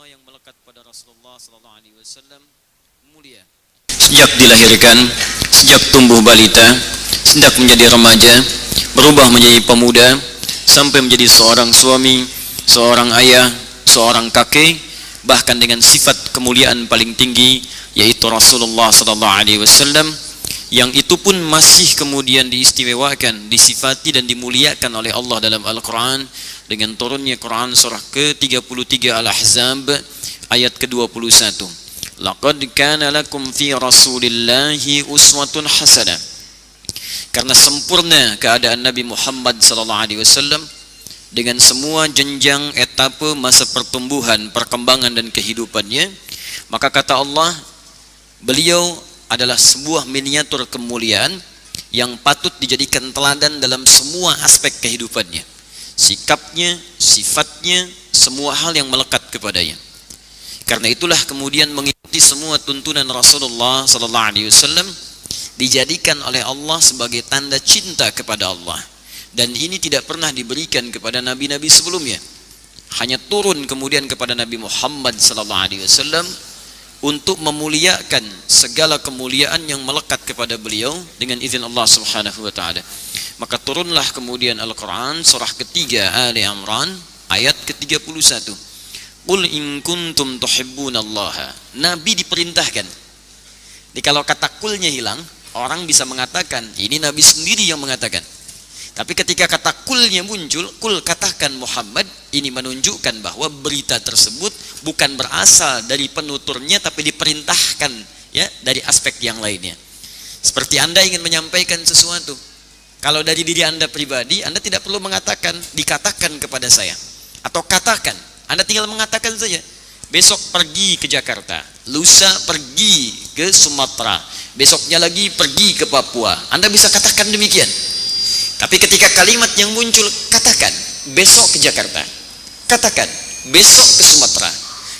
semua yang melekat pada Rasulullah sallallahu alaihi wasallam mulia. Sejak dilahirkan, sejak tumbuh balita, sejak menjadi remaja, berubah menjadi pemuda, sampai menjadi seorang suami, seorang ayah, seorang kakek, bahkan dengan sifat kemuliaan paling tinggi, yaitu Rasulullah sallallahu alaihi wasallam, yang itu pun masih kemudian diistimewakan, disifati dan dimuliakan oleh Allah dalam Al-Quran dengan turunnya Quran surah ke-33 Al-Ahzab ayat ke-21. Laqad kana lakum fi Rasulillahi uswatun hasanah. Karena sempurna keadaan Nabi Muhammad sallallahu alaihi wasallam dengan semua jenjang etapa masa pertumbuhan, perkembangan dan kehidupannya, maka kata Allah, beliau adalah sebuah miniatur kemuliaan yang patut dijadikan teladan dalam semua aspek kehidupannya. Sikapnya, sifatnya, semua hal yang melekat kepadanya. Karena itulah kemudian mengikuti semua tuntunan Rasulullah sallallahu alaihi wasallam dijadikan oleh Allah sebagai tanda cinta kepada Allah. Dan ini tidak pernah diberikan kepada nabi-nabi sebelumnya. Hanya turun kemudian kepada Nabi Muhammad sallallahu alaihi wasallam untuk memuliakan segala kemuliaan yang melekat kepada beliau dengan izin Allah Subhanahu wa taala. Maka turunlah kemudian Al-Qur'an surah ketiga Ali Imran ayat ke-31. Qul in kuntum tuhibbunallaha. Nabi diperintahkan. Jadi kalau kata kulnya hilang, orang bisa mengatakan ini Nabi sendiri yang mengatakan. Tapi ketika kata kulnya muncul, kul katakan Muhammad, ini menunjukkan bahwa berita tersebut bukan berasal dari penuturnya, tapi diperintahkan ya dari aspek yang lainnya. Seperti Anda ingin menyampaikan sesuatu, kalau dari diri Anda pribadi, Anda tidak perlu mengatakan, dikatakan kepada saya, atau katakan, Anda tinggal mengatakan saja. Besok pergi ke Jakarta, lusa pergi ke Sumatera, besoknya lagi pergi ke Papua. Anda bisa katakan demikian. Tapi ketika kalimat yang muncul, katakan besok ke Jakarta, katakan besok ke Sumatera,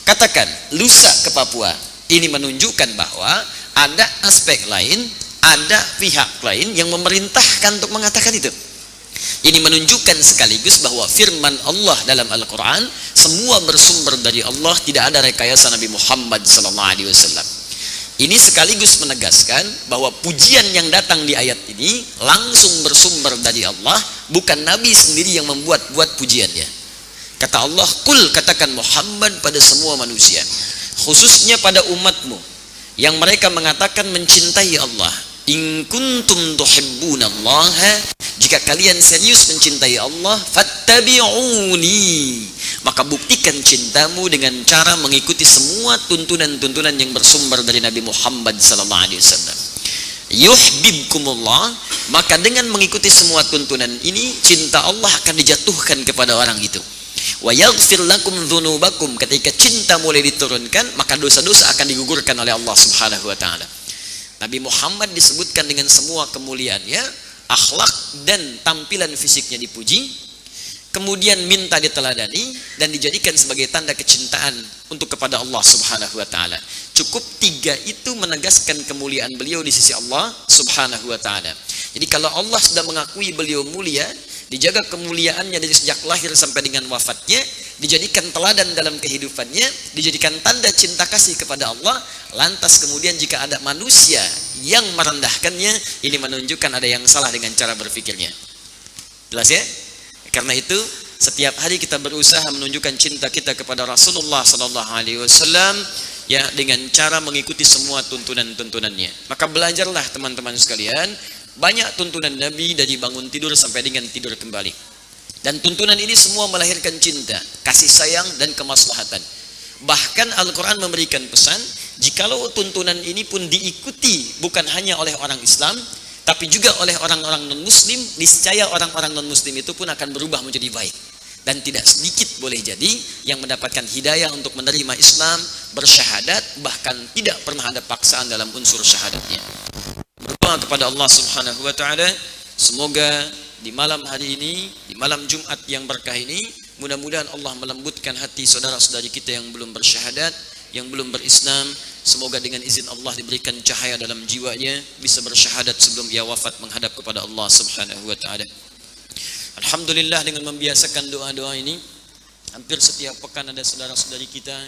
katakan lusa ke Papua. Ini menunjukkan bahwa ada aspek lain, ada pihak lain yang memerintahkan untuk mengatakan itu. Ini menunjukkan sekaligus bahwa firman Allah dalam Al-Quran semua bersumber dari Allah, tidak ada rekayasa Nabi Muhammad SAW. Ini sekaligus menegaskan bahwa pujian yang datang di ayat ini langsung bersumber dari Allah, bukan Nabi sendiri yang membuat-buat pujiannya. Kata Allah, kul katakan Muhammad pada semua manusia, khususnya pada umatmu yang mereka mengatakan mencintai Allah. In kuntum tuhibbunallaha, jika kalian serius mencintai Allah, fattabi'uni, maka buktikan cintamu dengan cara mengikuti semua tuntunan-tuntunan yang bersumber dari Nabi Muhammad sallallahu alaihi wasallam. Yuhibbukumullah, maka dengan mengikuti semua tuntunan ini, cinta Allah akan dijatuhkan kepada orang itu. Wa yaghfir lakum dzunubakum, ketika cinta mulai diturunkan, maka dosa-dosa akan digugurkan oleh Allah Subhanahu wa taala. Nabi Muhammad disebutkan dengan semua kemuliaannya, akhlak dan tampilan fisiknya dipuji, kemudian minta diteladani dan dijadikan sebagai tanda kecintaan untuk kepada Allah Subhanahu wa taala. Cukup tiga itu menegaskan kemuliaan beliau di sisi Allah Subhanahu wa taala. Jadi kalau Allah sudah mengakui beliau mulia, dijaga kemuliaannya dari sejak lahir sampai dengan wafatnya, dijadikan teladan dalam kehidupannya, dijadikan tanda cinta kasih kepada Allah. Lantas kemudian jika ada manusia yang merendahkannya, ini menunjukkan ada yang salah dengan cara berpikirnya. Jelas ya? Karena itu setiap hari kita berusaha menunjukkan cinta kita kepada Rasulullah sallallahu alaihi wasallam ya dengan cara mengikuti semua tuntunan-tuntunannya. Maka belajarlah teman-teman sekalian, banyak tuntunan Nabi dari bangun tidur sampai dengan tidur kembali. Dan tuntunan ini semua melahirkan cinta, kasih sayang dan kemaslahatan. Bahkan Al-Quran memberikan pesan, jikalau tuntunan ini pun diikuti bukan hanya oleh orang Islam, tapi juga oleh orang-orang non-muslim, niscaya orang-orang non-muslim itu pun akan berubah menjadi baik. Dan tidak sedikit boleh jadi yang mendapatkan hidayah untuk menerima Islam, bersyahadat, bahkan tidak pernah ada paksaan dalam unsur syahadatnya. Berdoa kepada Allah Subhanahu wa taala, semoga di malam hari ini, di malam Jumat yang berkah ini, mudah-mudahan Allah melembutkan hati saudara-saudari kita yang belum bersyahadat, yang belum berislam. Semoga dengan izin Allah diberikan cahaya dalam jiwanya, bisa bersyahadat sebelum ia wafat menghadap kepada Allah Subhanahu wa taala. Alhamdulillah, dengan membiasakan doa-doa ini, hampir setiap pekan ada saudara-saudari kita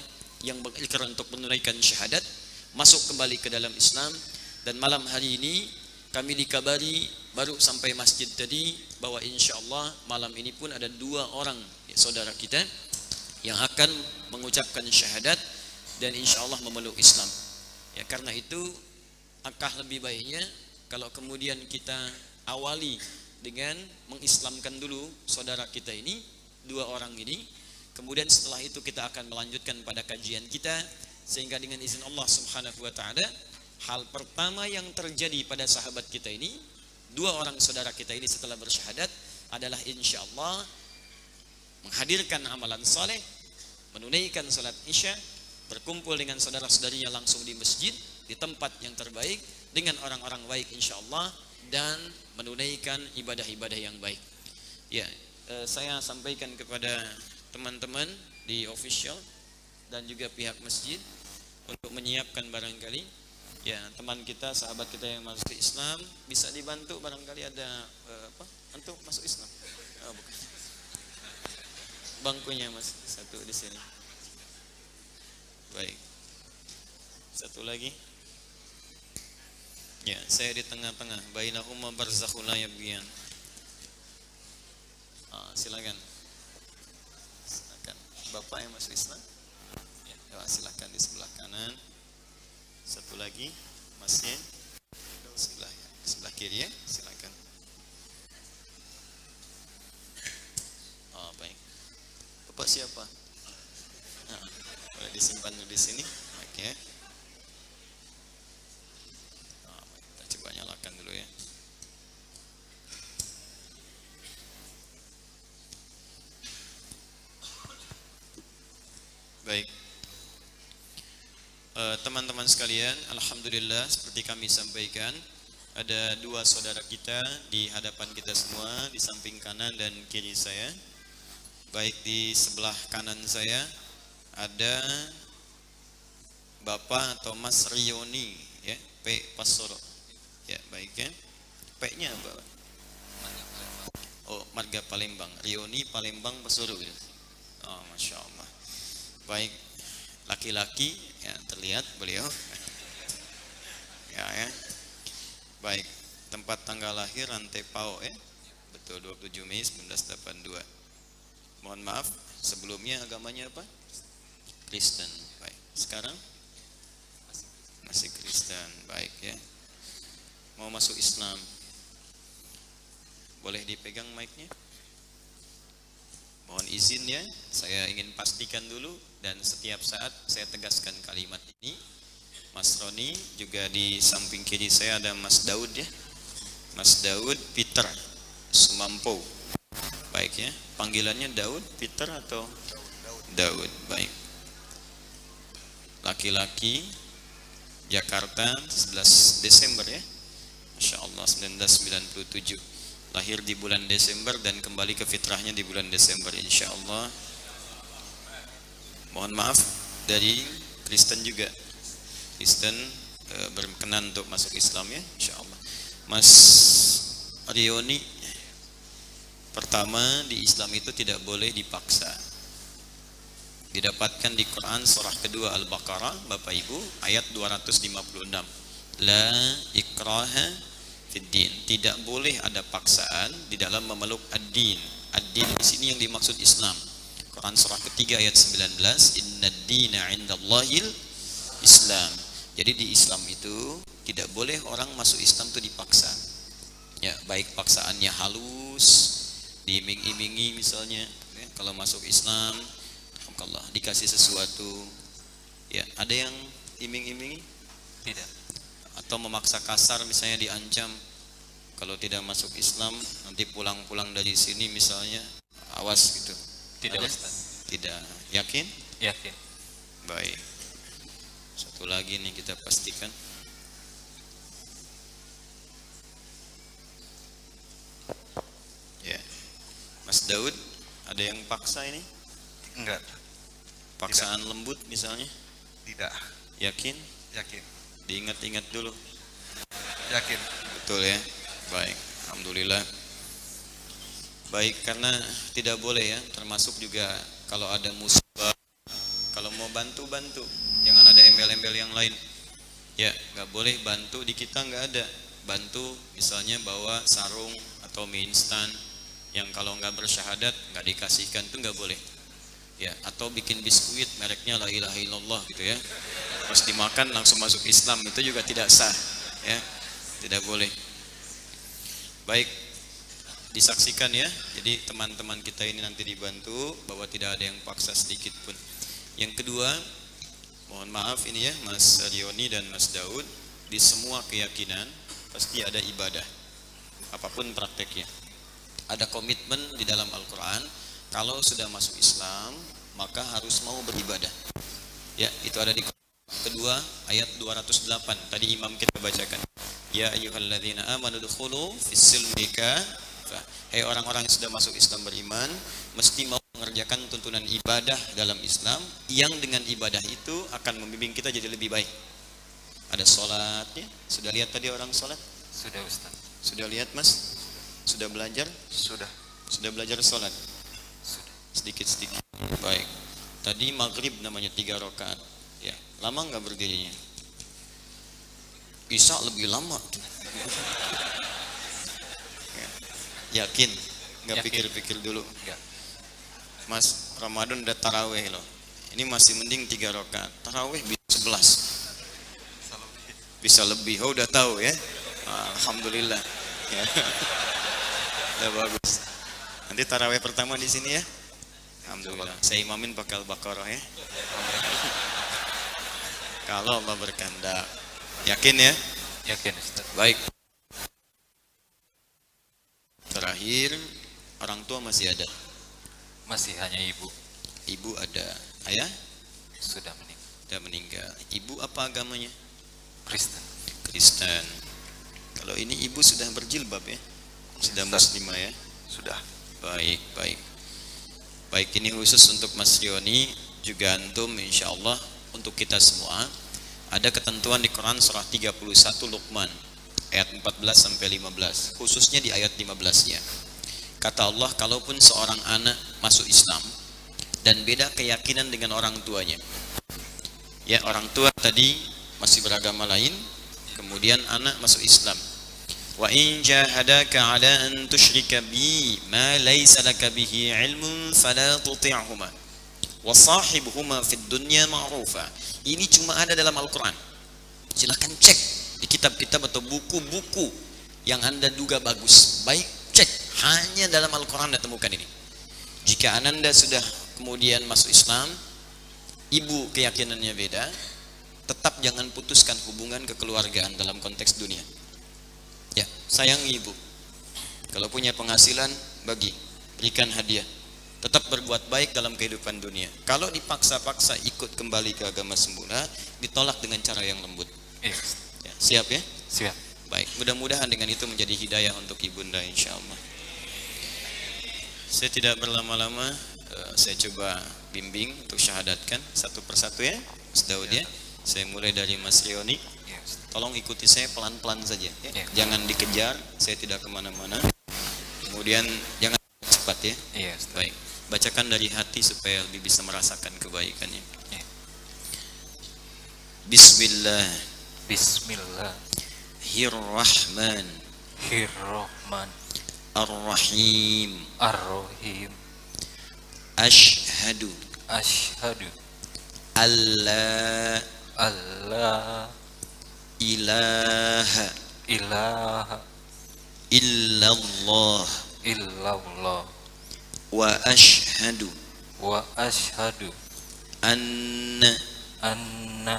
yang berikrar untuk menunaikan syahadat masuk kembali ke dalam Islam. Dan malam hari ini kami dikabari baru sampai masjid tadi bahwa insyaallah malam ini pun ada 2 orang saudara kita yang akan mengucapkan syahadat dan insyaallah memeluk Islam. Ya, karena itu angkah lebih baiknya kalau kemudian kita awali dengan mengislamkan dulu saudara kita ini, 2 orang ini. Kemudian setelah itu kita akan melanjutkan pada kajian kita, sehingga dengan izin Allah Subhanahu wa taala hal pertama yang terjadi pada sahabat kita ini, 2 orang saudara kita ini setelah bersyahadat adalah insyaallah menghadirkan amalan saleh, menunaikan salat Isya, berkumpul dengan saudara-saudarinya langsung di masjid di tempat yang terbaik dengan orang-orang baik insyaallah, dan menunaikan ibadah-ibadah yang baik. Ya, saya sampaikan kepada teman-teman di official dan juga pihak masjid untuk menyiapkan barangkali ya teman kita, sahabat kita yang masuk Islam bisa dibantu barangkali ada untuk masuk Islam. Bukan. Bangkunya Mas, satu di sini. Baik. Satu lagi. Ya, saya di tengah-tengah. Bainahuma barzakhun la yabghiyan. Silakan. Silakan. Bapak yang masuk Islam. Ya, silakan di sebelah kanan. Satu lagi, Masnya. Sebelah kiri ya, silakan. Baik. Bapak siapa? Boleh disimpan dulu di sini. Oke. Kita coba nyalakan dulu ya. Baik. Teman-teman sekalian, alhamdulillah seperti kami sampaikan, ada 2 saudara kita di hadapan kita semua, di samping kanan dan kiri saya. Baik di sebelah kanan saya ada Bapak atau Mas Rioni ya, P Pasoro. Ya, baik ya. P-nya apa? Oh, Marga Palembang. Rioni Palembang Pasoro gitu. Oh, Masya Allah. Baik, laki-laki ya, terlihat beliau. Ya. Baik, tempat tanggal lahir Antepao ya. Betul, 27 Mei 1982. Mohon maaf, sebelumnya agamanya apa? Kristen. Baik, sekarang masih Kristen. Baik ya. Mau masuk Islam. Boleh dipegang mic-nya? Mohon izin ya, saya ingin pastikan dulu dan setiap saat saya tegaskan kalimat ini. Mas Roni, juga di samping kiri saya ada Mas Daud ya. Mas Daud Peter Sumampo. Baik ya, panggilannya Daud, Peter atau Daud. Baik. Laki-laki, Jakarta, 11 Desember ya. Masya Allah, 1997. Lahir di bulan Desember dan kembali ke fitrahnya di bulan Desember insya Allah. Mohon maaf, dari Kristen juga. Kristen berkenan untuk masuk Islam ya, insya Allah. Mas Rioni, pertama di Islam itu tidak boleh dipaksa. Didapatkan di Quran surah kedua Al-Baqarah, Bapak Ibu, ayat 256. La ikraha fiddin. Tidak boleh ada paksaan di dalam memeluk ad-din. Ad-din di sini yang dimaksud Islam. Quran surah ketiga ayat 19, Innad dina 'indallahil Islam. Jadi di Islam itu tidak boleh orang masuk Islam itu dipaksa. Ya, baik paksaannya halus, diiming-imingi misalnya, ya, kalau masuk Islam, alhamdulillah dikasih sesuatu. Ya, ada yang iming-imingi? Tidak. Atau memaksa kasar misalnya, diancam kalau tidak masuk Islam nanti pulang-pulang dari sini misalnya, awas gitu. Tidak, Ustaz. Tidak. Yakin? Yakin. Baik. Satu lagi nih kita pastikan. Ya. Mas Daud, ada yang paksa ini? Enggak. Paksaan tidak. Lembut misalnya? Tidak. Yakin? Yakin. Diingat-ingat dulu. Yakin. Betul ya. Baik. Alhamdulillah. Baik, karena tidak boleh ya, termasuk juga kalau ada musibah, Kalau mau bantu, jangan ada embel-embel yang lain. Ya, nggak boleh bantu di kita nggak ada. Bantu misalnya bawa sarung atau mie instan yang kalau nggak bersyahadat nggak dikasihkan, itu nggak boleh. Ya, atau bikin biskuit mereknya la ilaha illallah gitu ya, terus dimakan langsung masuk Islam, itu juga tidak sah ya, tidak boleh. Baik, disaksikan ya, jadi teman-teman kita ini nanti dibantu bahwa tidak ada yang paksa sedikit pun. Yang kedua, mohon maaf ini ya Mas Rioni dan Mas Daud, di semua keyakinan pasti ada ibadah apapun prakteknya, ada komitmen di dalam Al-Quran. Kalau sudah masuk Islam maka harus mau beribadah. Ya, itu ada di kedua ayat 208. Tadi imam kita bacakan. Ya ayyuhalladzina amanu dukhulu fis-silmi kafah. Hai orang-orang yang sudah masuk Islam beriman, mesti mau mengerjakan tuntunan ibadah dalam Islam, yang dengan ibadah itu akan membimbing kita jadi lebih baik. Ada sholatnya. Sudah lihat tadi orang sholat? Sudah Ustaz. Sudah lihat Mas? Sudah belajar? Sudah. Sudah belajar sholat? Sedikit-sedikit. Baik. Tadi maghrib namanya 3 rakaat. Ya, lama nggak berdirinya? Isya lebih lama. Ya. Yakin? Nggak Yakin. pikir-pikir dulu. Enggak. Mas, Ramadan udah taraweh loh. Ini masih mending 3 rakaat. Taraweh bisa 11. Bisa lebih. Oh, udah tahu ya. Alhamdulillah. Ya. Udah bagus. Nanti taraweh pertama di sini ya. Alhamdulillah. Saya imamin pakai Al-Baqarah ya. Kalau Allah berkehendak. Yakin ya? Yakin Ustaz. Baik. Terakhir, orang tua masih ada. Masih hanya ibu. Ibu ada. Ayah Sudah meninggal. sudah meninggal. Ibu apa agamanya? Kristen. Kristen. Kalau ini ibu sudah berjilbab ya? Sudah muslimah ya? Sudah. Baik, baik. Baik, ini khusus untuk Mas Rioni, juga antum insyaallah, untuk kita semua. Ada ketentuan di Quran surah 31 Luqman ayat 14 sampai 15, khususnya di ayat 15-nya. Kata Allah, kalaupun seorang anak masuk Islam dan beda keyakinan dengan orang tuanya. Ya, orang tua tadi masih beragama lain, kemudian anak masuk Islam. Wa in jahadaka ala an tusyrika bi ma laysa laka bihi ilmun fala tuti'huma wa sahibhuma fid dunya ma'rufa. Ini cuma ada dalam Al-Qur'an. Silakan cek di kitab-kitab atau buku-buku yang Anda duga bagus. Baik, cek, hanya dalam Al-Qur'an Anda temukan ini. Jika Anda sudah kemudian masuk Islam, ibu keyakinannya beda, tetap jangan putuskan hubungan kekeluargaan dalam konteks dunia. Ya, sayangi ibu. Kalau punya penghasilan, berikan hadiah. Tetap berbuat baik dalam kehidupan dunia. Kalau dipaksa-paksa ikut kembali ke agama semula, ditolak dengan cara yang lembut. Iya. Ya, siap ya? Siap. Baik, mudah-mudahan dengan itu menjadi hidayah untuk ibunda insyaallah. Saya tidak berlama-lama, saya coba bimbing untuk syahadatkan satu persatu ya, Mas Daud ya. Saya mulai dari Mas Rioni. Iya Ustaz. Tolong ikuti saya pelan-pelan saja ya. Ya. Jangan dikejar, saya tidak kemana-mana. Kemudian jangan cepat ya. Iya Ustaz. Baik, bacakan dari hati supaya lebih bisa merasakan kebaikannya. Ya. Bismillahirrahmanirrahim. Bismillahirrahmanirrahim. Ar-Rahim. Ashhadu Asyhadu alla alla ilaha ilaha illallah illallah wa ashhadu wa asyhadu anna anna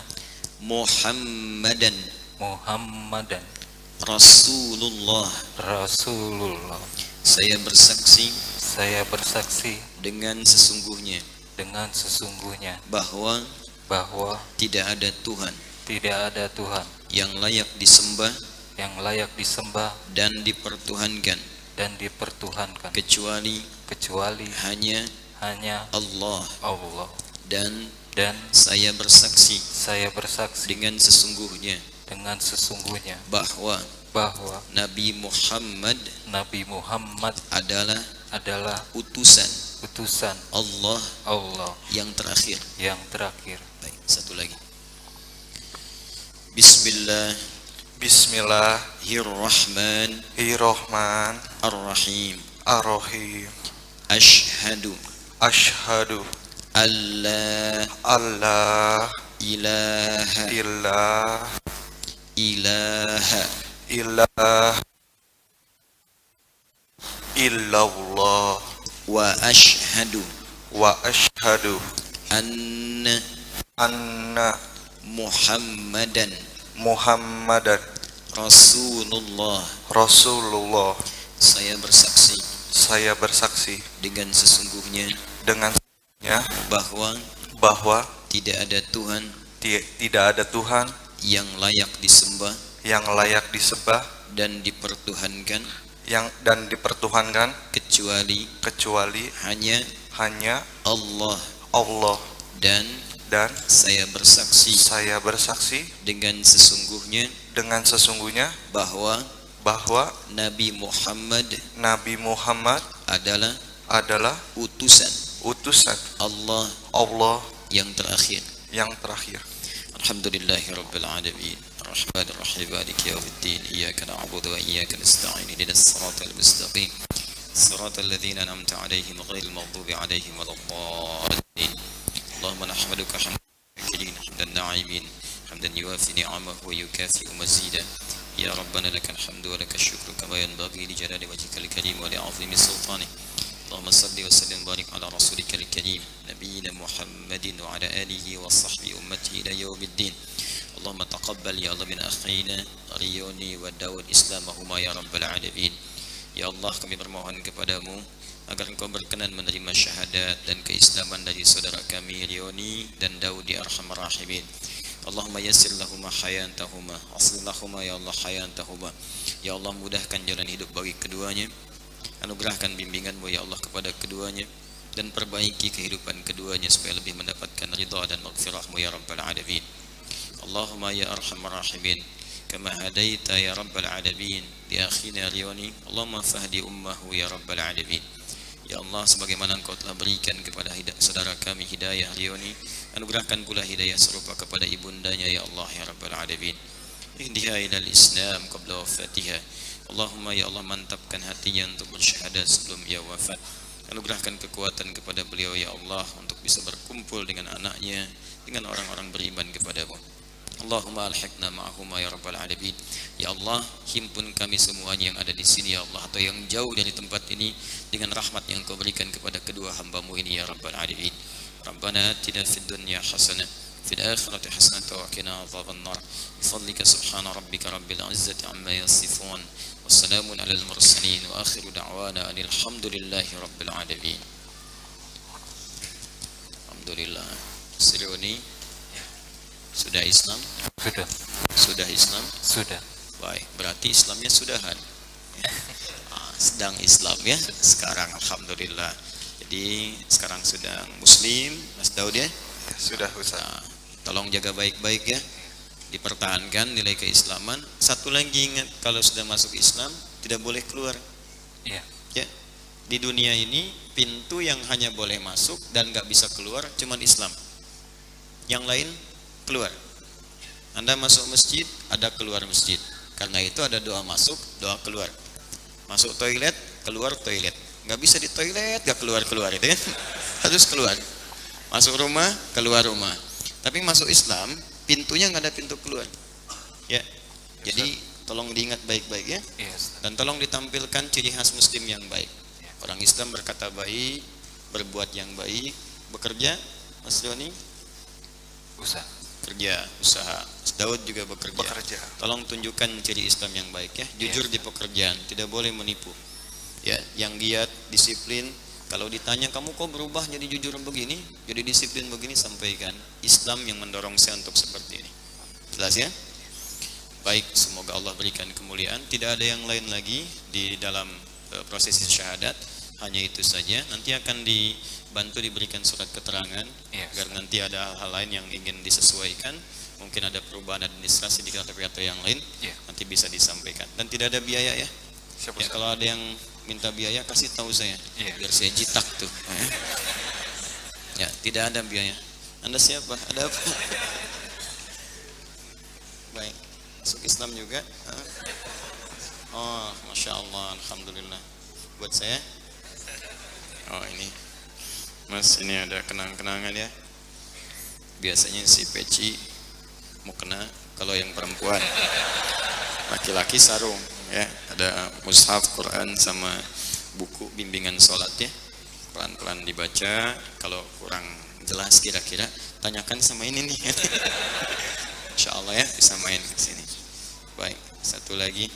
Muhammadan Muhammadan Rasulullah. Rasulullah. Saya bersaksi Saya bersaksi dengan sesungguhnya dengan sesungguhnya bahwa bahwa tidak ada Tuhan tidak ada Tuhan yang layak disembah yang layak disembah dan dipertuhankan dan dipertuhankan kecuali kecuali hanya hanya Allah, Allah. dan Dan saya bersaksi saya bersaksi dengan sesungguhnya dengan sesungguhnya bahwa bahwa Nabi Muhammad Nabi Muhammad adalah adalah utusan utusan Allah Allah yang terakhir. yang terakhir. Baik, satu lagi. Bismillahirrahmanirrahim. Ar-Rahim. Asyhadu Asyhadu alla alla ilaha ilaha ilaha illallah wa asyhadu wa asyhadu anna anna Muhammadan Muhammadan Rasulullah. Rasulullah. Saya bersaksi Saya bersaksi dengan sesungguhnya dengan bahwa tidak ada Tuhan yang layak disembah yang layak disembah dan dipertuhankan dan dipertuhankan kecuali hanya Allah. Dan saya bersaksi dengan sesungguhnya bahwa Nabi Muhammad adalah utusan Allah yang terakhir. Alhamdulillahirabbil alamin. Arrahmanir rahim. Maliki yaumiddin. Iyyaka na'budu wa iyyaka nasta'in. Ihdinas siratal mustaqim. Siratal ladzina an'amta 'alaihim ghairil maghdubi 'alaihim waladdallin. Allahumma nahmaduka hamdan na'imin. Hamdan yuwafi ni'amahu wa yukafi'u mazidah. Ya Rabbana lakal hamdu wa lakal syukru kama yanbaghi li jalali wajhikal karim wa li 'azimi sultanik. Allahumma salli wa sallim barik ala rasulika al-karim nabiyyina Muhammadin wa ala alihi wa sahbihi ummatihi ila yaumiddin. Allahumma taqabbal ya Allah min akhina Riyoni wa Daud islamahuma ya rabbal alamin. Ya Allah, kami bermohon kepadamu agar engkau berkenan menerima syahadat dan keislaman dari saudara kami Riyoni dan Daud ya arhamar rahimin. Allahumma yassir lahuma hayatahuma, aslih lahuma ya Allah hayatahuma. Ya Allah, mudahkan jalan hidup bagi keduanya. Anugerahkan bimbinganmu ya Allah kepada keduanya dan perbaiki kehidupan keduanya supaya lebih mendapatkan ridha dan maghfirahmu ya rabbal alamin. Allahumma ya arhamar rahimin, kama hadaita ya rabbal alamin li akhina Riyoni, Allahumma fahdi ummahu ya rabbal alamin. Ya Allah, sebagaimana engkau telah berikan kepada saudara kami hidayah Riyoni, anugerahkan pula hidayah serupa kepada ibundanya ya Allah ya rabbal alamin. Ihdiha ilal Islam qabla wafatiha. Allahumma ya Allah, mantapkan hatinya untuk bersyahadat sebelum ia wafat. Anugerahkan kekuatan kepada beliau ya Allah untuk bisa berkumpul dengan anaknya, dengan orang-orang beriman kepadamu. Allahumma alhiqna ma'ahuma ya rabbal alamin. Ya Allah, himpun kami semuanya yang ada di sini ya Allah, atau yang jauh dari tempat ini, dengan rahmat yang kau berikan kepada kedua hambamu ini ya rabbal alamin. Rabbana atina fid dunya hasanah fil akhirati hasanah wa qina adzaban nar. Bifadlika subhana rabbika rabbil izzati amma yasifun. Wassalamun alal mursalin wa akhiru da'wana alhamdulillahi rabbil alamin. Alhamdulillah. Sironi sudah Islam? Sudah Islam? Sudah. Baik, berarti Islamnya sudahan. Sedang Islam ya sekarang, alhamdulillah. Jadi sekarang sedang Muslim, Mas Daud ya? Sudah Ustaz. Nah, tolong jaga baik-baik ya, dipertahankan nilai keislaman. Satu lagi ingat, kalau sudah masuk Islam tidak boleh keluar. Iya. Ya, di dunia ini pintu yang hanya boleh masuk dan nggak bisa keluar cuman Islam. Yang lain keluar. Anda masuk masjid, ada keluar masjid. Karena itu ada doa masuk, doa keluar. Masuk toilet, keluar toilet. Nggak bisa di toilet, nggak keluar-keluar itu ya. Harus keluar. Masuk rumah, keluar rumah. Tapi masuk Islam, pintunya nggak ada pintu keluar. Ya. Jadi tolong diingat baik-baik ya. Yes. Dan tolong ditampilkan ciri khas Muslim yang baik. Orang Islam berkata baik, berbuat yang baik, bekerja, Mas Doni, usaha. Daud juga bekerja. Tolong tunjukkan ciri Islam yang baik ya. Jujur di pekerjaan, tidak boleh menipu. Ya, yang giat, disiplin. Kalau ditanya kamu kok berubah jadi jujur begini, jadi disiplin begini, sampaikan Islam yang mendorong saya untuk seperti ini. Jelas ya? Baik, semoga Allah berikan kemuliaan. Tidak ada yang lain lagi di dalam prosesi syahadat. Hanya itu saja. Nanti akan dibantu diberikan surat keterangan agar nanti ada hal-hal lain yang ingin disesuaikan. Mungkin ada perubahan administrasi di kata-kata yang lain, nanti bisa disampaikan. Dan tidak ada biaya ya. Kalau ada yang minta biaya kasih tahu saya. Iya. Biar saya jitak tuh. Ya, tidak ada biaya. Anda siapa? Ada apa? Baik. Masuk Islam juga? Oh, Masya Allah, Alhamdulillah. Buat saya? Oh, ini Mas, ini ada kenang-kenangan ya. Biasanya si peci mau kena kalau yang perempuan. Laki-laki sarung ya. Ada mushaf Quran sama buku bimbingan sholat ya. Pelan-pelan dibaca. Kalau kurang jelas kira-kira tanyakan sama ini nih. Insya Allah ya bisa main ke sini. Baik, satu lagi.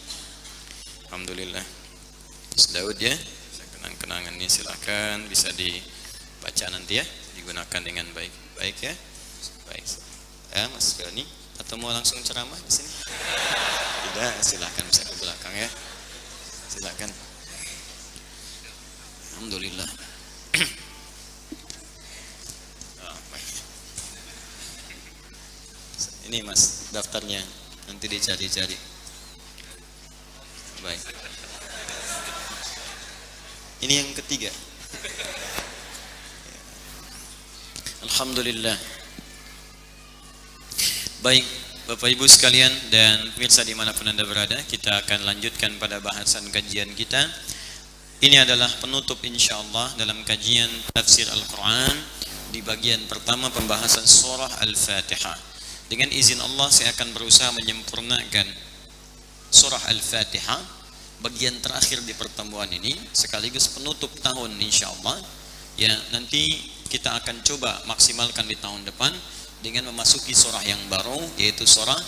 Alhamdulillah. Mas Daud ya. Kenang-kenangan ini silakan bisa dibaca nanti ya, digunakan dengan baik. Baik ya. Baik. Ya, Mas Doni atau mau langsung ceramah di sini? Tidak, silakan bisa ke belakang ya. Silakan. Alhamdulillah. Baik. Ini Mas daftarnya, nanti dicari-cari. Baik. Ini yang ketiga. Alhamdulillah. Baik, Bapak Ibu sekalian dan pemirsa dimanapun Anda berada, kita akan lanjutkan pada bahasan kajian kita. Ini adalah penutup insyaallah dalam kajian tafsir Al-Quran di bagian pertama pembahasan surah Al-Fatihah. Dengan izin Allah saya akan berusaha menyempurnakan surah Al-Fatihah bagian terakhir di pertemuan ini sekaligus penutup tahun insyaallah. Ya, nanti kita akan coba maksimalkan di tahun depan dengan memasuki surah yang baru yaitu surah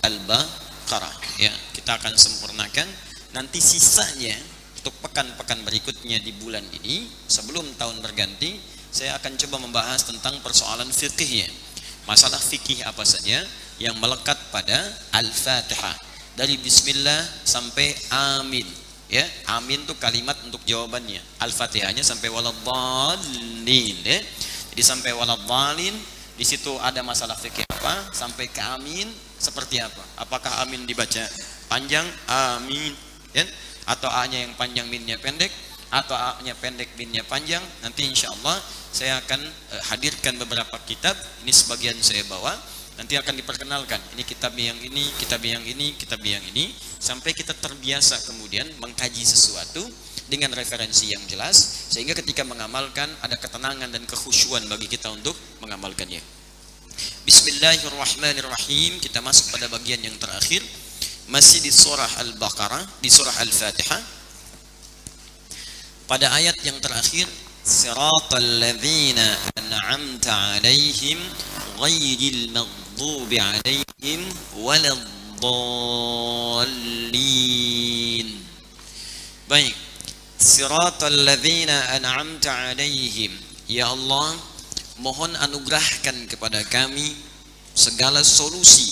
Al-Baqarah. Ya, kita akan sempurnakan. Nanti sisanya untuk pekan-pekan berikutnya di bulan ini sebelum tahun berganti saya akan coba membahas tentang persoalan fikihnya. Masalah fikih apa saja yang melekat pada Al-Fatihah dari bismillah sampai amin. Ya, amin itu kalimat untuk jawabannya. Al-Fatihahnya sampai waladhdallin ya. Jadi sampai waladhdallin di situ ada masalah fikih apa, sampai ke amin seperti apa? Apakah amin dibaca panjang amin ya? Atau A-nya yang panjang min-nya pendek, atau A-nya pendek min-nya panjang? Nanti insyaallah saya akan hadirkan beberapa kitab, ini sebagian saya bawa, nanti akan diperkenalkan. Ini kitab yang ini, kitab yang ini, kitab yang ini, sampai kita terbiasa kemudian mengkaji sesuatu dengan referensi yang jelas, sehingga ketika mengamalkan ada ketenangan dan kekhusyuan bagi kita untuk mengamalkannya. Bismillahirrahmanirrahim. Kita masuk pada bagian yang terakhir, masih di surah Al-Baqarah, di surah Al-Fatihah. Pada ayat yang terakhir, siratal ladzina an'amta 'alaihim ghairil maghdubi 'alaihim waladdallin. Baik. Siratal ladzina an'amta 'alaihim. Ya Allah, mohon anugerahkan kepada kami segala solusi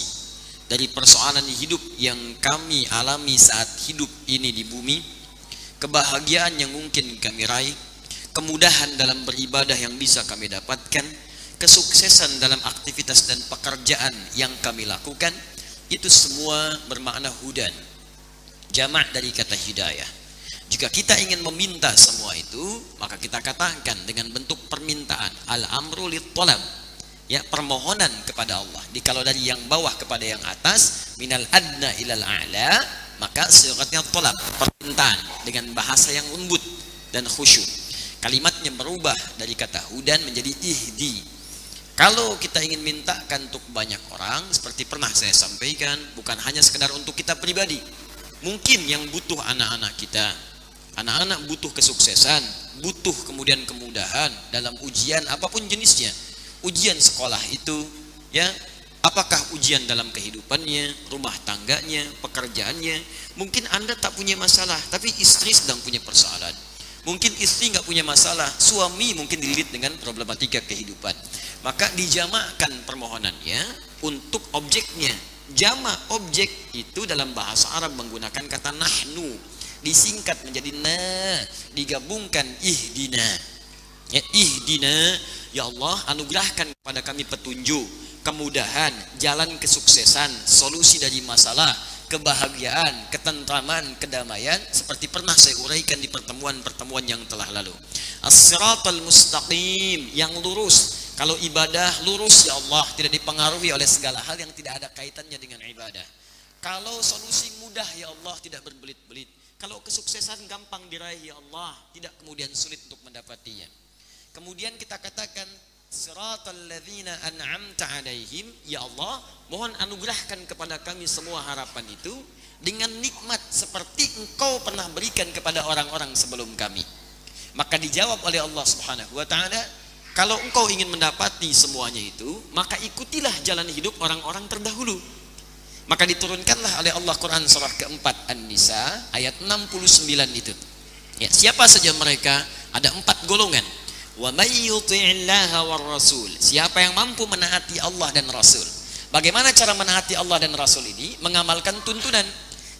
dari persoalan hidup yang kami alami saat hidup ini di bumi, kebahagiaan yang mungkin kami raih, kemudahan dalam beribadah yang bisa kami dapatkan, kesuksesan dalam aktivitas dan pekerjaan yang kami lakukan. Itu semua bermakna hudan, jamak dari kata hidayah. Jika kita ingin meminta semua itu, maka kita katakan dengan bentuk permintaan, al-amru lit-talab, ya, permohonan kepada Allah. Kalau dari yang bawah kepada yang atas, minal adna ilal a'la, maka sigatnya talab, permintaan dengan bahasa yang lembut dan khusyuk. Kalimatnya berubah dari kata hudan menjadi ihdi. Kalau kita ingin mintakan untuk banyak orang, seperti pernah saya sampaikan, bukan hanya sekedar untuk kita pribadi. Mungkin yang butuh anak-anak kita. Anak-anak butuh kesuksesan, butuh kemudian kemudahan dalam ujian apapun jenisnya. Ujian sekolah itu, ya, apakah ujian dalam kehidupannya, rumah tangganya, pekerjaannya. Mungkin Anda tak punya masalah, tapi istri sedang punya persoalan. Mungkin istri nggak punya masalah, suami mungkin dililit dengan problematika kehidupan. Maka dijamakkan permohonannya untuk objeknya. Jamak objek itu dalam bahasa Arab menggunakan kata nahnu. Disingkat menjadi na, digabungkan ihdina. Ya, ihdina, ya Allah, anugerahkan kepada kami petunjuk, kemudahan, jalan kesuksesan, solusi dari masalah, kebahagiaan, ketentraman, kedamaian seperti pernah saya uraikan di pertemuan-pertemuan yang telah lalu. As-siratal mustaqim, yang lurus. Kalau ibadah lurus ya Allah, tidak dipengaruhi oleh segala hal yang tidak ada kaitannya dengan ibadah. Kalau solusi mudah ya Allah, tidak berbelit-belit. Kalau kesuksesan gampang diraih ya Allah, tidak kemudian sulit untuk mendapatinya. Kemudian kita katakan siratal ladzina an'amta alaihim, ya Allah, mohon anugerahkan kepada kami semua harapan itu dengan nikmat seperti Engkau pernah berikan kepada orang-orang sebelum kami. Maka dijawab oleh Allah Subhanahu wa taala, kalau engkau ingin mendapati semuanya itu, maka ikutilah jalan hidup orang-orang terdahulu. Maka diturunkanlah oleh Allah Quran surah keempat An-Nisa ayat 69 itu. Ya, siapa saja mereka? Ada 4 golongan. Wa may yuti'illaha war rasul, siapa yang mampu menaati Allah dan Rasul. Bagaimana cara menaati Allah dan Rasul ini? Mengamalkan tuntunan.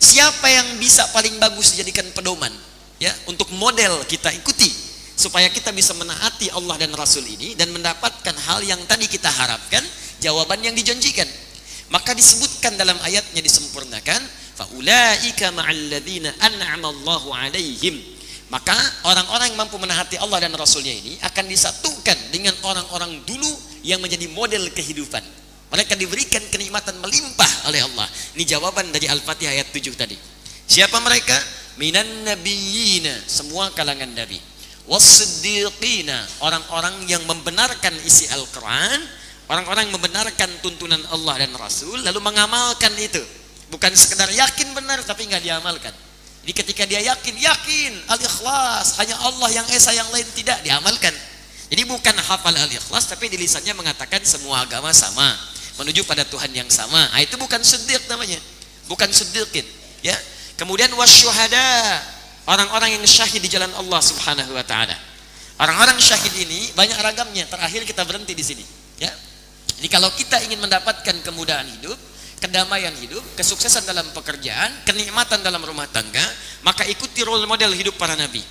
Siapa yang bisa paling bagus dijadikan pedoman, ya, untuk model kita ikuti supaya kita bisa menaati Allah dan Rasul ini dan mendapatkan hal yang tadi kita harapkan, jawaban yang dijanjikan. Maka disebutkan dalam ayatnya, disempurnakan, faulaika ma'al ladzina an'ama Allahu 'alaihim. Maka orang-orang yang mampu menaati Allah dan Rasulnya ini akan disatukan dengan orang-orang dulu yang menjadi model kehidupan. Mereka diberikan kenikmatan melimpah oleh Allah. Ini jawaban dari Al-Fatihah ayat 7 tadi. Siapa mereka? Minan nabiyyina, semua kalangan nabi. Was-siddiqina, orang-orang yang membenarkan isi Al-Quran, orang-orang yang membenarkan tuntunan Allah dan Rasul lalu mengamalkan itu. Bukan sekedar yakin benar tapi nggak diamalkan. Jadi ketika dia yakin Al-Ikhlas, hanya Allah yang esa, yang lain tidak, diamalkan. Jadi bukan hafal Al-Ikhlas tapi di lisannya mengatakan semua agama sama, menuju pada Tuhan yang sama. Itu bukan siddiq namanya, bukan siddiqin, ya. Kemudian wasyuhada, orang-orang yang syahid di jalan Allah Subhanahu wa taala. Orang-orang syahid ini banyak ragamnya. Terakhir kita berhenti di sini, ya. Jadi kalau kita ingin mendapatkan kemudahan hidup, kedamaian hidup, kesuksesan dalam pekerjaan, kenikmatan dalam rumah tangga, maka ikuti role model hidup para nabi.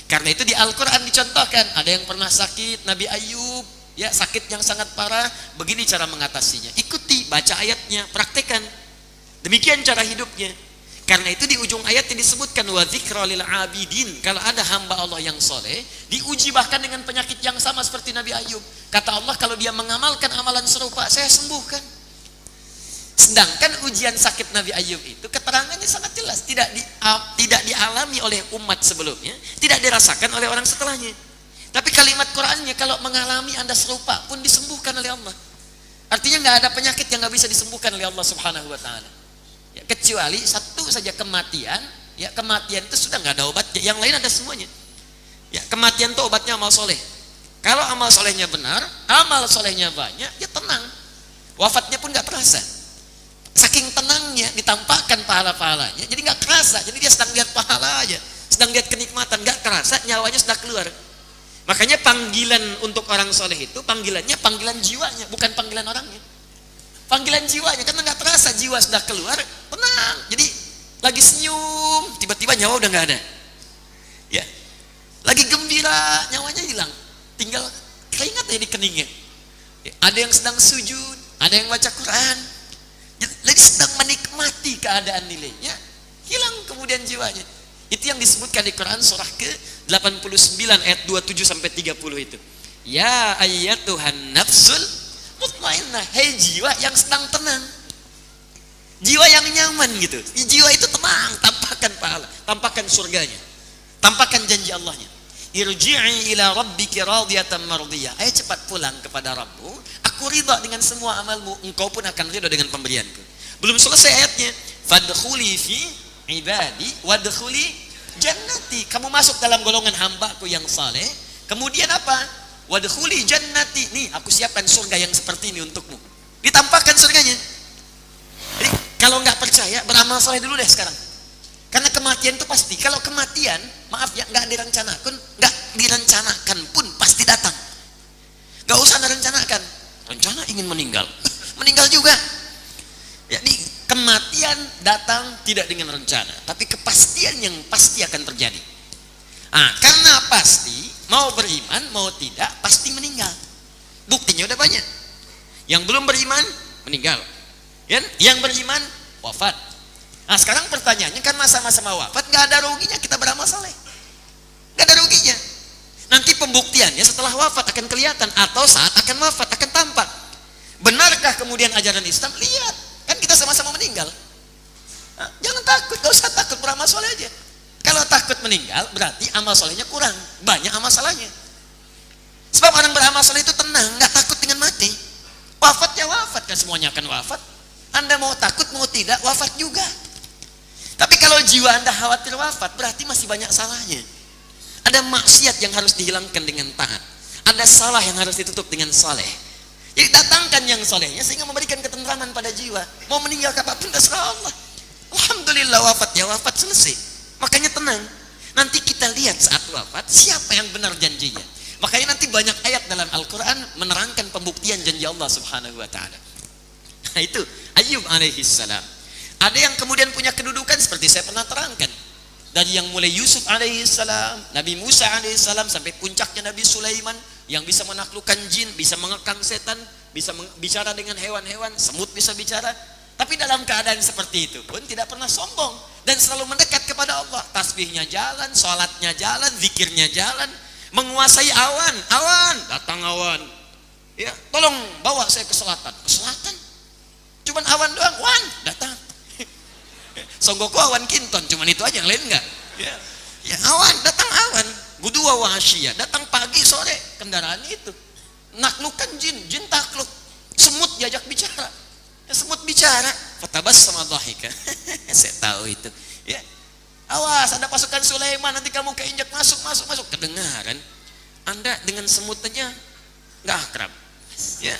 Karena itu di Al-Quran dicontohkan, ada yang pernah sakit, Nabi Ayub, ya, sakit yang sangat parah, begini cara mengatasinya. Ikuti, baca ayatnya, praktekkan. Demikian cara hidupnya. Karena itu di ujung ayat yang disebutkan wa dzikra lil abidin, kalau ada hamba Allah yang soleh, diuji bahkan dengan penyakit yang sama seperti Nabi Ayub. Kata Allah, kalau dia mengamalkan amalan serupa, saya sembuhkan. Sedangkan ujian sakit Nabi Ayub itu keterangannya sangat jelas, tidak dialami oleh umat sebelumnya, tidak dirasakan oleh orang setelahnya. Tapi kalimat Qur'annya, kalau mengalami Anda serupa pun disembuhkan oleh Allah. Artinya nggak ada penyakit yang nggak bisa disembuhkan oleh Allah Subhanahu wa taala. Ya, kecuali satu saja kematian, ya, kematian itu sudah nggak ada obatnya, yang lain ada semuanya. Ya, kematian itu obatnya amal soleh. Kalau amal solehnya benar, amal solehnya banyak, ya tenang. Wafatnya pun nggak terasa. Saking tenangnya ditampakkan pahala-pahalanya, jadi nggak kerasa. Jadi dia sedang lihat pahala aja, sedang lihat kenikmatan, nggak kerasa nyawanya sudah keluar. Makanya panggilan untuk orang soleh itu panggilannya panggilan jiwanya, bukan panggilan orangnya. Panggilan jiwanya, karena nggak terasa jiwa sudah keluar, tenang. Jadi lagi senyum, tiba-tiba nyawa udah nggak ada. Ya, lagi gembira, nyawanya hilang, tinggal keringat aja di keningnya. Ya, ada yang sedang sujud, ada yang baca Quran. Lagi sedang menikmati keadaan nilainya, hilang kemudian jiwanya. Itu yang disebutkan di Quran surah ke-89 ayat 27 sampai 30 itu. Ya ayyatuhan nafsul mutmainnah, hei jiwa yang sedang tenang, jiwa yang nyaman gitu. Jiwa itu tenang, tampakkan pahala, tampakkan surganya, tampakkan janji Allahnya. Irji'i ila rabbiki radiyatan mardiyah. Ayo cepat pulang kepada Rabbmu, aku ridha dengan semua amalmu, engkau pun akan ridha dengan pemberianku. Belum selesai ayatnya. Fadkhuli fi ibadi wadkhuli jannati. Kamu masuk dalam golongan hambaku yang saleh. Kemudian apa? Wadkhuli jannati. Nih, aku siapkan surga yang seperti ini untukmu. Ditampakkan surganya. Jadi, kalau nggak percaya, beramal saleh dulu deh sekarang. Karena kematian itu pasti. Kalau kematian, maaf ya, nggak direncanakan pun pasti datang. Nggak usah direncanakan. Rencana ingin meninggal, meninggal juga. Jadi kematian datang tidak dengan rencana, tapi kepastian yang pasti akan terjadi. Karena pasti, mau beriman mau tidak pasti meninggal. Buktinya udah banyak. Yang belum beriman meninggal, yang beriman wafat. Nah sekarang pertanyaannya kan masa-masa wafat nggak ada ruginya kita beramal saleh, nggak ada ruginya. Nanti pembuktiannya setelah wafat akan kelihatan atau saat akan wafat akan tampak. Benarkah kemudian ajaran Islam? Lihat, kan kita sama-sama meninggal. Nah, jangan takut, gak usah takut, beramal soleh aja. Kalau takut meninggal berarti amal solehnya kurang, banyak amal salahnya. Sebab orang beramal soleh itu tenang, nggak takut dengan mati. Wafatnya wafat, kan semuanya akan wafat. Anda mau takut mau tidak wafat juga. Tapi kalau jiwa Anda khawatir wafat berarti masih banyak salahnya. Ada maksiat yang harus dihilangkan dengan taat, ada salah yang harus ditutup dengan soleh. Jadi datangkan yang solehnya sehingga memberikan ketentraman pada jiwa. Mau meninggal kapanpun terserah Allah. Alhamdulillah wafatnya wafat selesai. Makanya tenang. Nanti kita lihat saat wafat siapa yang benar janjinya. Makanya nanti banyak ayat dalam Al-Quran menerangkan pembuktian janji Allah Subhanahu Wa Taala. Nah itu Ayyub alaihissalam. Ada yang kemudian punya kedudukan seperti saya pernah terangkan. Dari yang mulai Yusuf alaihissalam, Nabi Musa alaihissalam, sampai puncaknya Nabi Sulaiman yang bisa menaklukkan jin, bisa mengekang setan, bisa bicara dengan hewan-hewan, semut bisa bicara. Tapi dalam keadaan seperti itu pun tidak pernah sombong dan selalu mendekat kepada Allah. Tasbihnya jalan, sholatnya jalan, zikirnya jalan, menguasai awan. Awan, datang awan. Ya, tolong bawa saya ke selatan. Ke selatan? Cuman awan doang, wan, datang. Songgoko awan kinton, cuman itu aja, yang lain enggak. Ya, ya awan, datang awan. Gudua wahasya, datang pagi sore, kendaraan itu. Naklukkan jin, jin takluk. Semut diajak bicara. Ya, semut bicara, fatabas sama dhahika. Saya tahu itu. Ya. Awas, ada pasukan Sulaiman, nanti kamu keinjak masuk. Kedengaran. Anda dengan semut aja nggak akrab. Ya.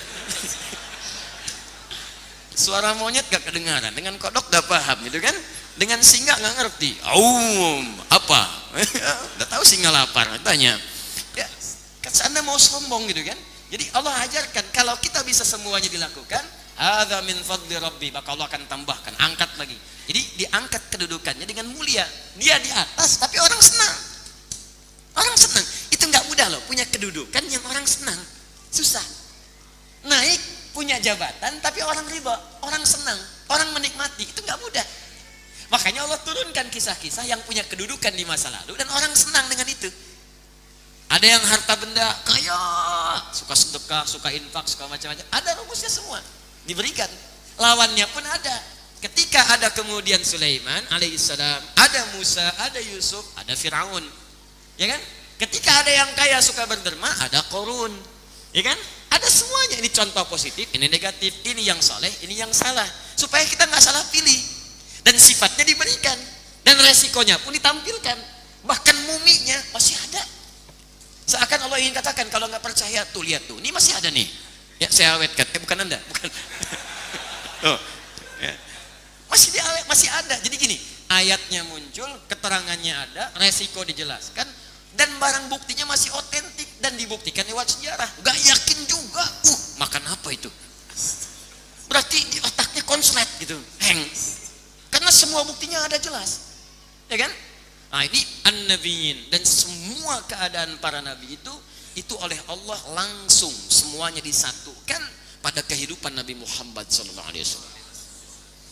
Suara monyet gak kedengaran, dengan kodok gak paham gitu kan, dengan singa gak ngerti. Apa? Udah tahu singa lapar, tanya. Ya, kan Anda mau sombong gitu kan? Jadi Allah ajarkan kalau kita bisa semuanya dilakukan, hadza min fadli rabbi, maka Allah akan tambahkan, angkat lagi. Jadi diangkat kedudukannya dengan mulia. Dia di atas tapi orang senang. Orang senang. Itu nggak mudah loh, punya kedudukan yang orang senang. Susah. Naik punya jabatan tapi orang riba, orang senang, orang menikmati, itu nggak mudah. Makanya Allah turunkan kisah-kisah yang punya kedudukan di masa lalu dan orang senang dengan itu. Ada yang harta benda kaya, suka sedekah, suka infak, suka macam-macam, ada rumusnya semua diberikan. Lawannya pun ada. Ketika ada kemudian Sulaiman alaihissalam, ada Musa, ada Yusuf, ada Firaun, ya kan? Ketika ada yang kaya suka berderma, ada Qarun, ya kan? Ada semuanya. Ini contoh positif, ini negatif, ini yang soleh, ini yang salah, supaya kita nggak salah pilih dan sifatnya diberikan dan resikonya pun ditampilkan. Bahkan muminya masih ada. Seakan Allah ingin katakan kalau nggak percaya tuh lihat tuh, ini masih ada nih. Ya saya awetkan, bukan Anda, bukan. Oh, ya. Masih ada. Jadi gini, ayatnya muncul, keterangannya ada, resiko dijelaskan. Dan barang buktinya masih otentik dan dibuktikan lewat sejarah. Gak yakin juga, makan apa itu? Berarti di otaknya konslet gitu, hang. Karena semua buktinya ada jelas, ya kan? Nah ini an-nabiyyin, dan semua keadaan para nabi itu oleh Allah langsung semuanya disatukan pada kehidupan Nabi Muhammad SAW.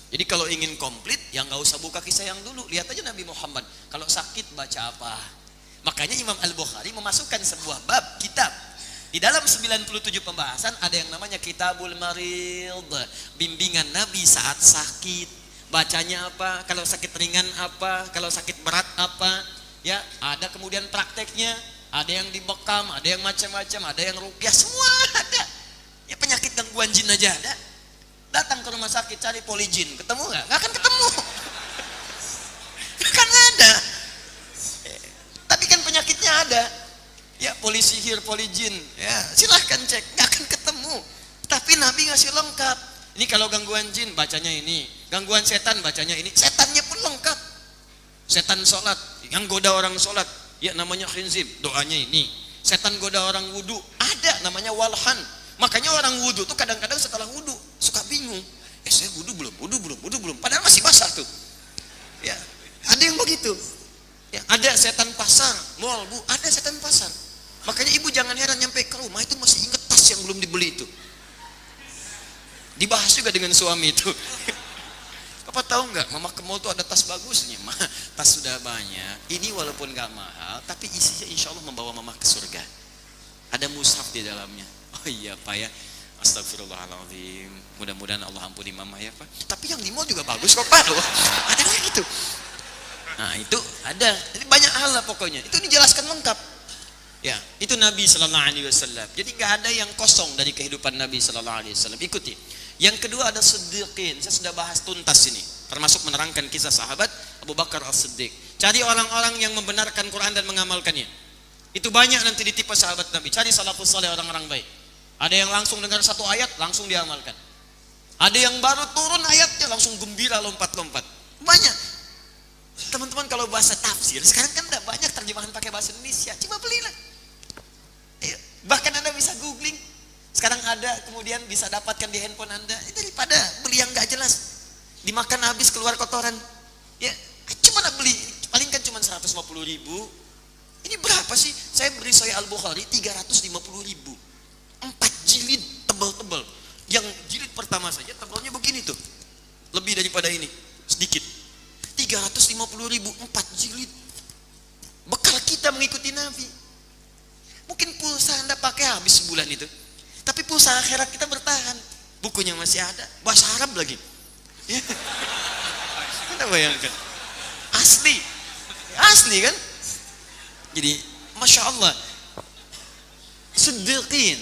Jadi kalau ingin komplit, ya nggak usah buka kisah yang dulu, lihat aja Nabi Muhammad. Kalau sakit baca apa? Makanya Imam Al-Bukhari memasukkan sebuah bab kitab. Di dalam 97 pembahasan ada yang namanya Kitabul Marid, bimbingan Nabi saat sakit. Bacanya apa? Kalau sakit ringan apa? Kalau sakit berat apa? Ya, ada kemudian prakteknya, ada yang dibekam, ada yang macam-macam, ada yang ruqyah, semua ada. Ya penyakit gangguan jin aja ada. Datang ke rumah sakit cari polijin, ketemu nggak? Nggak akan ketemu. Kan ada. Tapi kan penyakitnya ada. Ya polisi sihir, polijin, ya silahkan cek, nggak akan ketemu. Tapi Nabi ngasih lengkap. Ini kalau gangguan jin bacanya ini, gangguan setan bacanya ini, setannya pun lengkap. Setan sholat, yang goda orang sholat, ya namanya khinzib, doanya ini. Setan goda orang wudu, ada namanya walhan. Makanya orang wudu tuh kadang-kadang setelah wudu suka bingung. Saya wudu belum, padahal masih basah tuh. Ya, ada yang begitu. Ya, ada setan pasar, mall bu, ada setan pasar. Makanya ibu jangan heran nyampe ke rumah itu masih ingat tas yang belum dibeli itu. Dibahas juga dengan suami itu. Papa tahu nggak, mama ke mall tuh ada tas bagusnya. Tas sudah banyak. Ini walaupun nggak mahal, tapi isinya insya Allah membawa mama ke surga. Ada mushaf di dalamnya. Oh iya Pak ya. Astagfirullahaladzim. Mudah-mudahan Allah ampuni mama ya Pak. Tapi yang di mall juga bagus kok Pak. Loh. Ada lagi tuh. Nah itu ada. Jadi banyak hal lah pokoknya. Itu dijelaskan lengkap. Ya, itu Nabi Sallallahu Alaihi Wasallam. Jadi nggak ada yang kosong dari kehidupan Nabi Sallallahu Alaihi Wasallam. Ikuti. Yang kedua ada Siddiqin. Saya sudah bahas tuntas ini, termasuk menerangkan kisah sahabat Abu Bakar As-Siddiq. Cari orang-orang yang membenarkan Quran dan mengamalkannya. Itu banyak nanti ditipu sahabat Nabi. Cari salafus saleh, orang-orang baik. Ada yang langsung dengar satu ayat langsung diamalkan. Ada yang baru turun ayatnya langsung gembira lompat-lompat. Banyak. Teman-teman kalau bahasa tafsir sekarang kan tidak banyak terjemahan pakai bahasa Indonesia. Coba belilah. Bahkan Anda bisa googling. Sekarang ada, kemudian bisa dapatkan di handphone Anda. Daripada beli yang nggak jelas, dimakan habis keluar kotoran. Ya, cuma beli, paling kan cuma 150.000. Ini berapa sih? Saya beli Sahih Al-Bukhari 350.000. 4 jilid tebal-tebal. Yang jilid pertama saja tebalnya begini tuh. Lebih daripada ini, sedikit. 350.000, 4 jilid. Bekal kita mengikuti Nabi. Mungkin pulsa Anda pakai habis sebulan itu. Tapi pulsa akhirat kita bertahan. Bukunya masih ada, bahasa Arab lagi. Ya. Anda bayangkan. Asli. Asli kan? Jadi, Masya Allah. Siddiqin.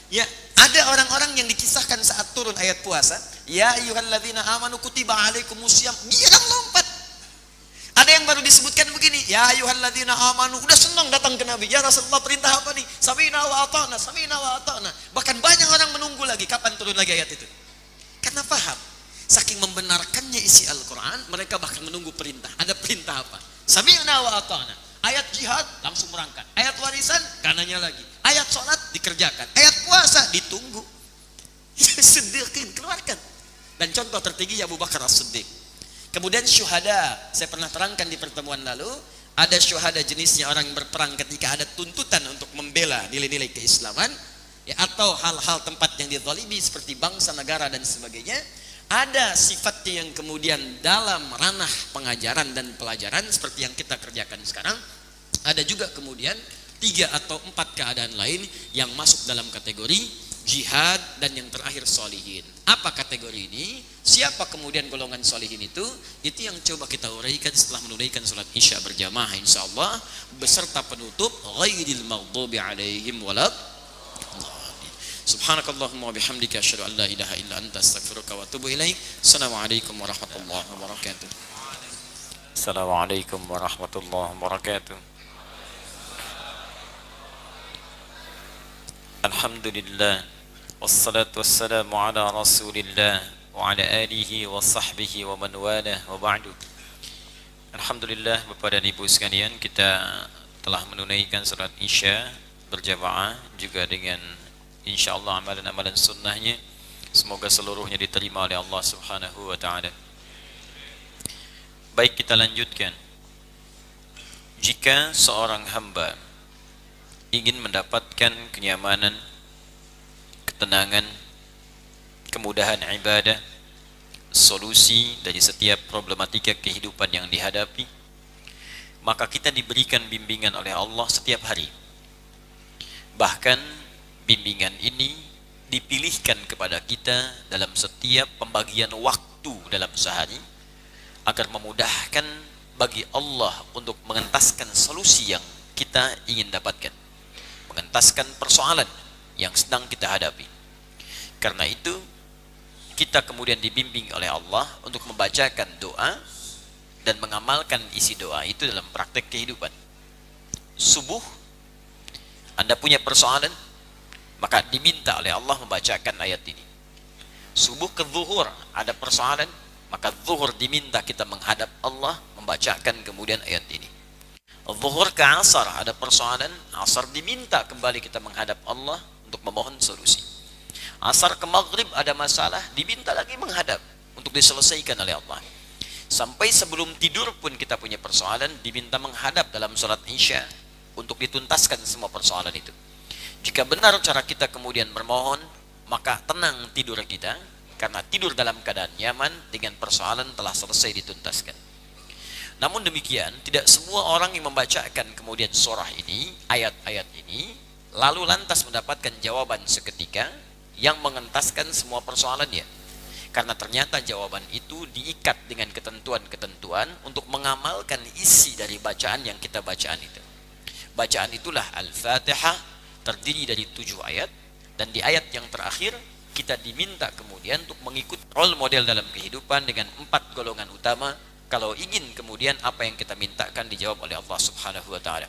Ya, ada orang-orang yang dikisahkan saat turun ayat puasa. Ya ayyuhalladzina amanu kutiba alaikumusiyam. Dia yang lompat. Ada yang baru disebutkan begini, ya ayyuhalladzina amanu, udah senang datang ke Nabi. Ya Rasulullah, perintah apa nih? Sami'na wa ata'na, sami'na wa ata'na. Bahkan banyak orang menunggu lagi kapan turun lagi ayat itu. Karena paham, saking membenarkannya isi Al-Qur'an, mereka bahkan menunggu perintah. Ada perintah apa? Sami'na wa ata'na. Ayat jihad langsung berangkat. Ayat warisan kanannya lagi. Ayat sholat dikerjakan. Ayat puasa ditunggu. Siddiqin keluarkan. Dan contoh tertinggi Abu Bakar As-Siddiq. Kemudian syuhada, saya pernah terangkan di pertemuan lalu, ada syuhada jenisnya orang yang berperang ketika ada tuntutan untuk membela nilai-nilai keislaman, ya, atau hal-hal tempat yang dizalimi seperti bangsa, negara dan sebagainya. Ada sifatnya yang kemudian dalam ranah pengajaran dan pelajaran seperti yang kita kerjakan sekarang. Ada juga kemudian 3 atau 4 keadaan lain yang masuk dalam kategori jihad, dan yang terakhir solihin. Apa kategori ini? Siapa kemudian golongan solihin itu? Itu yang coba kita uraikan setelah menunaikan salat Isya berjamaah insyaallah beserta penutup ghairil maghdubi alaihim walad. Subhanakallahumma wa bihamdika asyhadu an la ilaha illa anta astaghfiruka wa atubu ilaik. Assalamualaikum warahmatullahi wabarakatuh. Assalamualaikum warahmatullahi wabarakatuh. Alhamdulillah, wassalatu wassalamu ala rasulillah wa ala alihi wa sahbihi wa man walah wa ba'du. Alhamdulillah, Bapak dan Ibu sekalian, kita telah menunaikan salat Isya berjamaah juga dengan insyaallah amalan-amalan sunnahnya. Semoga seluruhnya diterima oleh Allah Subhanahu wa taala. Baik, kita lanjutkan. Jika seorang hamba ingin mendapatkan kenyamanan, ketenangan, kemudahan ibadah, solusi dari setiap problematika kehidupan yang dihadapi, maka kita diberikan bimbingan oleh Allah setiap hari. Bahkan bimbingan ini dipilihkan kepada kita dalam setiap pembagian waktu dalam sehari agar memudahkan bagi Allah untuk mengentaskan solusi yang kita ingin dapatkan, mengentaskan persoalan yang sedang kita hadapi. Karena itu kita kemudian dibimbing oleh Allah untuk membacakan doa dan mengamalkan isi doa itu dalam praktek kehidupan. Subuh Anda punya persoalan, maka diminta oleh Allah membacakan ayat ini. Subuh ke zuhur ada persoalan, maka zuhur diminta kita menghadap Allah membacakan kemudian ayat ini. Zuhur ke asar ada persoalan, asar diminta kembali kita menghadap Allah untuk memohon solusi. Asar ke maghrib ada masalah, diminta lagi menghadap untuk diselesaikan oleh Allah. Sampai sebelum tidur pun kita punya persoalan, diminta menghadap dalam salat Isya untuk dituntaskan semua persoalan itu. Jika benar cara kita kemudian bermohon, maka tenang tidur kita, karena tidur dalam keadaan nyaman dengan persoalan telah selesai dituntaskan. Namun demikian, tidak semua orang yang membacakan kemudian surah ini, ayat-ayat ini, lalu lantas mendapatkan jawaban seketika yang mengentaskan semua persoalannya. Karena ternyata jawaban itu diikat dengan ketentuan-ketentuan untuk mengamalkan isi dari bacaan yang kita bacaan itu. Bacaan itulah Al-Fatihah, terdiri dari 7 ayat, dan di ayat yang terakhir kita diminta kemudian untuk mengikut role model dalam kehidupan dengan 4 golongan utama. Kalau ingin kemudian apa yang kita mintakan dijawab oleh Allah Subhanahu wa taala.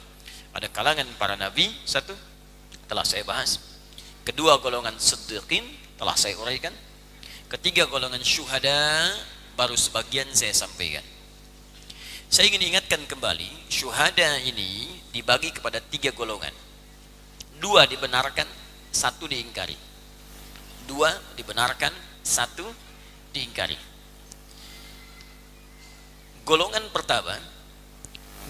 Ada kalangan para nabi, satu telah saya bahas. Kedua, golongan siddiqin telah saya uraikan. Ketiga, golongan syuhada baru sebagian saya sampaikan. Saya ingin ingatkan kembali, syuhada ini dibagi kepada 3 golongan. 2 dibenarkan, 1 diingkari. 2 dibenarkan, 1 diingkari. Golongan pertama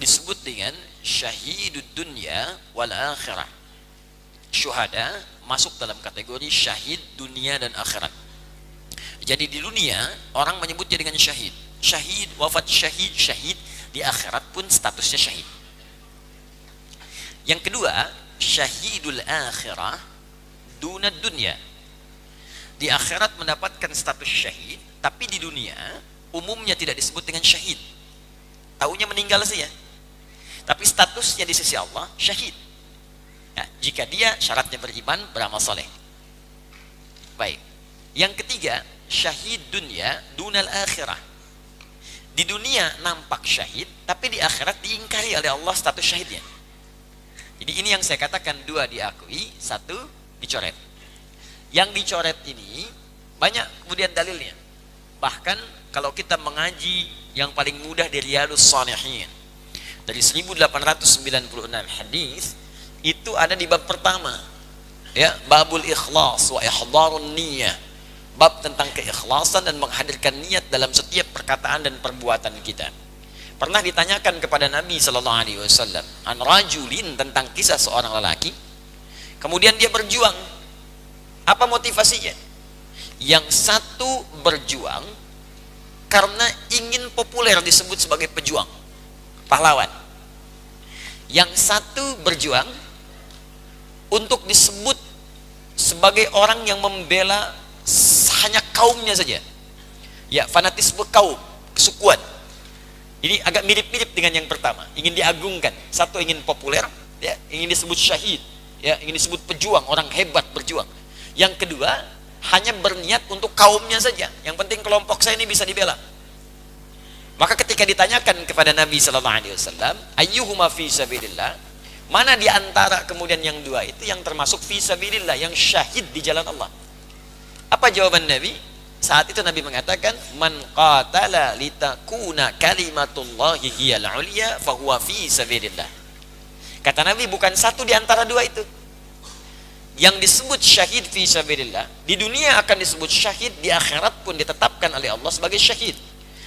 disebut dengan syahidud dunya wal akhirah. Syuhada masuk dalam kategori syahid dunia dan akhirat. Jadi di dunia orang menyebutnya dengan syahid. Syahid, wafat syahid, syahid. Di akhirat pun statusnya syahid. Yang kedua, syahidul akhirah dunad dunya. Di akhirat mendapatkan status syahid, tapi di dunia umumnya tidak disebut dengan syahid. Taunya meninggal saja. Tapi statusnya di sisi Allah syahid. Ya, jika dia syaratnya beriman, beramal soleh. Baik. Yang ketiga, syahid dunya dunal akhirah. Di dunia nampak syahid, tapi di akhirat diingkari oleh Allah status syahidnya. Jadi ini yang saya katakan, 2 diakui, 1 dicoret. Yang dicoret ini banyak kemudian dalilnya. Bahkan kalau kita mengaji yang paling mudah di Riyadhus Shalihin, dari 1896 hadis, itu ada di bab pertama, ya, babul ikhlas wa ihdharun niyyah, bab tentang keikhlasan dan menghadirkan niat dalam setiap perkataan dan perbuatan kita. Pernah ditanyakan kepada Nabi sallallahu alaihi wasallam an rajulin, tentang kisah seorang lelaki, kemudian dia berjuang. Apa motivasinya? Yang satu berjuang karena ingin populer, disebut sebagai pejuang, pahlawan. Yang satu berjuang untuk disebut sebagai orang yang membela hanya kaumnya saja. Ya, fanatisme kaum, kesukuan. Ini agak mirip-mirip dengan yang pertama, ingin diagungkan. Satu ingin populer, ya, ingin disebut syahid, ya, ingin disebut pejuang, orang hebat berjuang. Yang kedua, hanya berniat untuk kaumnya saja. Yang penting kelompok saya ini bisa dibela. Maka ketika ditanyakan kepada Nabi sallallahu alaihi wasallam, ayyuhuma fi sabilillah, mana di antara kemudian yang 2 itu yang termasuk fi sabilillah, yang syahid di jalan Allah? Apa jawaban Nabi? Saat itu Nabi mengatakan, man qatala litakuna kalimatullahi hiyal ulya fahuwa fi sabilillah. Kata Nabi, bukan satu di antara 2 itu. Yang disebut syahid fi sabilillah, di dunia akan disebut syahid, di akhirat pun ditetapkan oleh Allah sebagai syahid,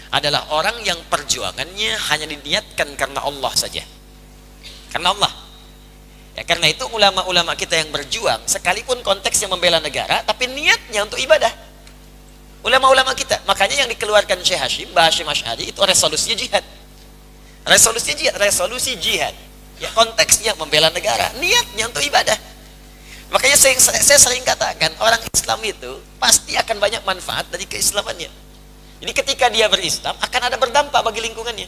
adalah orang yang perjuangannya hanya diniatkan karena Allah saja. Karena Allah. Ya, karena itu ulama-ulama kita yang berjuang, sekalipun konteksnya membela negara, tapi niatnya untuk ibadah. Ulama-ulama kita, makanya yang dikeluarkan Syekh Hashim, Hashim Asy'ari, itu resolusinya jihad. Resolusi jihad. Ya, konteksnya membela negara, niatnya untuk ibadah. Makanya saya sering katakan, orang Islam itu pasti akan banyak manfaat dari keislamannya. Jadi ketika dia berislam, akan ada berdampak bagi lingkungannya.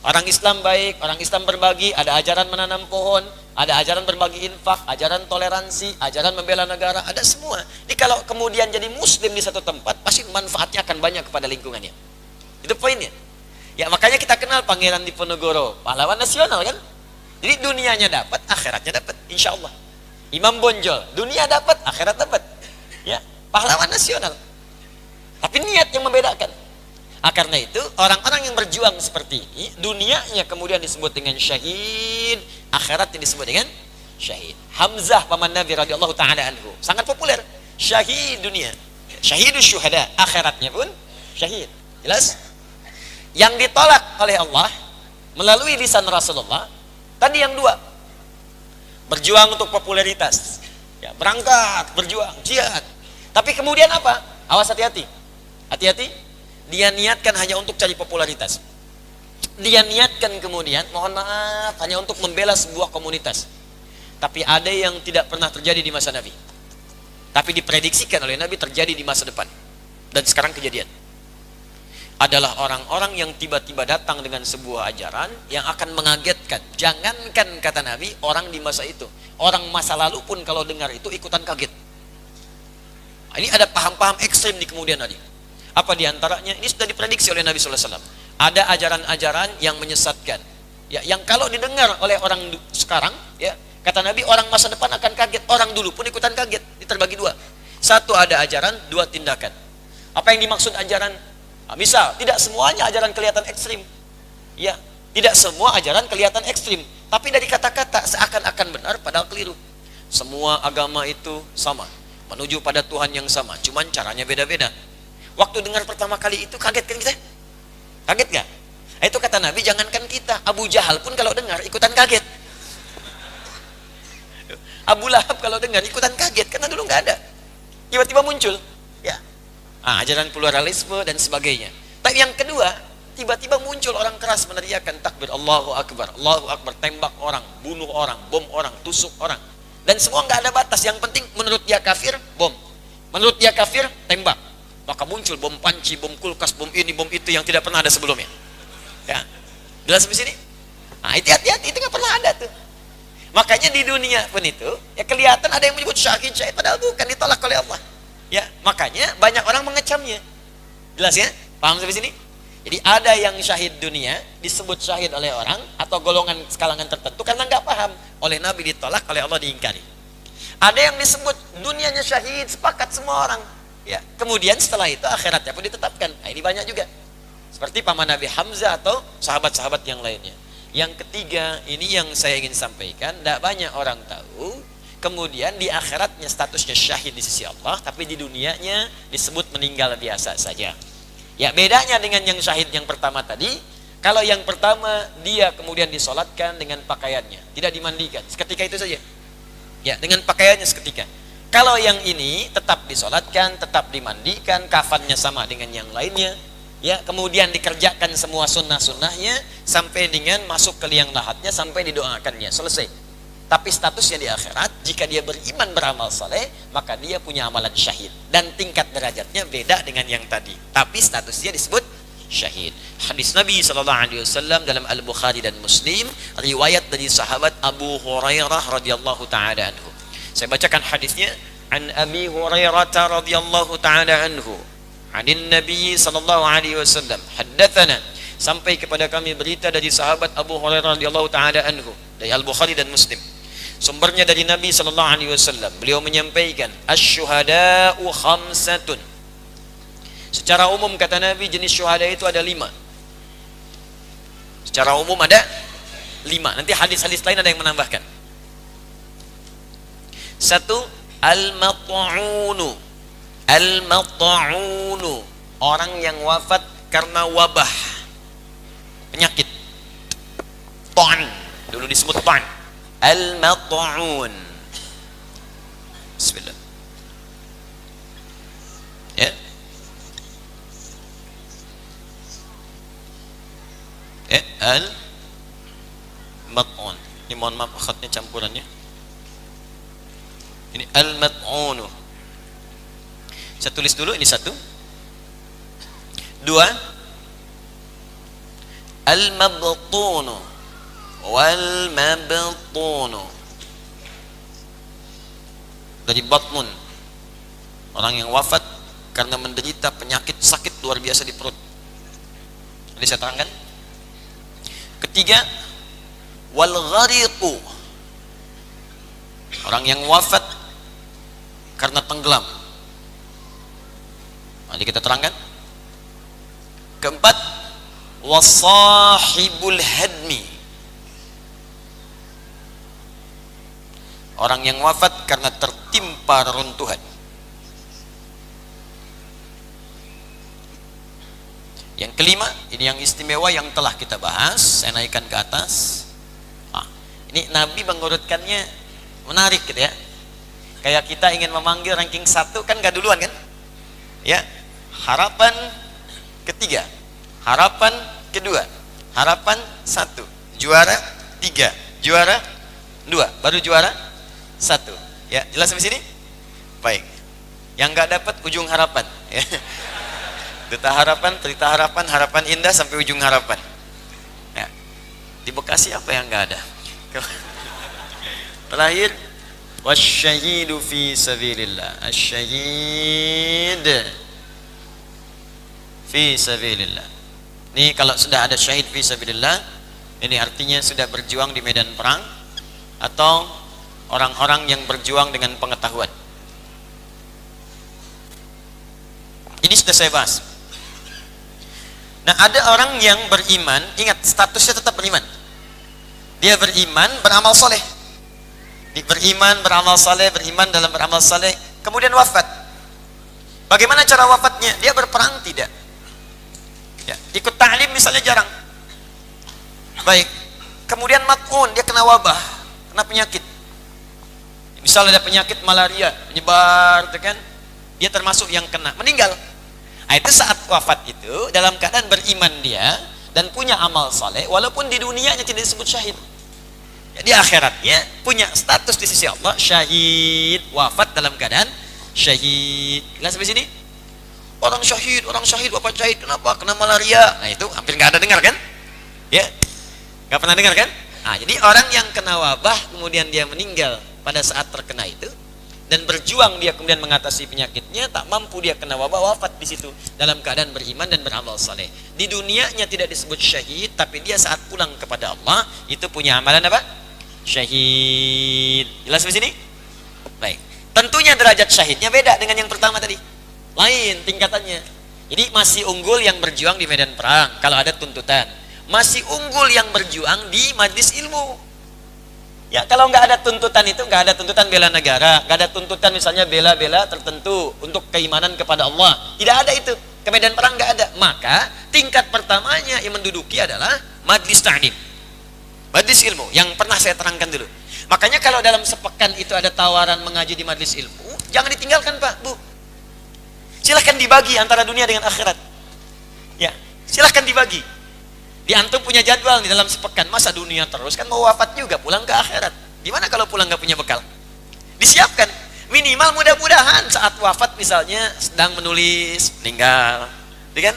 Orang Islam baik, orang Islam berbagi, ada ajaran menanam pohon, ada ajaran berbagi infak, ajaran toleransi, ajaran membela negara, ada semua. Jadi kalau kemudian jadi muslim di satu tempat, pasti manfaatnya akan banyak kepada lingkungannya. Itu poinnya. Ya, makanya kita kenal Pangeran Diponegoro, pahlawan nasional kan? Jadi dunianya dapat, akhiratnya dapat, insya Allah. Imam Bonjol, dunia dapat, akhirat dapat. Ya, pahlawan nasional. Tapi niat yang membedakan. Karena itu orang-orang yang berjuang seperti ini, dunianya kemudian disebut dengan syahid, akhiratnya disebut dengan syahid. Hamzah paman Nabi radhiyallahu taala anhu, sangat populer. Syahid dunia, syahidus syuhada, akhiratnya pun syahid. Jelas? Yang ditolak oleh Allah melalui lisan Rasulullah tadi yang 2. Berjuang untuk popularitas, ya, berangkat berjuang jihad, tapi kemudian apa? Awas, hati-hati. Hati-hati. Dia niatkan hanya untuk cari popularitas. Dia niatkan kemudian, mohon maaf, hanya untuk membela sebuah komunitas. Tapi ada yang tidak pernah terjadi di masa Nabi, tapi diprediksikan oleh Nabi terjadi di masa depan. Dan sekarang kejadian. Adalah orang-orang yang tiba-tiba datang dengan sebuah ajaran yang akan mengagetkan. Jangankan kata Nabi, orang di masa itu, orang masa lalu pun kalau dengar itu ikutan kaget. Ini ada paham-paham ekstrim di kemudian hari. Apa diantaranya? Ini sudah diprediksi oleh Nabi SAW. Ada ajaran-ajaran yang menyesatkan, ya, yang kalau didengar oleh orang sekarang, ya, kata Nabi, orang masa depan akan kaget. Orang dulu pun ikutan kaget. Ini terbagi dua. Satu, ada ajaran, dua, tindakan. Apa yang dimaksud ajaran? Nah, misal, tidak semuanya ajaran kelihatan ekstrim. Ya, tidak semua ajaran kelihatan ekstrim. Tapi dari kata-kata seakan-akan benar padahal keliru. Semua agama itu sama, menuju pada Tuhan yang sama, cuman caranya beda-beda. Waktu dengar pertama kali itu kaget kan kita? Kaget gak? Nah, itu kata Nabi, jangankan kita, Abu Jahal pun kalau dengar ikutan kaget. Abu Lahab kalau dengar ikutan kaget karena dulu nggak ada. Tiba-tiba muncul, ya. Ajaran pluralisme dan sebagainya. Tapi yang kedua, tiba-tiba muncul orang keras meneriakan takbir, Allahu Akbar, tembak orang, bunuh orang, bom orang, tusuk orang. Dan semua nggak ada batas. Yang penting menurut dia kafir, bom. Menurut dia kafir, tembak. Maka muncul bom panci, bom kulkas, bom ini, bom itu yang tidak pernah ada sebelumnya. Ya, jelas di sini. Nah, hati-hati, itu nggak pernah ada tuh. Makanya di dunia pun itu, ya kelihatan ada yang menyebut syahid, padahal bukan, ditolak oleh Allah. Ya, makanya banyak orang mengecamnya. Jelas ya? Paham sampai sini? Jadi ada yang syahid dunia disebut syahid oleh orang atau golongan kalangan tertentu karena nggak paham. Oleh Nabi ditolak, oleh Allah diingkari. Ada yang disebut dunianya syahid, sepakat semua orang. Ya, kemudian setelah itu akhiratnya pun ditetapkan. Nah, ini banyak juga. Seperti paman Nabi Hamzah atau sahabat-sahabat yang lainnya. Yang ketiga, ini yang saya ingin sampaikan, tidak banyak orang tahu. Kemudian di akhiratnya statusnya syahid di sisi Allah, tapi di dunianya disebut meninggal biasa saja. Ya, bedanya dengan yang syahid yang pertama tadi, kalau yang pertama dia kemudian disolatkan dengan pakaiannya, tidak dimandikan, seketika itu saja. Ya, dengan pakaiannya seketika. Kalau yang ini tetap disolatkan, tetap dimandikan, kafannya sama dengan yang lainnya. Ya, kemudian dikerjakan semua sunnah-sunnahnya sampai dengan masuk ke liang lahatnya, sampai didoakannya, selesai. Tapi statusnya di akhirat, jika dia beriman beramal saleh, maka dia punya amalan syahid. Dan tingkat derajatnya beda dengan yang tadi. Tapi statusnya disebut syahid. Hadis Nabi SAW dalam Al-Bukhari dan Muslim, riwayat dari sahabat Abu Hurairah radhiyallahu ta'ala anhu. Saya bacakan hadisnya. An Abi Hurairah radhiyallahu ta'ala anhu, anin Nabi SAW, haddatsana, sampai kepada kami berita dari sahabat Abu Hurairah radhiyallahu ta'ala anhu, dari Al-Bukhari dan Muslim. Sumbernya dari Nabi SAW. Beliau menyampaikan, asy-syuhada'u khamsatun. Secara umum kata Nabi, jenis syuhada itu ada 5. Secara umum ada 5. Nanti hadis-hadis lain ada yang menambahkan. 1, al-mat'unu. Al-mat'unu, orang yang wafat karena wabah, penyakit. Ta'n, dulu disebut ta'n. Al-mat'un. Bismillah. Ya. Al-mat'un. Ini mohon maaf khatnya campurannya. Ini al-mat'unu. Saya tulis dulu, ini 1. 2, al-mabtunu wal mabtunu, dari batnun, orang yang wafat karena menderita penyakit sakit luar biasa di perut. Jadi saya terangkan. Ketiga, wal ghariqu, orang yang wafat karena tenggelam. Nanti kita terangkan. Keempat, wasahibul hadmi, orang yang wafat karena tertimpa reruntuhan. Yang kelima, ini yang istimewa yang telah kita bahas, saya naikkan ke atas. Ini Nabi mengurutkannya menarik gitu ya. Kayak kita ingin memanggil ranking 1 kan gak duluan kan? Ya, harapan ketiga, harapan kedua, harapan satu, juara tiga, juara dua, baru juara satu. Ya, jelas sampai sini? Baik. Yang nggak dapat ujung harapan. Ya. Duta harapan, cerita harapan, harapan indah sampai ujung harapan. Ya. Di Bekasi apa yang nggak ada? Terakhir, wasyahidu fi sabilillah. Asyahid fi sabilillah. Ini kalau sudah ada syahid fi sabilillah, ini artinya sudah berjuang di medan perang atau orang-orang yang berjuang dengan pengetahuan. Ini sudah saya bahas. Nah, ada orang yang beriman, ingat statusnya tetap beriman. Dia beriman, beramal soleh. Beriman, beramal soleh, beriman dalam beramal soleh, kemudian wafat. Bagaimana cara wafatnya? Dia berperang tidak? Ya, ikut ta'lim misalnya jarang. Baik. Kemudian mat'un, dia kena wabah, kena penyakit. Misalnya ada penyakit malaria menyebar, kan? Dia termasuk yang kena, meninggal. Nah, itu saat wafat itu dalam keadaan beriman dia dan punya amal saleh, walaupun di dunianya tidak disebut syahid. Ya, di akhiratnya punya status di sisi Allah syahid, wafat dalam keadaan syahid. Jelas sampai sini? Orang syahid, wafat syahid, kenapa? Kena malaria. Nah, itu hampir nggak ada dengar kan? Ya, nggak pernah dengar kan? Nah, jadi orang yang kena wabah kemudian dia meninggal pada saat terkena itu dan berjuang dia kemudian mengatasi penyakitnya, tak mampu dia kena wabah, wafat di situ dalam keadaan beriman dan beramal saleh. Di dunianya tidak disebut syahid, tapi dia saat pulang kepada Allah itu punya amalan apa? Syahid. Jelas di sini? Baik. Tentunya derajat syahidnya beda dengan yang pertama tadi. Lain tingkatannya. Jadi masih unggul yang berjuang di medan perang kalau ada tuntutan. Masih unggul yang berjuang di majlis ilmu. Ya, kalau nggak ada tuntutan itu, nggak ada tuntutan bela negara, nggak ada tuntutan misalnya bela-bela tertentu untuk keimanan kepada Allah, tidak ada itu. Ke medan perang nggak ada. Maka tingkat pertamanya yang menduduki adalah majlis ta'lim, majlis ilmu yang pernah saya terangkan dulu. Makanya kalau dalam sepekan itu ada tawaran mengaji di majlis ilmu, jangan ditinggalkan Pak, Bu. Silahkan dibagi antara dunia dengan akhirat. Ya, silahkan dibagi. Di antum punya jadwal di dalam sepekan, masa dunia terus, kan mau wafat juga, pulang ke akhirat. Gimana kalau pulang nggak punya bekal? Disiapkan. Minimal mudah-mudahan saat wafat misalnya sedang menulis, meninggal, kan?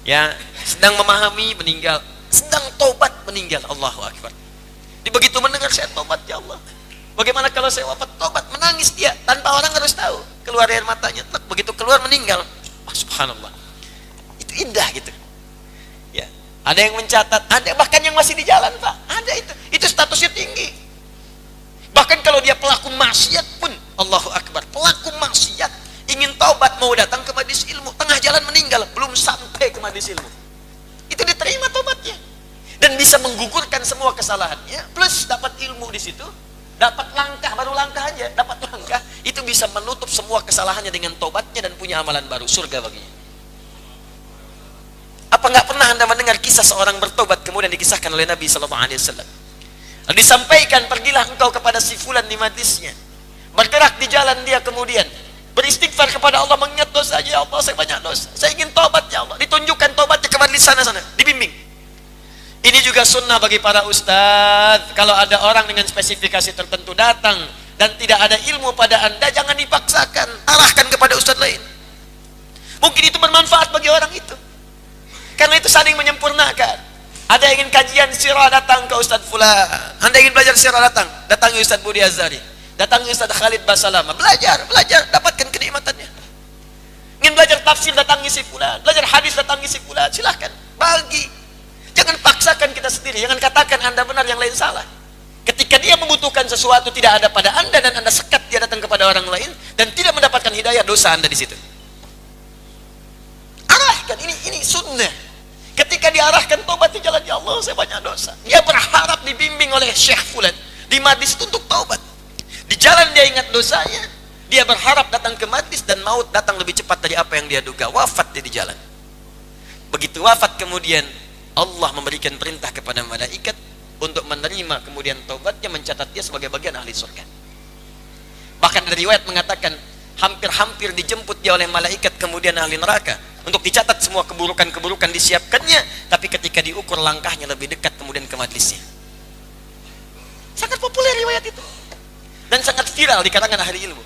Ya, sedang memahami, meninggal, sedang tobat, meninggal. Allahu Akbar. Di begitu mendengar saya tobat, ya Allah. Bagaimana kalau saya wafat tobat? Menangis dia tanpa orang harus tahu. Keluar air matanya, begitu keluar meninggal. Oh, subhanallah. Itu indah gitu. Ada yang mencatat, ada bahkan yang masih di jalan Pak, ada itu statusnya tinggi. Bahkan kalau dia pelaku maksiat pun, Allahu Akbar, pelaku maksiat ingin taubat mau datang ke majlis ilmu, tengah jalan meninggal, belum sampai ke majlis ilmu, itu diterima taubatnya dan bisa menggugurkan semua kesalahannya, plus dapat ilmu di situ, dapat langkah, baru langkah aja, dapat langkah, itu bisa menutup semua kesalahannya dengan taubatnya dan punya amalan baru, surga baginya. Apa nggak pernah Anda mendengar kisah seorang bertobat kemudian dikisahkan oleh Nabi SAW? Disampaikan, pergilah engkau kepada si fulan di majlisnya, bergerak di jalan dia kemudian beristighfar kepada Allah, mengingat dosa, ya Allah saya banyak dosa, saya ingin tobat ya Allah. Ditunjukkan tobatnya ke majlis sana, dibimbing. Ini juga sunnah bagi para ustadz. Kalau ada orang dengan spesifikasi tertentu datang dan tidak ada ilmu pada Anda, jangan dipaksakan, arahkan kepada ustadz lain. Mungkin itu bermanfaat bagi orang itu. Karena itu saling menyempurnakan. Ada yang ingin kajian sirah, datang ke Ustadz Fulan. Anda ingin belajar sirah, datang ke Ustadz Budi Azhari, datang ke Ustadz Khalid Basalama. Belajar, dapatkan kenikmatannya. Ingin belajar tafsir, datang ke si Fulan. Belajar hadis, datang ke si Fulan. Silahkan, bagi. Jangan paksakan kita sendiri. Jangan katakan Anda benar, yang lain salah. Ketika dia membutuhkan sesuatu tidak ada pada Anda dan Anda sekat dia datang kepada orang lain dan tidak mendapatkan hidayah, dosa Anda di situ. Arahkan, ini sunnah. Ketika diarahkan tobat di jalan, ya Allah saya banyak dosa, dia berharap dibimbing oleh Syekh Fulan di majlis untuk taubat. Di jalan dia ingat dosanya, dia berharap datang ke majlis dan maut datang lebih cepat dari apa yang dia duga, wafat dia di jalan. Begitu wafat kemudian Allah memberikan perintah kepada malaikat untuk menerima kemudian taubatnya, mencatat dia sebagai bagian ahli surga. Bahkan ada riwayat mengatakan hampir-hampir dijemput dia oleh malaikat kemudian ahli neraka untuk dicatat semua keburukan-keburukan disiapkannya, tapi ketika diukur langkahnya lebih dekat kemudian ke majlisnya. Sangat populer riwayat itu dan sangat viral di kalangan ahli ilmu.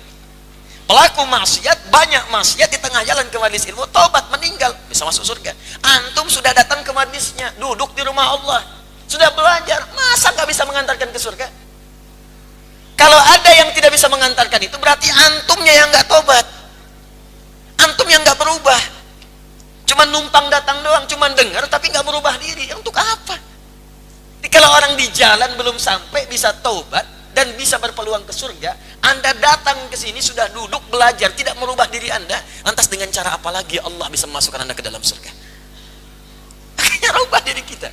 Pelaku maksiat, banyak maksiat di tengah jalan ke majlis ilmu, tobat, meninggal, bisa masuk surga. Antum sudah datang ke majlisnya, duduk di rumah Allah, sudah belajar, masa nggak bisa mengantarkan ke surga? Kalau ada yang tidak bisa mengantarkan itu, berarti antumnya yang nggak tobat, antum yang nggak berubah, cuman numpang datang doang, cuman dengar tapi nggak berubah diri. Untuk apa? Jadi kalau orang di jalan belum sampai bisa tobat dan bisa berpeluang ke surga, Anda datang ke sini sudah duduk belajar, tidak merubah diri Anda, lantas dengan cara apa lagi Allah bisa memasukkan Anda ke dalam surga? Akhirnya rubah diri kita.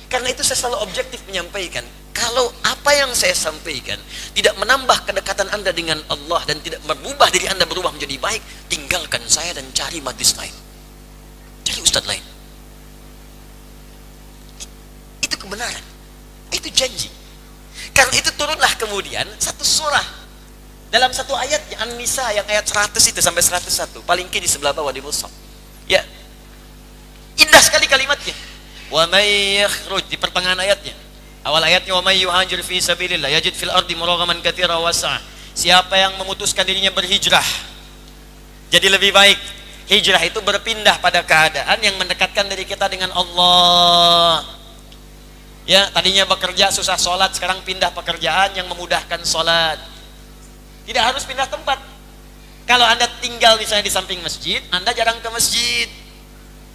Karena itu saya selalu objektif menyampaikan, kalau apa yang saya sampaikan tidak menambah kedekatan Anda dengan Allah dan tidak merubah diri Anda berubah menjadi baik, tinggalkan saya dan cari majlis lain, cari ustadz lain. Itu kebenaran, itu janji. Karena itu turunlah kemudian satu surah dalam satu ayat An-Nisa yang ayat 100 itu sampai 101, paling kiri di sebelah bawah di mushaf. Ya, indah sekali kalimatnya. Wa may yakhruj, di pertengahan ayatnya. Awal ayatnya wa may yuhajir fi sabilillah yajid fil ardi muraghaman katsira wasa'. Siapa yang memutuskan dirinya berhijrah jadi lebih baik. Hijrah itu berpindah pada keadaan yang mendekatkan diri kita dengan Allah. Ya, tadinya bekerja susah sholat, sekarang pindah pekerjaan yang memudahkan sholat. Tidak harus pindah tempat. Kalau Anda tinggal misalnya di samping masjid, Anda jarang ke masjid,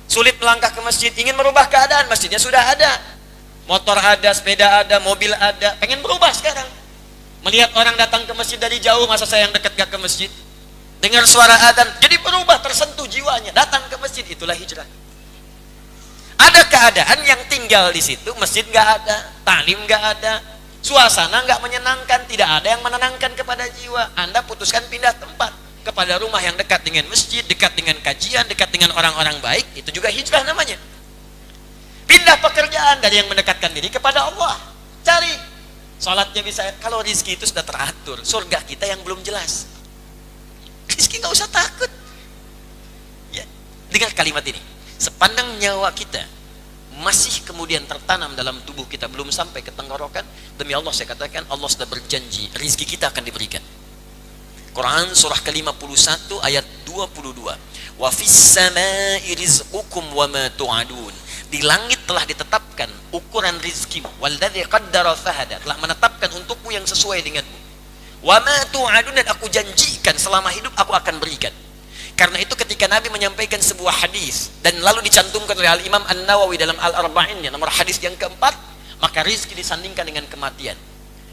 sulit melangkah ke masjid, ingin merubah keadaan, masjidnya sudah ada, motor ada, sepeda ada, mobil ada, pengen berubah sekarang. Melihat orang datang ke masjid dari jauh, masa saya yang dekat gak ke masjid? Dengar suara adzan, jadi berubah, tersentuh jiwanya, datang ke masjid, itulah hijrah. Ada keadaan yang tinggal di situ, masjid gak ada, taklim gak ada, suasana gak menyenangkan, tidak ada yang menenangkan kepada jiwa. Anda putuskan pindah tempat kepada rumah yang dekat dengan masjid, dekat dengan kajian, dekat dengan orang-orang baik, itu juga hijrah namanya. Pindah pekerjaan dari yang mendekatkan diri kepada Allah. Cari salatnya bisa, kalau rizki itu sudah teratur, surga kita yang belum jelas. Rizki nggak usah takut. Ya, dengar kalimat ini. Sepandang nyawa kita masih kemudian tertanam dalam tubuh kita, belum sampai ke tenggorokan, demi Allah saya katakan, Allah sudah berjanji rizki kita akan diberikan. Quran surah ke-51 ayat 22. Wa fis samai rizqukum wa ma tu'adun. Di langit telah ditetapkan ukuran rizkimu. Walladzi qaddara fahada, telah menetapkan untukmu yang sesuai denganmu. Wa ma tu'adun, dan aku janjikan selama hidup aku akan berikan. Karena itu ketika Nabi menyampaikan sebuah hadis dan lalu dicantumkan oleh Al-Imam An-Nawawi dalam Al-Arba'innya nomor hadis yang keempat, maka rizki disandingkan dengan kematian.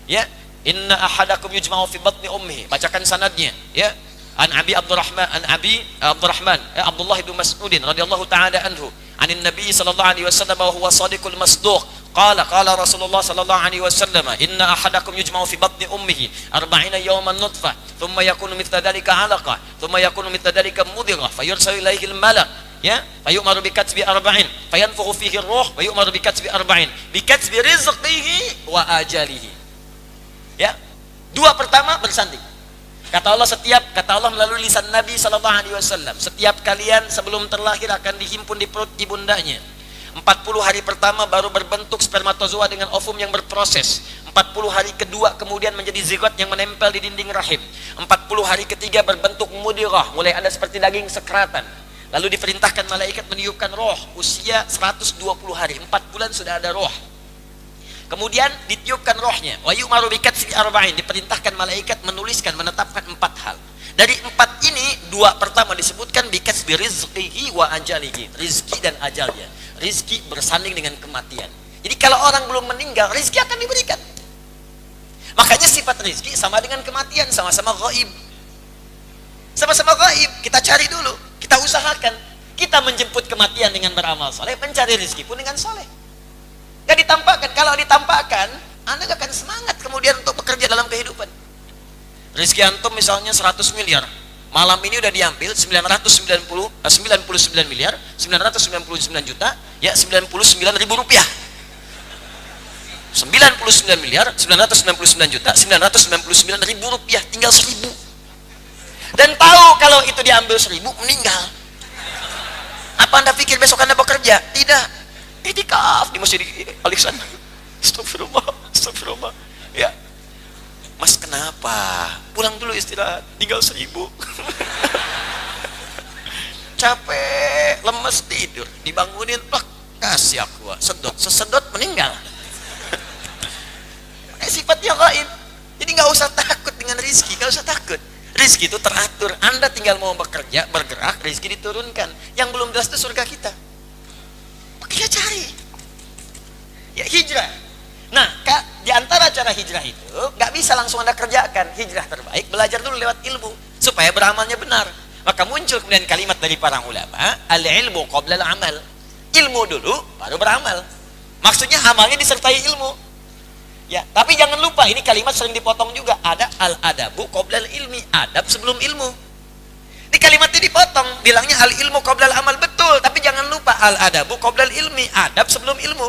Ya, inna ahadakum yujma'u fi batni ummihi, bacakan sanadnya, ya. An Abi Abdurrahman, Abdullah bin Mas'ud radhiyallahu ta'ala anhu, anin Nabi sallallahu alaihi wasallam wa huwa shadiqul masduq, qala Rasulullah sallallahu alaihi wasallam, inna ahadakum yujma'u fi batni ummihi 40 yawman nutfah, thumma yakunu mithla dhalika 'alaqah, thumma yakunu mithla dhalika mudghah, fayursalu ilaihi al-malak, ya, fayu'maru bi katsbi 40, fayanfukhu fihi ar-ruh, wa yu'maru bi katsbi 40, bi katsbi rizqihi wa ajalihi. Ya, dua pertama bersanding. Kata Allah melalui lisan Nabi sallallahu alaihi wasallam, setiap kalian sebelum terlahir akan dihimpun di perut ibundanya. 40 hari pertama baru berbentuk spermatozoa dengan ovum yang berproses. 40 hari kedua kemudian menjadi zigot yang menempel di dinding rahim. 40 hari ketiga berbentuk mudghah, mulai ada seperti daging sekratan. Lalu diperintahkan malaikat meniupkan roh, usia 120 hari, 4 bulan sudah ada roh. Kemudian ditiupkan rohnya. Wa yu'maru bi katsbi 40, diperintahkan malaikat menuliskan, menetapkan 4 hal. Dari 4 ini, 2 pertama disebutkan bi katsbi rizqihi wa ajalihi, rizki dan ajalnya. Rizki bersanding dengan kematian. Jadi kalau orang belum meninggal, rizki akan diberikan. Makanya sifat rizki sama dengan kematian, sama-sama ghaib. Sama-sama ghaib, kita cari dulu, kita usahakan. Kita menjemput kematian dengan beramal saleh, mencari rizki pun dengan saleh. Gak ditampakkan. Kalau ditampakkan, Anda gak akan semangat kemudian untuk bekerja dalam kehidupan. Rizki antum misalnya 100 miliar, malam ini udah diambil 99 miliar 999 juta, ya 99 ribu rupiah. 99 miliar 999 juta 999 ribu rupiah, tinggal 1000. Dan tahu kalau itu diambil 1000 meninggal. Apa Anda pikir besok Anda bekerja? Tidak. Itikaf di Masjid Alexander. Astagfirullah. Ya. Mas kenapa? Pulang dulu istirahat. Tinggal 1000. Capek, lemes tidur, dibangunin, plak, kasih aqua, sesedot meninggal. Sifatnya gaib. Jadi nggak usah takut dengan rizki, nggak usah takut. Rizki itu teratur. Anda tinggal mau bekerja, bergerak, rizki diturunkan. Yang belum jelas itu surga kita. Makanya cari. Ya hijrah. Nah, Kak, di antara cara hijrah itu nggak bisa langsung Anda kerjakan. Hijrah terbaik belajar dulu lewat ilmu supaya beramalnya benar. Maka muncul kemudian kalimat dari para ulama, al-ilmu qabla al-amal. Ilmu dulu baru beramal. Maksudnya amalnya disertai ilmu. Ya, tapi jangan lupa ini kalimat sering dipotong juga. Ada al-adabu qabla al-ilmi, adab sebelum ilmu. Di kalimatnya dipotong, bilangnya al-ilmu qabla al-amal, betul, tapi jangan lupa al-adabu qabla al-ilmi, adab sebelum ilmu.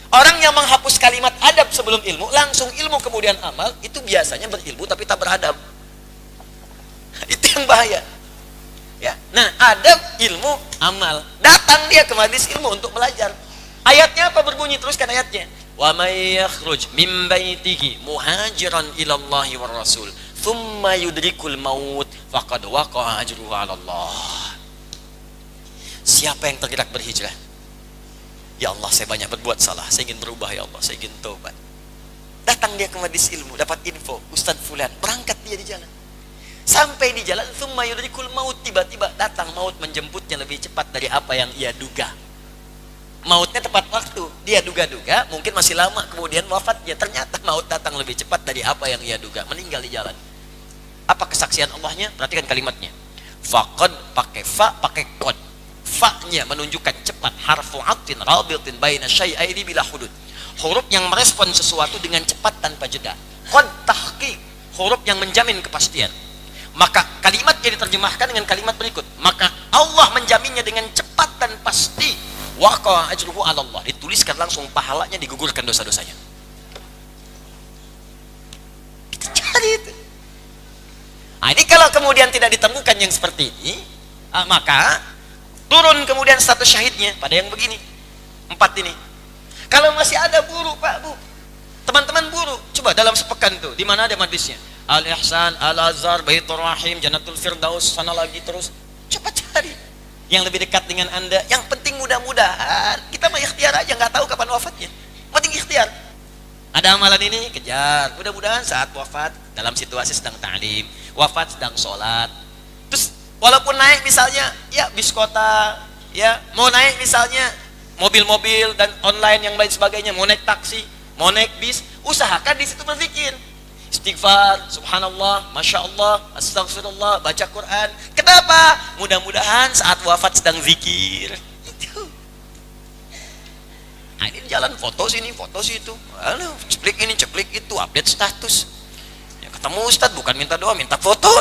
Orang yang menghapus kalimat adab sebelum ilmu, langsung ilmu kemudian amal, itu biasanya berilmu tapi tak beradab. Itu yang bahaya. Ya, nah adab, ilmu, amal. Datang dia ke majelis ilmu untuk belajar. Ayatnya apa berbunyi? Teruskan ayatnya. Wa may yakhruj min baitihi muhajiran ila Allahi war Rasul, thumma yudrikul maut faqad waqa'a ajruhu 'ala Allah. Siapa yang tergerak berhijrah? Ya Allah, saya banyak berbuat salah, saya ingin berubah ya Allah, saya ingin taubat. Datang dia ke majelis ilmu, dapat info, Ustaz fulan, berangkat dia di jalan. Sampai di jalan, thumma yudrikul maut, tiba-tiba datang maut menjemputnya lebih cepat dari apa yang ia duga. Mautnya tepat waktu, dia duga-duga mungkin masih lama kemudian wafatnya, ternyata maut datang lebih cepat dari apa yang ia duga, meninggal di jalan. Apa kesaksian Allahnya? Perhatikan kalimatnya. Faqad pakai fa, pakai qad. Fa-nya menunjukkan cepat, harfu 'atin rabitin baina syai'aini bila hudud. Huruf yang merespon sesuatu dengan cepat tanpa jeda. Qad tahqiq, huruf yang menjamin kepastian. Maka kalimatnya diterjemahkan dengan kalimat berikut. Maka Allah menjaminnya dengan cepat dan pasti. Waqa ajruhu 'ala Allah, dituliskan langsung pahalanya, digugurkan dosa-dosanya. Kita cari itu. Nah, ini kalau kemudian tidak ditemukan yang seperti ini, maka turun kemudian status syahidnya pada yang begini. 4 ini. Kalau masih ada buru, Pak, Bu. Teman-teman buru. Coba dalam sepekan tuh, di mana ada majlisnya? Al-Ihsan, Al-Azhar, Baitur Rahim, Jannatul Firdaus, sana lagi terus. Coba cari yang lebih dekat dengan Anda. Yang penting mudah-mudahan kita mah ikhtiar aja, nggak tahu kapan wafatnya. Penting ikhtiar. Ada amalan ini, kejar. Mudah-mudahan saat wafat dalam situasi sedang ta'lim, wafat sedang sholat. Terus walaupun naik misalnya ya bis kota, ya mau naik misalnya mobil-mobil dan online yang lain sebagainya, mau naik taksi, mau naik bis, usahakan di situ berzikir. Istighfar, subhanallah, masya Allah, astagfirullah, baca Quran. Kenapa? Mudah-mudahan saat wafat sedang zikir. Itu. Nah, ini jalan foto sini, foto situ. Aduh, ceplik ini, ceplik itu, update status. Ya, ketemu Ustadz bukan minta doa, minta foto.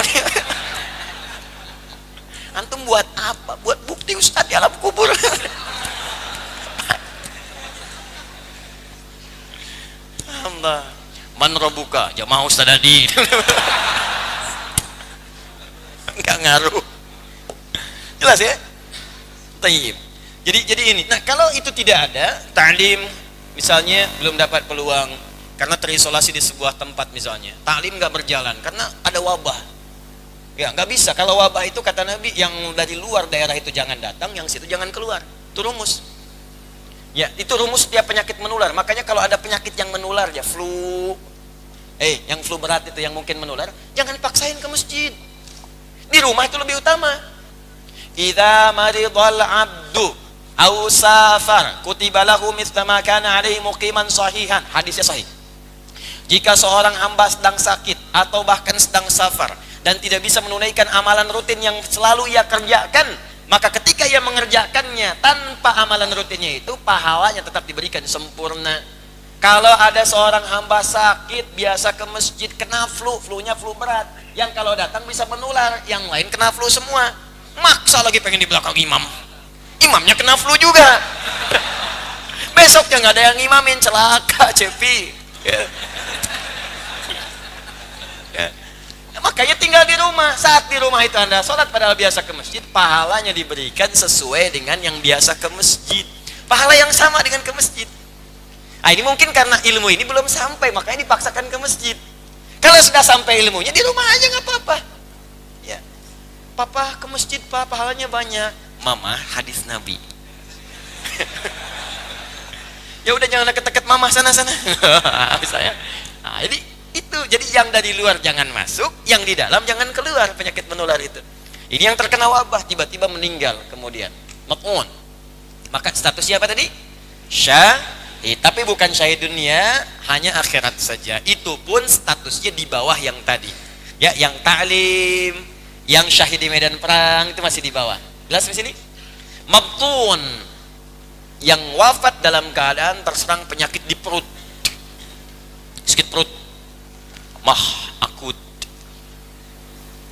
Antum buat apa? Buat bukti Ustadz di alam kubur. Allah. Man rabbuka, jamaah Ustaz Adi. Enggak ngaruh. Jelas ya? Tayyib. Jadi ini. Nah, kalau itu tidak ada, ta'lim misalnya belum dapat peluang karena terisolasi di sebuah tempat misalnya. Ta'lim enggak berjalan karena ada wabah. Ya, enggak bisa. Kalau wabah itu kata Nabi, yang dari luar daerah itu jangan datang, yang situ jangan keluar. Itu rumus. Ya, itu rumus setiap penyakit menular. Makanya kalau ada penyakit yang menular, ya flu, yang flu berat itu yang mungkin menular, jangan dipaksain ke masjid. Di rumah itu lebih utama. Idza maridal 'abdu aw safar kutiba lahu mithla ma kana 'alaihi muqiman sahihan. Hadisnya sahih. Jika seorang hamba sedang sakit atau bahkan sedang safar dan tidak bisa menunaikan amalan rutin yang selalu ia kerjakan, maka ketika ia mengerjakannya tanpa amalan rutinnya itu, pahalanya tetap diberikan sempurna. Kalau ada seorang hamba sakit, biasa ke masjid, kena flu-nya flu berat, yang kalau datang bisa menular, yang lain kena flu semua. Maksa lagi pengen di belakang imam, imamnya kena flu juga. Besoknya nggak ada yang imamin, celaka cepi. Ya. Makanya tinggal di rumah. Saat di rumah itu Anda sholat padahal biasa ke masjid, pahalanya diberikan sesuai dengan yang biasa ke masjid. Pahala yang sama dengan ke masjid. Nah, ini mungkin karena ilmu ini belum sampai, makanya dipaksakan ke masjid. Kalau sudah sampai ilmunya, di rumah aja nggak apa-apa. Ya, papa ke masjid, pak, pahalanya banyak. Mama, hadis Nabi. Ya udah jangan deket-deket mama sana-sana. Misalnya. Nah, jadi yang dari luar jangan masuk, yang di dalam jangan keluar, penyakit menular itu. Ini yang terkena wabah tiba-tiba meninggal kemudian. Mat'un. Maka statusnya apa tadi? Syahid. Tapi bukan syahid dunia, hanya akhirat saja. Itu pun statusnya di bawah yang tadi. Ya, yang ta'lim, yang syahid di medan perang itu masih di bawah. Jelas di sini? Mat'un. Yang wafat dalam keadaan terserang penyakit di perut. Sakit perut. Mah akut.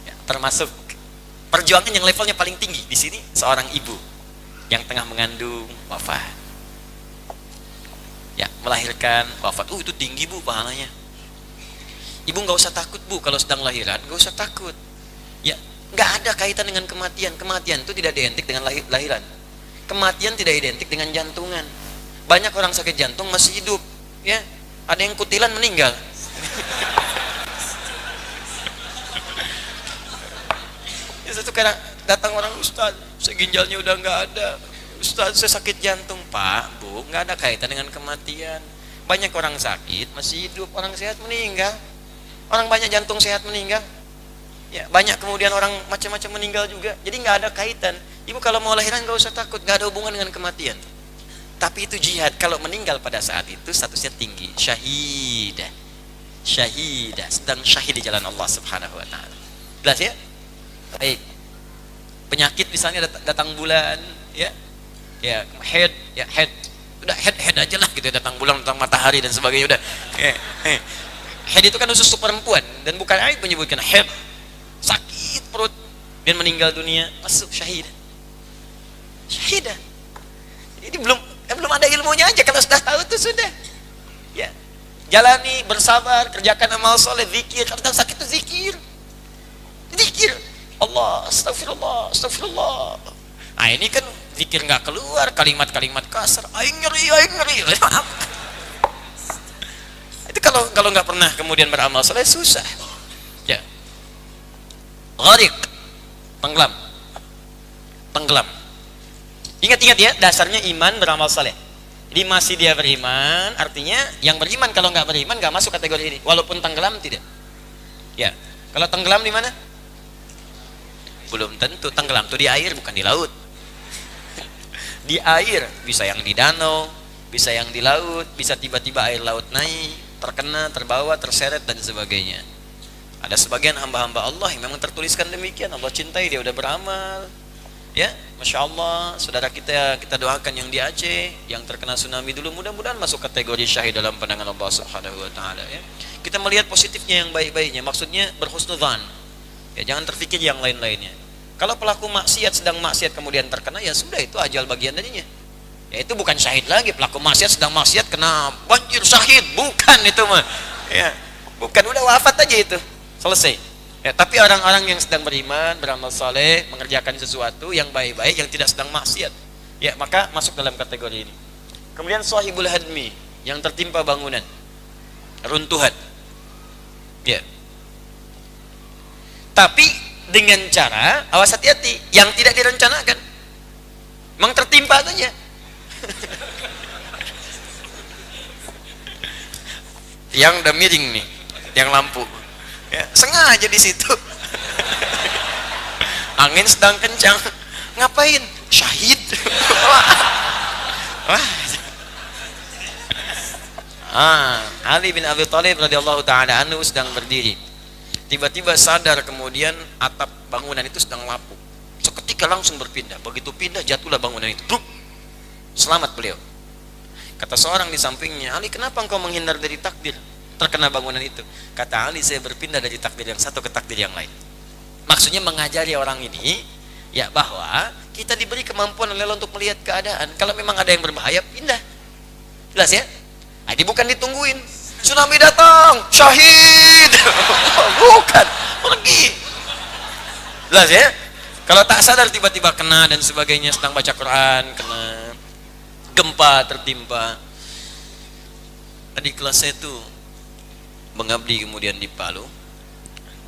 Ya, termasuk perjuangan yang levelnya paling tinggi di sini seorang ibu yang tengah mengandung wafat. Ya, melahirkan wafat. Itu tinggi bu pahalanya. Ibu nggak usah takut bu kalau sedang lahiran, nggak usah takut. Ya, nggak ada kaitan dengan kematian. Kematian itu tidak identik dengan lahiran. Kematian tidak identik dengan jantungan. Banyak orang sakit jantung masih hidup. Ya, ada yang kutilan meninggal. Itu karena datang orang, Ustaz, ginjalnya udah nggak ada. Ustaz, saya sakit jantung. Pak, bu, nggak ada kaitan dengan kematian. Banyak orang sakit masih hidup, orang sehat meninggal. Orang banyak jantung sehat meninggal. Ya, banyak kemudian orang macam-macam meninggal juga. Jadi nggak ada kaitan. Ibu kalau mau lahiran nggak usah takut, nggak ada hubungan dengan kematian. Tapi itu jihad. Kalau meninggal pada saat itu statusnya tinggi, syahidah. Syahidah, sedang syahid di jalan Allah Subhanahu wa taala. Jelas ya? Baik. Penyakit misalnya datang bulan, ya. Ya, head, ya head. Udah head aja lah gitu, datang bulan, datang matahari dan sebagainya udah. Head itu kan khusus perempuan dan bukan aib menyebutkan head. Sakit perut dan meninggal dunia, masuk syahid. Syahidah. Ini belum ada ilmunya aja, kalau sudah tahu itu sudah. Ya. Jalani, bersabar, kerjakan amal soleh, zikir. Kalau sakit itu zikir. Zikir. Allah, astagfirullah, astagfirullah. Nah, ini kan zikir nggak keluar, kalimat-kalimat kasar. Aing nyeri. Itu kalau nggak pernah kemudian beramal soleh susah. Ya. Gharik, tenggelam. Ingat ya, dasarnya iman beramal saleh. Jadi masih dia beriman, artinya yang beriman. Kalau nggak beriman nggak masuk kategori ini. Walaupun tenggelam tidak. Ya, kalau tenggelam di mana? Belum tentu. Tenggelam tuh di air, bukan di laut. Di air, bisa yang di danau, bisa yang di laut, bisa tiba-tiba air laut naik, terkena, terbawa, terseret dan sebagainya. Ada sebagian hamba-hamba Allah yang memang tertuliskan demikian. Allah cintai, dia udah beramal. Ya, Masya Allah, saudara kita doakan yang di Aceh, yang terkena tsunami dulu, mudah-mudahan masuk kategori syahid dalam pandangan Allah Subhanahu wa taala ya. Kita melihat positifnya yang baik-baiknya, maksudnya berhusnudzan. Ya, jangan terfikir yang lain-lainnya. Kalau pelaku maksiat sedang maksiat kemudian terkena, ya sudah, itu ajal bagian darinya. Ya, itu bukan syahid lagi. Pelaku maksiat sedang maksiat kena banjir syahid, bukan itu mah. Ya, bukan, udah wafat aja itu. Selesai. Ya, tapi orang-orang yang sedang beriman, beramal saleh, mengerjakan sesuatu yang baik-baik, yang tidak sedang maksiat, ya maka masuk dalam kategori ini. Kemudian sahibul hadmi, yang tertimpa bangunan, runtuhan. Ya. Tapi dengan cara, awas hati-hati, yang tidak direncanakan. Memang tertimpa saja. Yang udah miring nih, yang lampu. Ya, sengaja di situ. Angin sedang kencang. Ngapain? Syahid. Ali bin Abi Thalib radhiyallahu taala anhu sedang berdiri. Tiba-tiba sadar, kemudian atap bangunan itu sedang lapuk. Seketika langsung berpindah. Begitu pindah, jatuhlah bangunan itu. Bruk. Selamat beliau. Kata seorang di sampingnya, Ali, kenapa engkau menghindar dari takdir? Terkena bangunan itu. Kata Ali, saya berpindah dari takdir yang satu ke takdir yang lain. Maksudnya mengajari orang ini ya bahwa kita diberi kemampuan oleh Allah untuk melihat keadaan. Kalau memang ada yang berbahaya, pindah. Jelas ya? Jadi bukan ditungguin tsunami datang, syahid. Bukan. pergi. Jelas ya? Kalau tak sadar tiba-tiba kena dan sebagainya, sedang baca Quran kena, gempa tertimpa. Adik kelas saya itu mengabdi kemudian di Palu,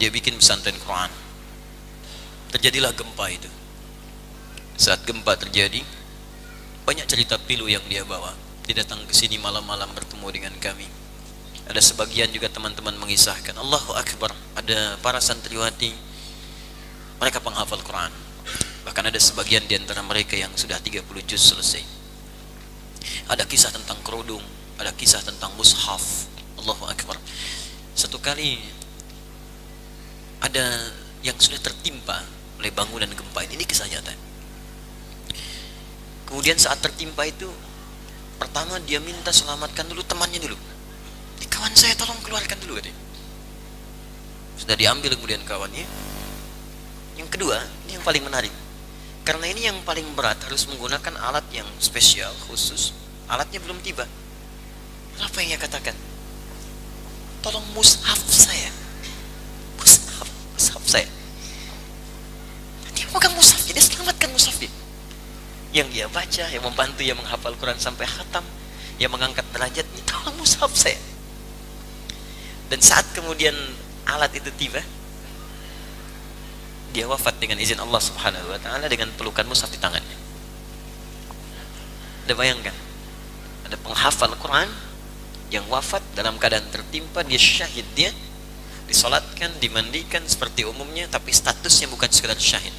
dia bikin pesantren Quran. Terjadilah gempa itu. Saat gempa terjadi, banyak cerita pilu yang dia bawa. Dia datang ke sini malam-malam bertemu dengan kami. Ada sebagian juga teman-teman mengisahkan, Allahu Akbar, ada para santriwati, mereka penghafal Quran. Bahkan ada sebagian di antara mereka yang sudah 30 juz selesai. Ada kisah tentang kerudung, ada kisah tentang mushaf. Allahu Akbar. Satu kali ada yang sudah tertimpa oleh bangunan gempa ini kisah nyata. Kemudian saat tertimpa itu, pertama dia minta selamatkan dulu temannya dulu. Kawan saya tolong keluarkan dulu katanya. Sudah diambil kemudian kawannya. Yang kedua, ini yang paling menarik. Karena ini yang paling berat, harus menggunakan alat yang spesial, khusus. Alatnya belum tiba. Apa yang ia katakan? Tolong mushaf saya. Mushaf saya. Dia pegang mushaf, dia selamatkan mushaf dia. Yang dia baca, yang membantu, yang menghafal Quran sampai khatam, yang mengangkat derajatnya, tolong mushaf saya. Dan saat kemudian alat itu tiba, dia wafat dengan izin Allah Subhanahu wa taala dengan pelukan mushaf di tangannya. Anda bayangkan, ada penghafal Quran yang wafat dalam keadaan tertimpa, dia syahid, dia disolatkan, dimandikan seperti umumnya, tapi statusnya bukan sekedar syahid.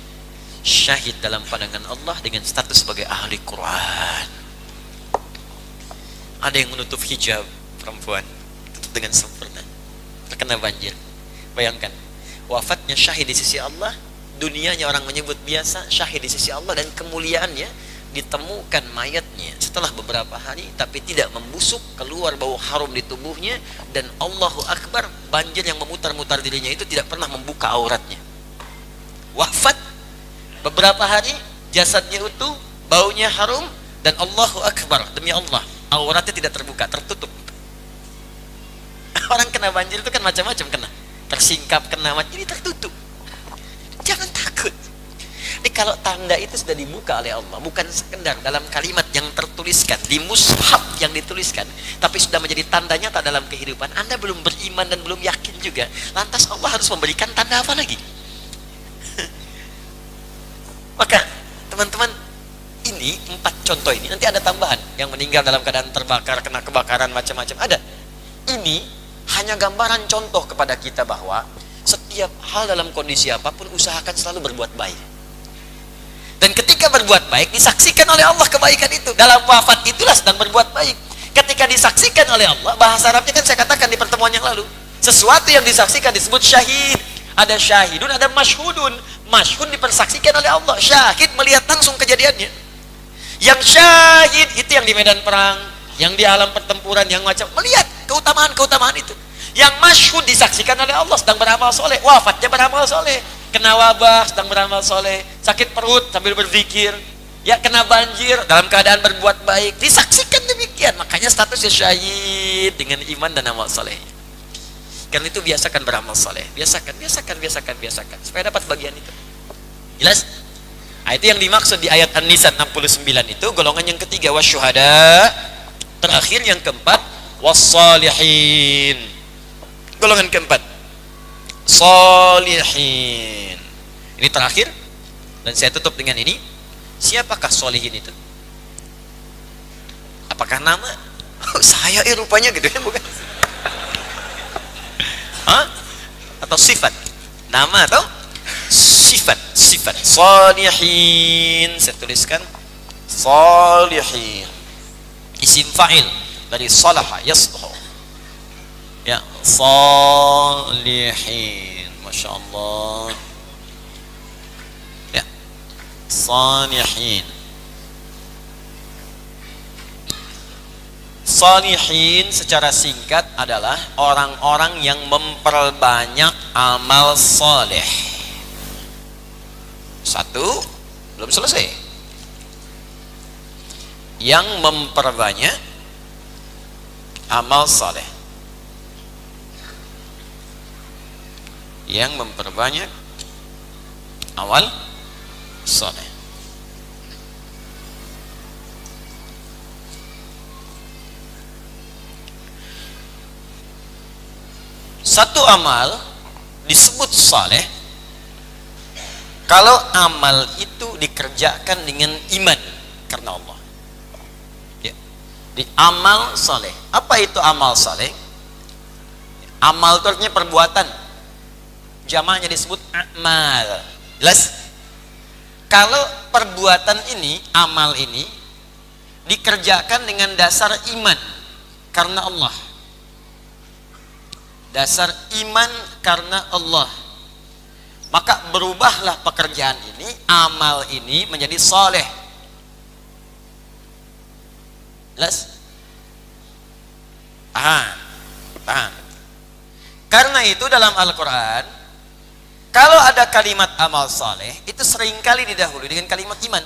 Syahid dalam pandangan Allah dengan status sebagai ahli Quran. Ada yang menutup hijab perempuan, tutup dengan sempurna, terkena banjir. Bayangkan, wafatnya syahid di sisi Allah, dunianya orang menyebut biasa, syahid di sisi Allah, dan kemuliaannya ditemukan mayatnya setelah beberapa hari tapi tidak membusuk, keluar bau harum di tubuhnya, dan Allahu Akbar, banjir yang memutar-mutar dirinya itu tidak pernah membuka auratnya. Wafat beberapa hari, jasadnya utuh, baunya harum, dan Allahu Akbar, demi Allah, auratnya tidak terbuka, tertutup. Orang kena banjir itu kan macam-macam kena, tersingkap, kena macam ini, tertutup. Jangan takut. Jadi kalau tanda itu sudah dibuka oleh Allah, bukan sekedar dalam kalimat yang tertuliskan di mushaf yang dituliskan, tapi sudah menjadi tanda nyata dalam kehidupan, Anda belum beriman dan belum yakin juga, lantas Allah harus memberikan tanda apa lagi? Maka teman-teman, ini 4 contoh ini, nanti ada tambahan yang meninggal dalam keadaan terbakar, kena kebakaran macam-macam, ada. Ini hanya gambaran contoh kepada kita bahwa setiap hal dalam kondisi apapun usahakan selalu berbuat baik. Dan ketika berbuat baik disaksikan oleh Allah kebaikan itu. Dalam wafat itulah sedang berbuat baik. Ketika disaksikan oleh Allah, bahasa Arabnya kan saya katakan di pertemuan yang lalu, sesuatu yang disaksikan disebut syahid. Ada syahidun, ada masyhudun. Masyhud dipersaksikan oleh Allah, syahid melihat langsung kejadiannya. Yang syahid itu yang di medan perang, yang di alam pertempuran, yang macam melihat keutamaan-keutamaan itu. Yang masyhud disaksikan oleh Allah, sedang beramal soleh, wafatnya beramal soleh. Kena wabah, sedang beramal soleh. Sakit perut sambil berzikir, ya kena banjir dalam keadaan berbuat baik, disaksikan demikian. Makanya statusnya syahid dengan iman dan amal soleh. Karena itu biasakan beramal soleh, biasakan supaya dapat bagian itu. Jelas? Nah, itu yang dimaksud di ayat An-Nisa 69 itu, golongan yang ketiga wasyuhada, terakhir yang keempat wassalihin. Golongan keempat solihin. Ini terakhir dan saya tutup dengan ini. Siapakah solihin itu? Apakah nama? Oh, saya rupanya gitu ya, bukan? Hah? Atau sifat? Nama atau sifat? Sifat solihin. Saya tuliskan solihin. Isim fa'il dari salaha yasluhu. Ya, salihin. Masya Allah. Ya, salihin. Salihin secara singkat adalah orang-orang yang memperbanyak amal soleh. Satu, belum selesai. Yang memperbanyak amal soleh. yang memperbanyak amal saleh. Satu amal disebut saleh kalau amal itu dikerjakan dengan iman karena Allah. Ya. Di amal saleh. Apa itu amal saleh? Amal itu artinya perbuatan. Jamaknya disebut amal. Jelas? Kalau perbuatan ini, amal ini dikerjakan dengan dasar iman karena Allah. Dasar iman karena Allah, maka berubahlah pekerjaan ini, amal ini menjadi soleh. Jelas? Paham. Karena itu dalam Al-Quran, kalau ada kalimat amal soleh, itu seringkali didahului dengan kalimat iman.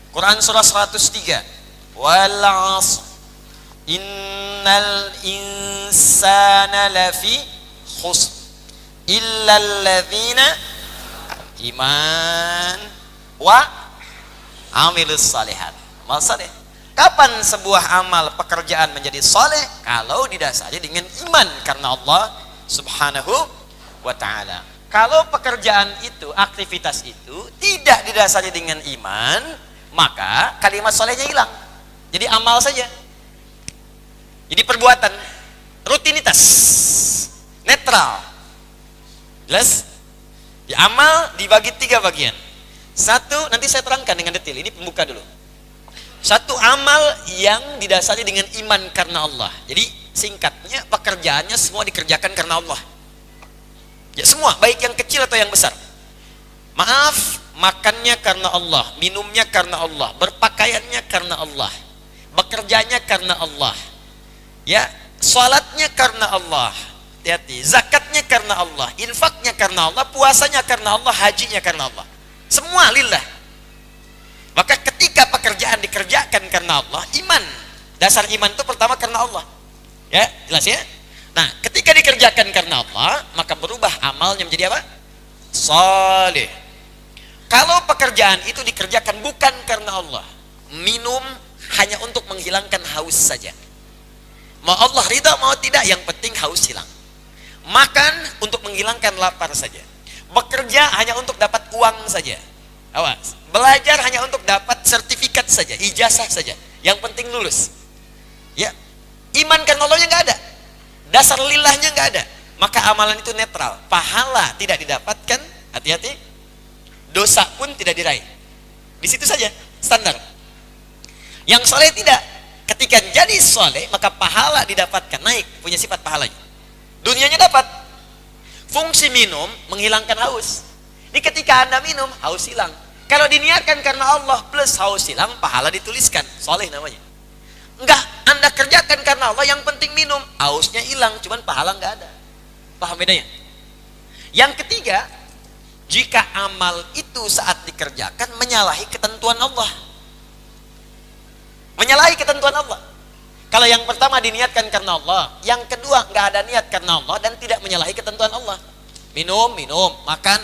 Quran surah 103, wal 'asr innal insana lafi khusr illal ladzina iman wa amilus salihat. Amal saleh. Kapan sebuah amal pekerjaan menjadi saleh? Kalau didasari dengan iman karena Allah Subhanahu wa ta'ala. Kalau pekerjaan itu, aktivitas itu tidak didasari dengan iman, maka kalimat salehnya hilang. Jadi amal saja. Jadi perbuatan, rutinitas, netral. Jelas? Di amal dibagi 3 bagian. Satu, nanti saya terangkan dengan detail. Ini pembuka dulu. Satu, amal yang didasari dengan iman karena Allah. Jadi singkatnya, pekerjaannya semua dikerjakan karena Allah. Ya semua, baik yang kecil atau yang besar. Maaf, makannya karena Allah, minumnya karena Allah, berpakaiannya karena Allah, bekerjanya karena Allah. Ya, salatnya karena Allah, hati-hati, zakatnya karena Allah, infaknya karena Allah, puasanya karena Allah, hajinya karena Allah. Semua lillah. Maka ketika pekerjaan dikerjakan karena Allah, iman. Dasar iman itu pertama karena Allah. Ya, jelas ya? Nah, ketika dikerjakan karena Allah, maka berubah amalnya menjadi apa? Saleh. Kalau pekerjaan itu dikerjakan bukan karena Allah, minum hanya untuk menghilangkan haus saja. Mau Allah ridha mau tidak, yang penting haus hilang. Makan untuk menghilangkan lapar saja. Bekerja hanya untuk dapat uang saja. Awas. Belajar hanya untuk dapat sertifikat saja, ijazah saja. Yang penting lulus. Ya. Iman karena Allahnya nggak ada. Dasar lillahnya nggak ada. Maka amalan itu netral. Pahala tidak didapatkan, hati-hati. Dosa pun tidak diraih. Di situ saja standar. Yang soleh tidak. Ketika jadi soleh, maka pahala didapatkan, naik, punya sifat pahalanya. Dunianya dapat. Fungsi minum menghilangkan haus. Ini ketika Anda minum, haus hilang. Kalau diniatkan karena Allah plus haus hilang, pahala dituliskan, soleh namanya. Enggak, Anda kerjakan karena Allah, yang penting minum, hausnya hilang, cuman pahala enggak ada. Paham bedanya? Yang ketiga, jika amal itu saat dikerjakan menyalahi ketentuan Allah. Menyalahi ketentuan Allah. Kalau yang pertama diniatkan karena Allah, yang kedua nggak ada niat karena Allah dan tidak menyalahi ketentuan Allah. Minum, makan,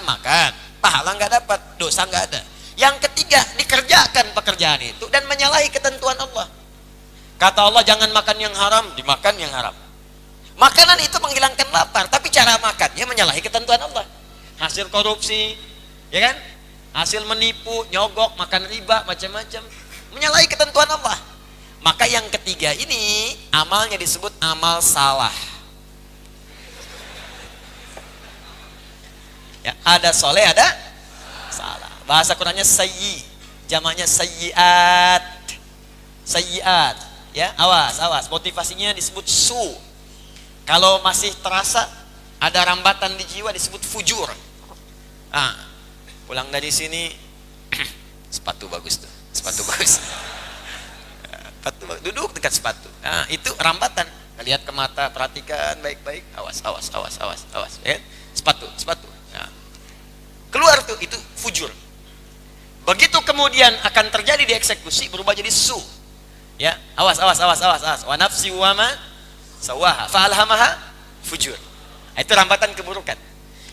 pahala nggak dapat, dosa nggak ada. Yang ketiga dikerjakan pekerjaan itu dan menyalahi ketentuan Allah. Kata Allah jangan makan yang haram, dimakan yang haram. Makanan itu menghilangkan lapar, tapi cara makannya menyalahi ketentuan Allah. Hasil korupsi, ya kan? Hasil menipu, nyogok, makan riba, macam-macam. Menyalahi ketentuan Allah. Maka yang ketiga ini amalnya disebut amal salah. Ya, ada soleh, ada salah. Bahasa Qurannya sayyi, jamaknya sayyiat. Sayyiat, ya, awas. Motivasinya disebut su. Kalau masih terasa ada rambatan di jiwa disebut fujur. Pulang dari sini sepatu bagus tuh. Sepatu bagus. Duduk dekat sepatu. Itu rambatan. Lihat ke mata, perhatikan baik-baik. Awas. Ya? Sepatu. Keluar tuh, itu fujur. Begitu kemudian akan terjadi di eksekusi, berubah jadi su. Ya, awas. Wa nafsi wa ma sawaha fa alhamaha fujur. Nah, itu rambatan keburukan.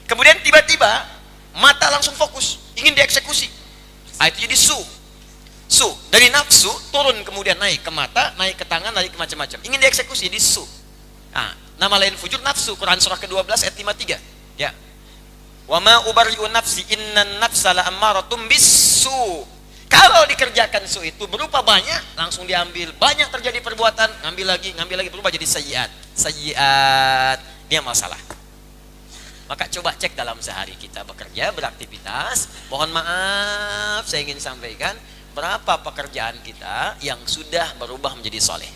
Kemudian tiba-tiba mata langsung fokus, ingin dieksekusi. Nah, itu jadi su. Dari nafsu turun kemudian naik ke mata, naik ke tangan, naik ke macam-macam. Ingin dieksekusi, jadi su. Nah, nama lain fujur nafsu, Quran surah ke-12 ayat 53. Ya. Wa ma ubarri'u nafsi innan nafsa la'ammaratun bis-su. Kalau dikerjakan su itu berupa banyak, langsung diambil. Banyak terjadi perbuatan, ngambil lagi berubah jadi sayyiat. Dia masalah. Maka coba cek dalam sehari kita bekerja, beraktivitas. Mohon maaf, saya ingin sampaikan berapa pekerjaan kita yang sudah berubah menjadi soleh.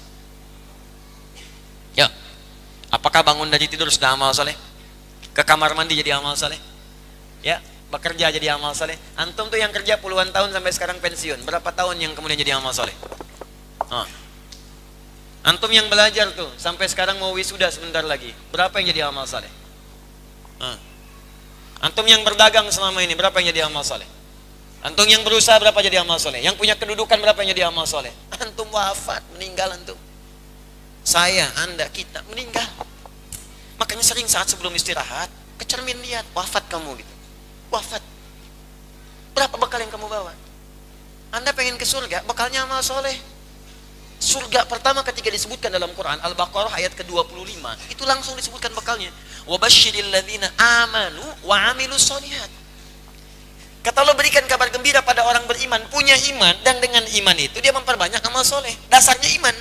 Ya, apakah bangun dari tidur sudah amal soleh? Ke kamar mandi jadi amal soleh? Ya, bekerja jadi amal soleh. Antum tuh yang kerja puluhan tahun sampai sekarang pensiun, berapa tahun yang kemudian jadi amal soleh? Antum yang belajar tuh sampai sekarang mau wisuda sebentar lagi, berapa yang jadi amal soleh? Antum yang berdagang selama ini, berapa yang jadi amal soleh? Antum yang berusaha, berapa jadi amal soleh? Yang punya kedudukan, berapa yang jadi amal soleh? Antum wafat, meninggal antum. Saya, anda, kita meninggal. Makanya sering saat sebelum istirahat ke cermin lihat, wafat kamu gitu. Wafat. Berapa bekal yang kamu bawa? Anda pengen ke surga, bekalnya amal soleh. Surga pertama ketika disebutkan dalam Quran Al-Baqarah ayat ke-25, itu langsung disebutkan bekalnya. Wa basyiril ladzina amanu wa amilus sholihat. Kata Allah, berikan kabar gembira pada orang beriman, punya iman, dan dengan iman itu dia memperbanyak amal soleh. Dasarnya iman,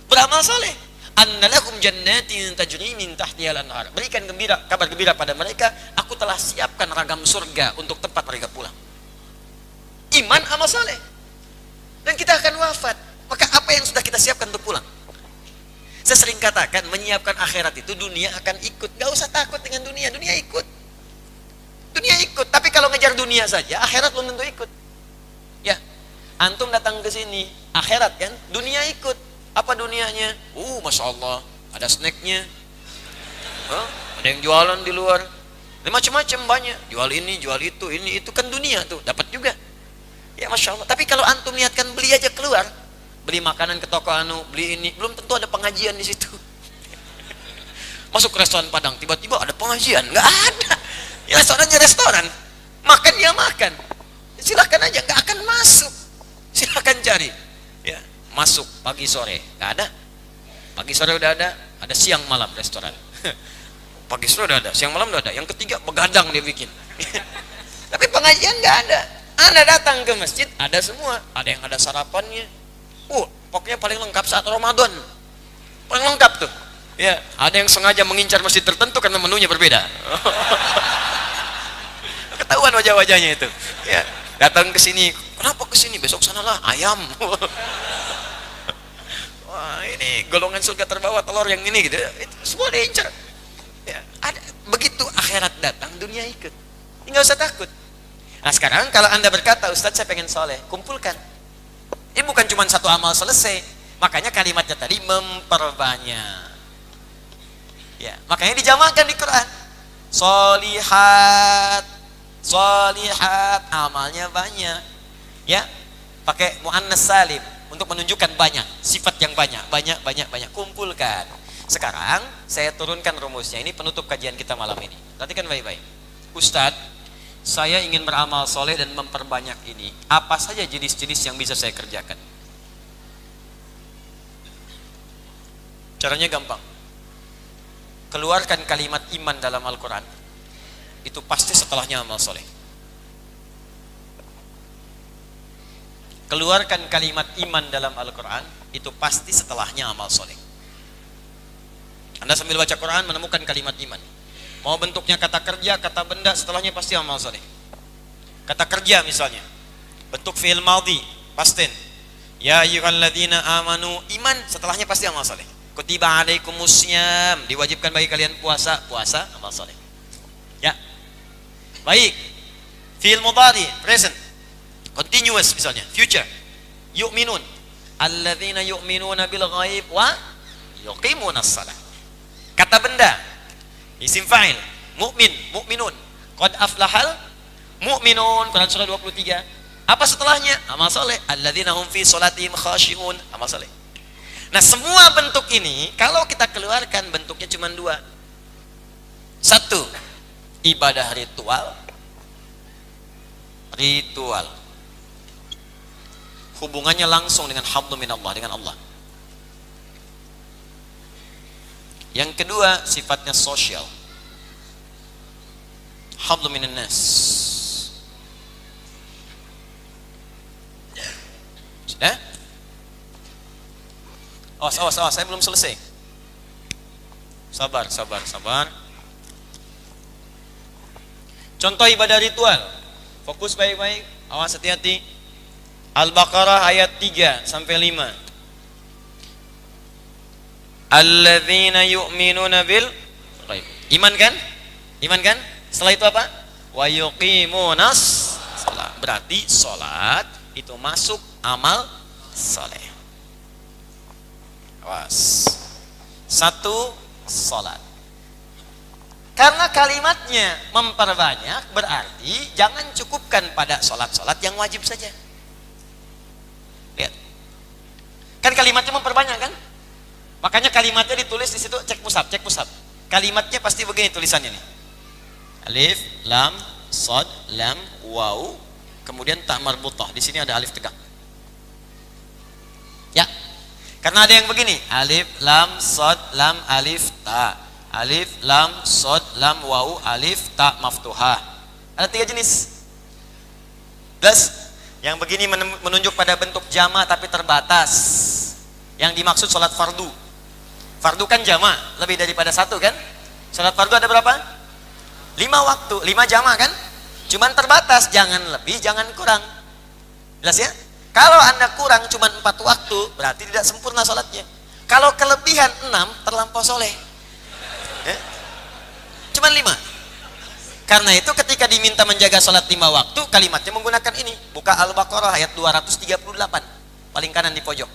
beramal soleh. Annalakum jannatin tajri min tahtihal anhar. Berikan kabar gembira pada mereka, aku telah siapkan ragam surga untuk tempat mereka pulang. Iman, amal soleh. Dan kita akan wafat. Maka apa yang sudah kita siapkan untuk pulang? Saya sering katakan, menyiapkan akhirat itu dunia akan ikut. Gak usah takut dengan dunia, dunia ikut. Dunia ikut, tapi kalau ngejar dunia saja, akhirat belum tentu ikut. Ya, antum datang ke sini, akhirat kan, dunia ikut. Apa dunianya? Masya Allah, ada snacknya. Ada yang jualan di luar. Macam-macam banyak. Jual ini, jual ini itu kan dunia tuh, dapat juga. Ya Masya Allah. Tapi kalau antum niatkan beli aja keluar, beli makanan ke toko beli ini, belum tentu ada pengajian di situ. Masuk ke restoran Padang, tiba-tiba ada pengajian, nggak ada. Ya, restorannya restoran, makan ya makan. Silakan aja, nggak akan masuk. Silakan cari. Ya, masuk pagi sore, nggak ada. Pagi sore udah ada siang malam restoran. Pagi sore udah ada, siang malam udah ada. Yang ketiga begadang dia bikin. Tapi pengajian nggak ada. Anda datang ke masjid, ada semua. Ada yang ada sarapannya. Pokoknya paling lengkap saat Ramadan. Paling lengkap tuh. Ya, ada yang sengaja mengincar masjid tertentu karena menunya berbeda. Ketahuan wajah-wajahnya itu. Ya, datang ke sini, kenapa ke sini? Besok sanalah ayam. Wah, ini golongan surga terbawah telur yang ini gitu. Itu semua diincar. Ya, ada begitu akhirat datang, dunia ikut. Enggak usah takut. Nah, sekarang kalau Anda berkata, Ustaz saya pengen soleh, kumpulkan. Ini bukan cuma satu amal selesai. Makanya kalimatnya tadi memperbanyak. Ya, makanya dijamakan di Quran. Solihat, amalnya banyak. Ya, pakai muannas salim untuk menunjukkan banyak, sifat yang banyak. Kumpulkan. Sekarang saya turunkan rumusnya. Ini penutup kajian kita malam ini. Perhatikan baik-baik. Ustadz, saya ingin beramal soleh dan memperbanyak ini. Apa saja jenis-jenis yang bisa saya kerjakan? Caranya gampang. Keluarkan kalimat iman dalam Al-Quran. Itu pasti setelahnya amal soleh. Keluarkan kalimat iman dalam Al-Quran. Itu pasti setelahnya amal soleh. Anda sambil baca Quran menemukan kalimat iman. Mau bentuknya kata kerja, kata benda, setelahnya pasti amal soleh. Kata kerja misalnya, bentuk fi'il madhi, past tense. Ya ayyuhalladzina amanu, iman, setelahnya pasti amal soleh. Kutiba alaikumussyam, diwajibkan bagi kalian puasa, amal soleh. Ya, baik. Fi'il mudhari, present, continuous misalnya, future. Yu'minun, alladzina yu'minuna bil ghaib wa yuqimunas shalah. Kata benda, isim fa'il, mu'min, mu'minun. Qad aflahal mu'minun, Quran surah 23. Apa setelahnya? Amal soleh. Alladzina hum fi sholatihim khashi'un, amal soleh. Nah, semua bentuk ini kalau kita keluarkan bentuknya cuma dua. Satu, ibadah ritual. Hubungannya langsung dengan hablum minallah, dengan Allah. Yang kedua, sifatnya sosial. Hablum minan nas. Sudah? Awas, saya belum selesai. Sabar. Contoh ibadah ritual. Fokus baik-baik, awas hati-hati. Al-Baqarah ayat 3 sampai 5. Alladzina yu'minuna bil ghaib. Iman kan? Setelah itu apa? Wa yuqimunas shalah. Berarti salat itu masuk amal saleh. Awas. Satu, salat. Karena kalimatnya memperbanyak, berarti jangan cukupkan pada salat-salat yang wajib saja. Lihat. Kan kalimatnya memperbanyak kan? Makanya kalimatnya ditulis di situ, cek musab. Kalimatnya pasti begini tulisannya nih. Alif, lam, shad, lam, waw, kemudian ta marbutah. Di sini ada alif tegak. Ya. Karena ada yang begini, alif, lam, shad, lam, alif, ta. Alif, lam, shad, lam, waw, alif, ta maftuhah. Ada 3 jenis. Plus, yang begini menunjuk pada bentuk jama tapi terbatas. Yang dimaksud salat fardu. Fardu kan jama, lebih daripada 1 kan? Salat fardu ada berapa? 5 waktu, 5 jama kan? Cuman terbatas, jangan lebih, jangan kurang. Jelas ya? Kalau Anda kurang cuman 4 waktu, berarti tidak sempurna salatnya. Kalau kelebihan 6, terlampau soleh. Cuman 5. Karena itu ketika diminta menjaga sholat 5 waktu, kalimatnya menggunakan ini. Buka Al-Baqarah ayat 238, paling kanan di pojok.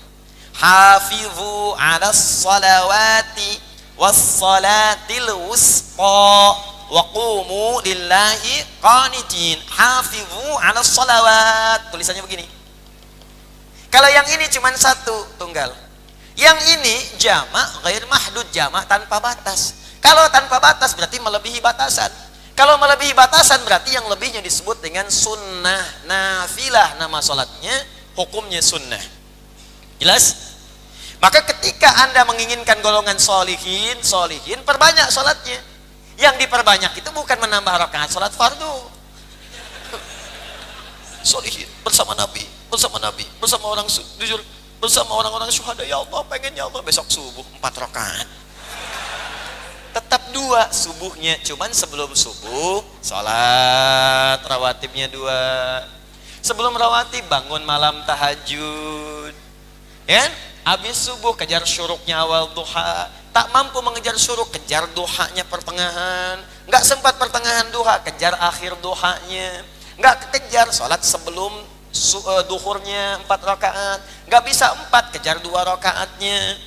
Hafizu 'alas shalawati was salatil wusta wa qumu lillahi qanitin. Hafizu 'alas shalawat. Tulisannya begini. Kalau yang ini cuman 1 tunggal. Yang ini jamak ghair mahdud, jamak tanpa batas. Kalau tanpa batas berarti melebihi batasan. Kalau melebihi batasan berarti yang lebihnya disebut dengan sunnah nafilah, nama salatnya, hukumnya sunnah. Jelas? Maka ketika Anda menginginkan golongan solihin, perbanyak salatnya. Yang diperbanyak itu bukan menambah rakaat salat fardu. Solihin bersama Nabi, bersama orang jujur, bersama orang-orang syuhada. Ya Allah, pengen ya Allah besok subuh 4 rakaat. Tetap 2 subuhnya, cuman sebelum subuh salat rawatibnya 2. Sebelum rawatib bangun malam tahajud. Ya, habis subuh kejar syuruknya awal duha. Tak mampu mengejar syuruk, kejar duhanya pertengahan. Enggak sempat pertengahan duha, kejar akhir duhanya. Enggak kejar salat sebelum duhurnya 4 rakaat. Enggak bisa 4, kejar 2 rakaatnya.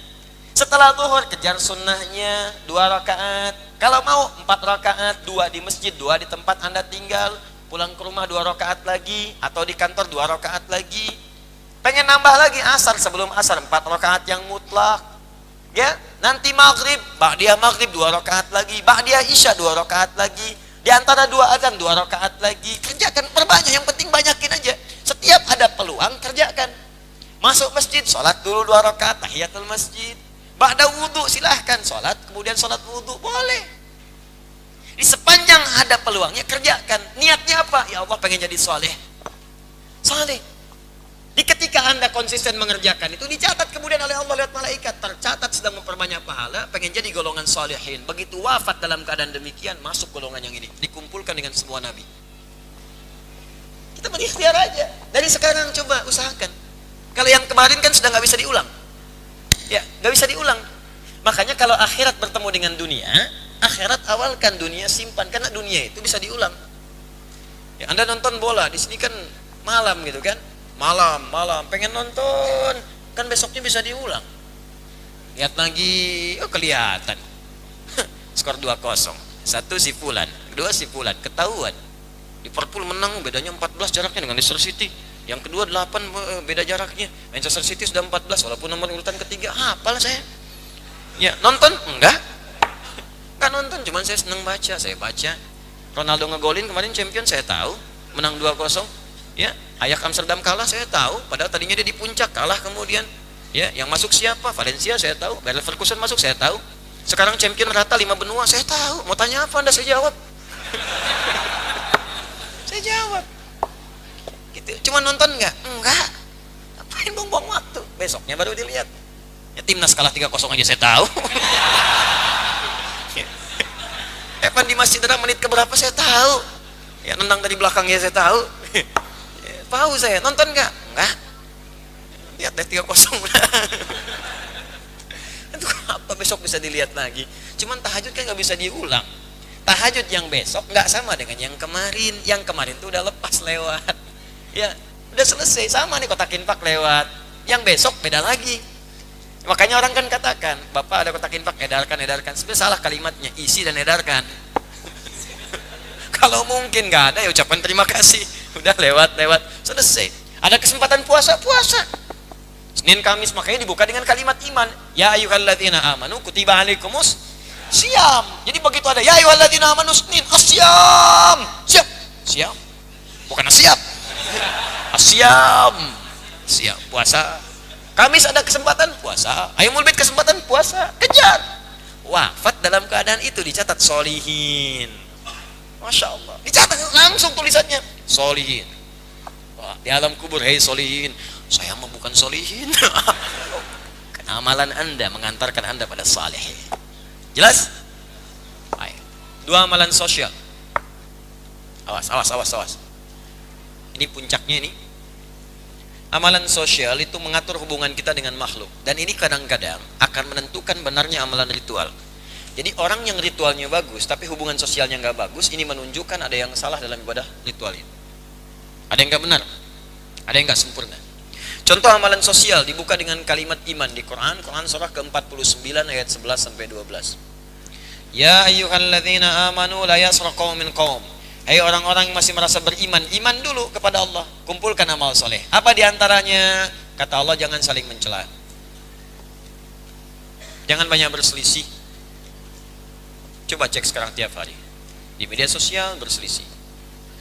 Setelah zuhur kejar sunnahnya 2 rakaat. Kalau mau 4 rakaat, 2 di masjid, 2 di tempat Anda tinggal. Pulang ke rumah 2 rakaat lagi, atau di kantor 2 rakaat lagi. Pengen nambah lagi asar, sebelum asar 4 rakaat yang mutlak. Ya, nanti maghrib, ba'diyah maghrib 2 rakaat lagi, ba'diyah isya 2 rakaat lagi. Di antara 2 azan 2 rakaat lagi. Kerjakan, perbanyak, yang penting banyakin aja. Setiap ada peluang kerjakan. Masuk masjid, sholat dulu 2 rakaat tahiyatul masjid. Ba'da wudhu silahkan sholat, kemudian sholat wudhu boleh. Di sepanjang ada peluangnya kerjakan. Niatnya apa? Ya Allah pengen jadi soleh. Di ketika Anda konsisten mengerjakan itu dicatat kemudian oleh Allah, lihat malaikat, tercatat sedang memperbanyak pahala, pengen jadi golongan solehin. Begitu wafat dalam keadaan demikian, masuk golongan yang ini, dikumpulkan dengan semua nabi. Kita berikhtiar aja. Dari sekarang coba usahakan. Kalau yang kemarin kan sudah nggak bisa diulang. Ya, nggak bisa diulang. Makanya kalau akhirat bertemu dengan dunia, akhirat awalkan, dunia simpan, karena dunia itu bisa diulang. Ya, Anda nonton bola di sini kan malam gitu kan, malam pengen nonton, kan besoknya bisa diulang. Lihat lagi, oh kelihatan. Skor 2-0. 1 si Fulan, 2 si Fulan, ketahuan. Liverpool menang, bedanya 14 jaraknya dengan Leicester City. Yang kedua 8 beda jaraknya. Manchester City sudah 14 walaupun nomor urutan ketiga. Hafal saya. Ya, nonton? Enggak. Nggak nonton, cuman saya seneng baca. Saya baca Ronaldo ngegolin kemarin champion, saya tahu, menang 2-0. Ya, Ajax Amsterdam kalah, saya tahu, padahal tadinya dia di puncak, kalah kemudian. Ya, yang masuk siapa? Valencia saya tahu, Bayer Leverkusen masuk saya tahu. Sekarang champion rata 5 benua, saya tahu. Mau tanya apa Anda, saya jawab. Saya jawab. Gitu. Cuma nonton nggak? Enggak. Ngapain buang-buang waktu? Besoknya baru dilihat. Ya, timnas kalah 3-0 aja saya tahu. Evan di Masjid menit keberapa saya tahu. Ya, nendang dari belakangnya saya tahu. Ya, tahu saya. Nonton nggak? Enggak. Lihat deh 3-0. Itu apa besok bisa dilihat lagi? Cuman tahajud kan nggak bisa diulang. Tahajud yang besok nggak sama dengan yang kemarin. Yang kemarin tuh udah lepas lewat. Ya, udah selesai. Sama nih kotak infak lewat. Yang besok beda lagi. Makanya orang kan katakan, Bapak ada kotak infak, edarkan. Sebenarnya salah kalimatnya, isi dan edarkan. Kalau mungkin nggak ada ya ucapan terima kasih. Udah lewat, selesai. Ada kesempatan puasa. Senin Kamis makanya dibuka dengan kalimat iman. Ya ayyuhalladzina amanu kutiba alaikumus syiyam. Jadi begitu ada ya ayyuhalladzina amanu Senin asyam. Siap. Bukan siap. Asyam. Siap puasa. Kamis ada kesempatan puasa. Ayyamul bid kesempatan puasa. Kejar. Wafat dalam keadaan itu dicatat solihin. Masya Allah. Dicatat langsung tulisannya solihin. Wah, di alam kubur, hei solihin. Saya mah bukan solihin. Amalan Anda mengantarkan Anda pada salih. Jelas? Ayo. 2 amalan sosial. Awas. Ini puncaknya ini. Amalan sosial itu mengatur hubungan kita dengan makhluk. Dan ini kadang-kadang akan menentukan benarnya amalan ritual. Jadi orang yang ritualnya bagus tapi hubungan sosialnya nggak bagus, ini menunjukkan ada yang salah dalam ibadah ritual ini. Ada yang nggak benar, ada yang nggak sempurna. Contoh amalan sosial dibuka dengan kalimat iman di Quran surah ke-49 ayat 11 sampai 12. Ya ayyuhalladzina amanu la yasra qaumin qaum. Hai orang-orang yang masih merasa beriman, iman dulu kepada Allah, kumpulkan amal soleh. Apa diantaranya? Kata Allah, jangan saling mencela, jangan banyak berselisih. Coba cek sekarang tiap hari di media sosial berselisih,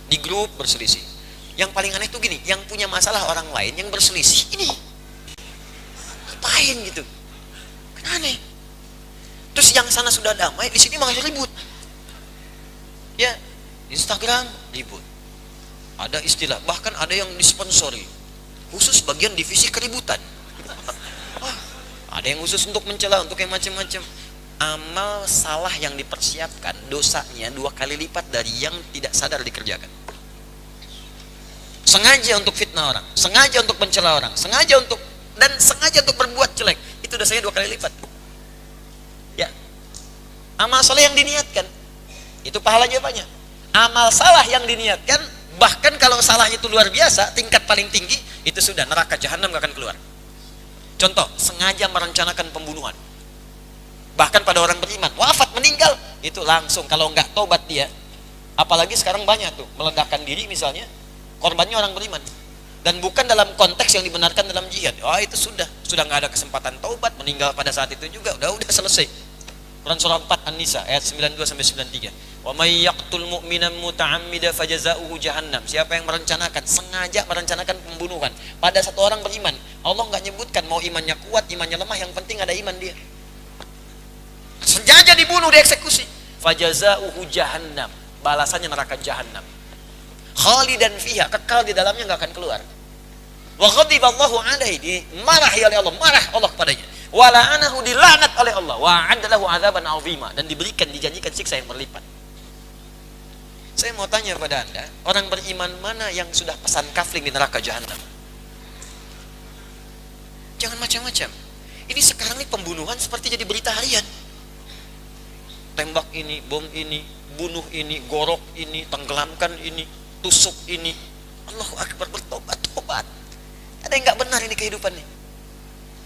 di grup berselisih. Yang paling aneh tuh gini, yang punya masalah orang lain yang berselisih ini ngapain gitu, kan aneh. Terus yang sana sudah damai, di sini malah ribut. Ya, Instagram ribut. Ada istilah, bahkan ada yang disponsori khusus bagian divisi keributan. Ada yang khusus untuk mencela, untuk yang macam-macam. Amal salah yang dipersiapkan dosanya 2 kali lipat dari yang tidak sadar dikerjakan. Sengaja untuk fitnah orang, sengaja untuk mencela orang, sengaja untuk berbuat jelek, itu dosanya 2 kali lipat. Ya, amal salah yang diniatkan itu pahalanya banyak. Amal salah yang diniatkan, bahkan kalau salah itu luar biasa, tingkat paling tinggi, itu sudah neraka jahanam gak akan keluar. Contoh, sengaja merencanakan pembunuhan, bahkan pada orang beriman, wafat meninggal, itu langsung kalau nggak tobat dia, apalagi sekarang banyak tuh meledakkan diri misalnya, korbannya orang beriman, dan bukan dalam konteks yang dibenarkan dalam jihad. Itu sudah nggak ada kesempatan taubat, meninggal pada saat itu juga, udah selesai. Quran surah 4 An-Nisa ayat 92 sampai 93. Wa may yaqtul mu'minan muta'ammida fajaza'uhu jahannam. Siapa yang sengaja merencanakan pembunuhan pada satu orang beriman, Allah nggak nyebutkan mau imannya kuat, imannya lemah, yang penting ada iman dia. Sengaja dibunuh, dieksekusi. Fajaza'uhu jahannam. Balasannya neraka jahanam. Khalidan fiha, kekal di dalamnya, nggak akan keluar. Wa ghadiballahu alaihi, dimarahi oleh Allah, marah Allah kepadanya. Wa la'anahu, dilaknat oleh Allah. Wa 'adda lahu 'adzaban 'azima, dan dijanjikan siksa yang berlipat. Saya mau tanya pada Anda, orang beriman mana yang sudah pesan kafling di neraka jahanam? Jangan macam-macam. Ini sekarang nih pembunuhan seperti jadi berita harian. Tembak ini, bom ini, bunuh ini, gorok ini, tenggelamkan ini, tusuk ini. Allahu Akbar, bertobat. Ada yang nggak benar ini kehidupannya.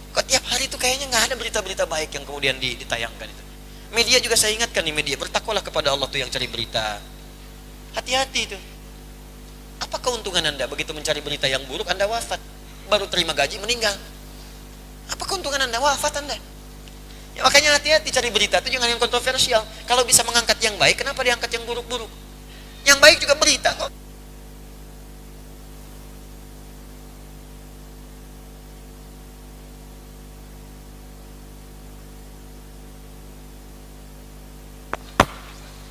Kok tiap hari itu kayaknya nggak ada berita-berita baik yang kemudian ditayangkan itu. Media juga saya ingatkan nih, media, bertakwalah kepada Allah tuh yang cari berita. Hati-hati itu. Apa keuntungan Anda begitu mencari berita yang buruk, Anda wafat, baru terima gaji meninggal? Apa keuntungan Anda wafat Anda? Ya, makanya hati-hati cari berita itu jangan yang kontroversial. Kalau bisa mengangkat yang baik, kenapa diangkat yang buruk-buruk? Yang baik juga berita kok.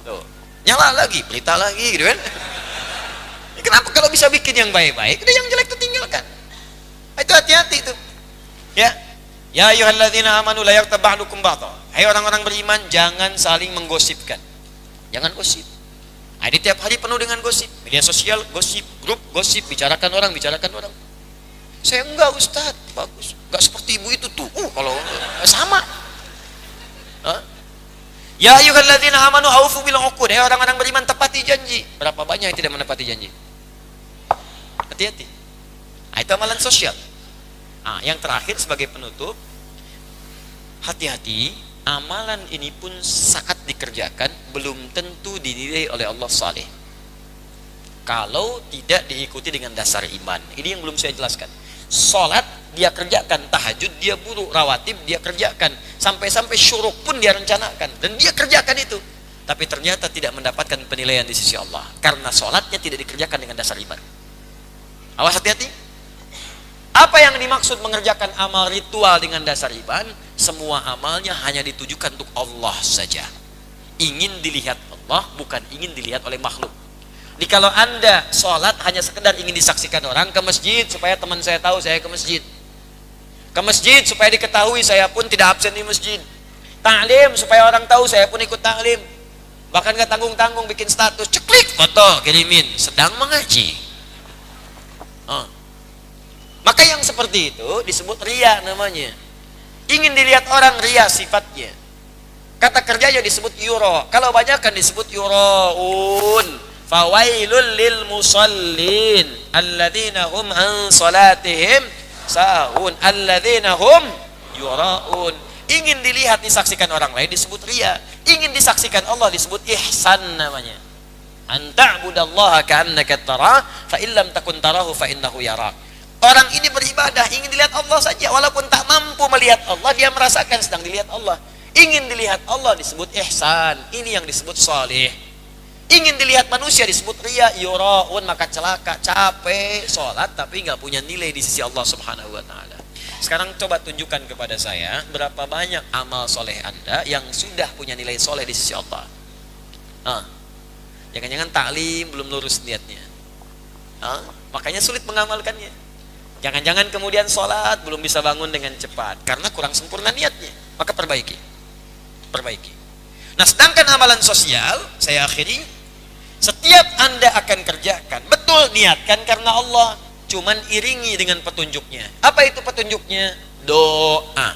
Tuh, nyala lagi, berita lagi gitu kan. Ya, kenapa kalau bisa bikin yang baik-baik, udah yang jelek itu tinggalkan. Itu hati-hati itu. Ya. Ya ayyuhalladzina amanu la yaghtab ba'dukum ba'dha. Hai orang-orang beriman, jangan saling menggosipkan. Jangan gosip. Nah, ini tiap hari penuh dengan gosip. Media sosial, gosip, grup, gosip, bicarakan orang. Saya enggak, Ustaz. Bagus. Enggak seperti ibu itu tuh. Kalau sama. Hah? Ya ayyuhalladzina amanu aufu bil uqud. Hai orang-orang beriman, tepati janji. Berapa banyak yang tidak menepati janji? Hati-hati. Nah, itu amalan sosial. Nah, yang terakhir sebagai penutup, hati-hati, amalan ini pun saat dikerjakan belum tentu dinilai oleh Allah saleh. Kalau tidak diikuti dengan dasar iman. Ini yang belum saya jelaskan. Salat dia kerjakan, tahajud dia buruk, rawatib dia kerjakan, sampai-sampai syuruk pun dia rencanakan dan dia kerjakan itu. Tapi ternyata tidak mendapatkan penilaian di sisi Allah karena salatnya tidak dikerjakan dengan dasar iman. Awas, hati-hati. Apa yang dimaksud mengerjakan amal ritual dengan dasar iman? Semua amalnya hanya ditujukan untuk Allah saja. Ingin dilihat Allah, bukan ingin dilihat oleh makhluk. Jadi kalau Anda sholat hanya sekedar ingin disaksikan orang, ke masjid supaya teman saya tahu saya ke masjid. Ke masjid supaya diketahui saya pun tidak absen di masjid. Ta'lim supaya orang tahu saya pun ikut ta'lim. Bahkan gak tanggung-tanggung bikin status, ceklik, foto, kirimin, sedang mengaji. Maka yang seperti itu disebut riya namanya. Ingin dilihat orang, riya sifatnya. Kata kerjanya disebut yura. Kalau banyak kan disebut yuraun. Fawailul lil musallin alladzina hum an salatihim sahun alladzina hum yuraun. Ingin dilihat disaksikan orang lain disebut riya. Ingin disaksikan Allah disebut ihsan namanya. An ta'budallaha ka'annaka tarah fa illam takun tarahu fa innahu yarak. Orang ini beribadah ingin dilihat Allah saja, walaupun tak mampu melihat Allah, dia merasakan sedang dilihat Allah. Ingin dilihat Allah disebut ihsan, ini yang disebut salih. Ingin dilihat manusia disebut riya, yuraun, maka celaka, capek sholat tapi nggak punya nilai di sisi Allah Subhanahu wa taala. Sekarang coba tunjukkan kepada saya berapa banyak amal soleh Anda yang sudah punya nilai soleh di sisi Allah. Jangan-jangan taklim belum lurus niatnya. Makanya sulit mengamalkannya. Jangan-jangan kemudian sholat belum bisa bangun dengan cepat karena kurang sempurna niatnya. Maka perbaiki. Nah, sedangkan amalan sosial, saya akhiri, setiap Anda akan kerjakan, betul niatkan karena Allah, cuman iringi dengan petunjuknya. Apa itu petunjuknya? Doa.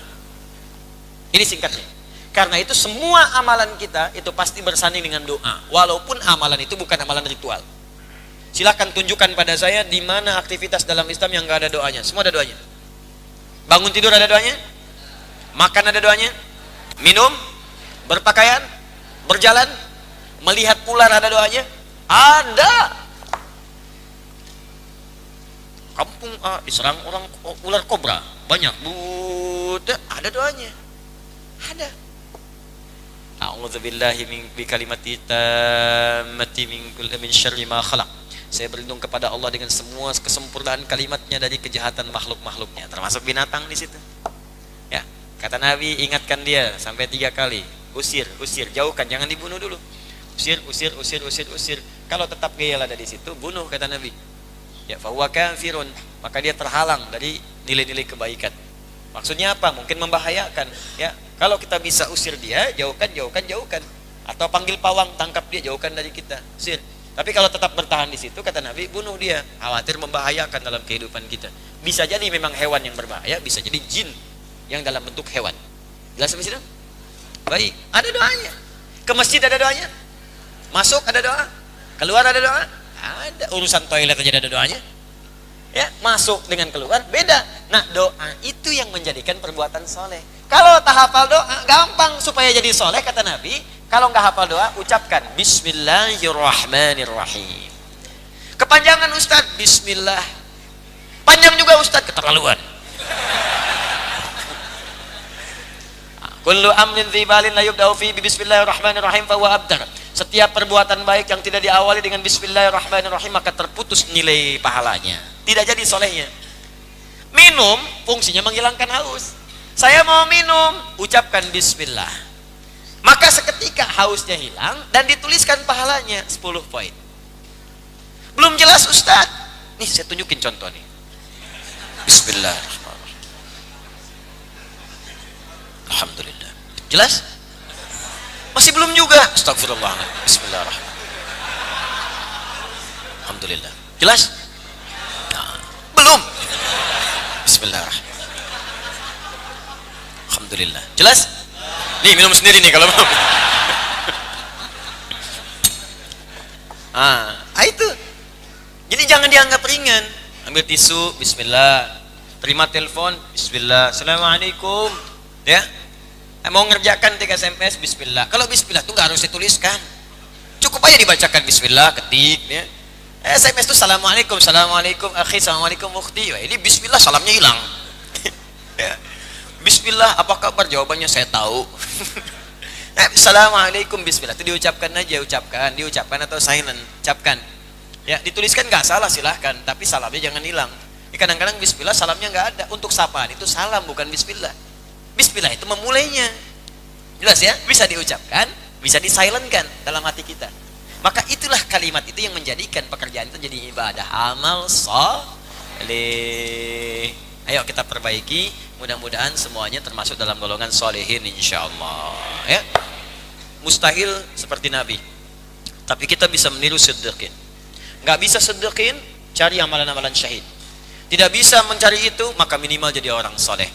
Ini singkatnya. Karena itu semua amalan kita itu pasti bersanding dengan doa, walaupun amalan itu bukan amalan ritual. Silahkan tunjukkan pada saya di mana aktivitas dalam Islam yang gak ada doanya. Semua ada doanya. Bangun tidur ada doanya, makan ada doanya, minum, berpakaian, berjalan, melihat ular ada doanya. Ada. Kampung diserang orang ular kobra banyak, ada doanya. Ada. A'udzubillahi min kalimati tammati min syarri ma khalaq. Saya berlindung kepada Allah dengan semua kesempurnaan kalimatnya dari kejahatan makhluk-makhluknya, termasuk binatang di situ. Ya, kata Nabi, ingatkan dia sampai 3 kali. Usir, jauhkan, jangan dibunuh dulu. Usir. Kalau tetap gayal ada di situ, bunuh kata Nabi. Ya, fa huwa kafirun, maka dia terhalang dari nilai-nilai kebaikan. Maksudnya apa? Mungkin membahayakan. Ya, kalau kita bisa usir dia, jauhkan. Atau panggil pawang, tangkap dia, jauhkan dari kita. Usir. Tapi kalau tetap bertahan di situ, kata Nabi, bunuh dia. Khawatir membahayakan dalam kehidupan kita. Bisa jadi memang hewan yang berbahaya, bisa jadi jin yang dalam bentuk hewan. Jelas sampai situ? Baik, ada doanya. Ke masjid ada doanya. Masuk ada doa. Keluar ada doa. Ada. Urusan toilet aja ada doanya. Ya, masuk dengan keluar beda. Nah, doa itu yang menjadikan perbuatan soleh. Kalau tak hafal doa, gampang supaya jadi soleh, kata Nabi. Kalau nggak hafal doa, ucapkan Bismillahirrahmanirrahim. Kepanjangan Ustaz, Bismillah. Panjang juga Ustaz, keterlaluan. Kullu amrin dzibalin la yubda'u fi bismillahirrahmanirrahim fa huwa abtar. Setiap perbuatan baik yang tidak diawali dengan bismillahirrahmanirrahim maka terputus nilai pahalanya. Tidak jadi solehnya. Minum fungsinya menghilangkan haus. Saya mau minum, ucapkan bismillah. Maka seketika hausnya hilang dan dituliskan pahalanya 10 poin. Belum jelas Ustaz. Nih saya tunjukin contoh nih. Bismillahirrahmanirrahim. Alhamdulillah. Jelas? Masih belum juga. Astagfirullah. Bismillahirrahmanirrahim. Alhamdulillah. Jelas? Nah, belum. Bismillahirrahmanirrahim. Alhamdulillah. Jelas? Nih minum sendiri nih kalau belum. Itu. Jadi jangan dianggap ringan. Ambil tisu, bismillah. Terima telepon, bismillah. Assalamualaikum. Ya. Mau ngerjakan 3 SMS, bismillah. Kalau bismillah itu nggak harus dituliskan. Cukup aja dibacakan bismillah, ketik ya. SMS itu assalamualaikum, assalamualaikum akhi, assalamualaikum ukhti. Ini bismillah salamnya hilang. Ya. Bismillah, apa kabar? Jawabannya saya tahu. Assalamualaikum, bismillah itu diucapkan aja, diucapkan atau silent, ucapkan. Ya, dituliskan nggak salah silahkan, tapi salamnya jangan hilang. Kadang-kadang bismillah salamnya nggak ada. Untuk sapaan itu salam bukan bismillah. Bismillah itu memulainya. Jelas ya? Bisa diucapkan, bisa disilentkan dalam hati kita. Maka itulah kalimat itu yang menjadikan pekerjaan itu jadi ibadah, amal soleh. Ayo kita perbaiki, mudah-mudahan semuanya termasuk dalam golongan solehin insyaallah. Ya. Mustahil seperti Nabi. Tapi kita bisa meniru siddiqin. Nggak bisa siddiqin, cari amalan-amalan syahid. Tidak bisa mencari itu, maka minimal jadi orang soleh.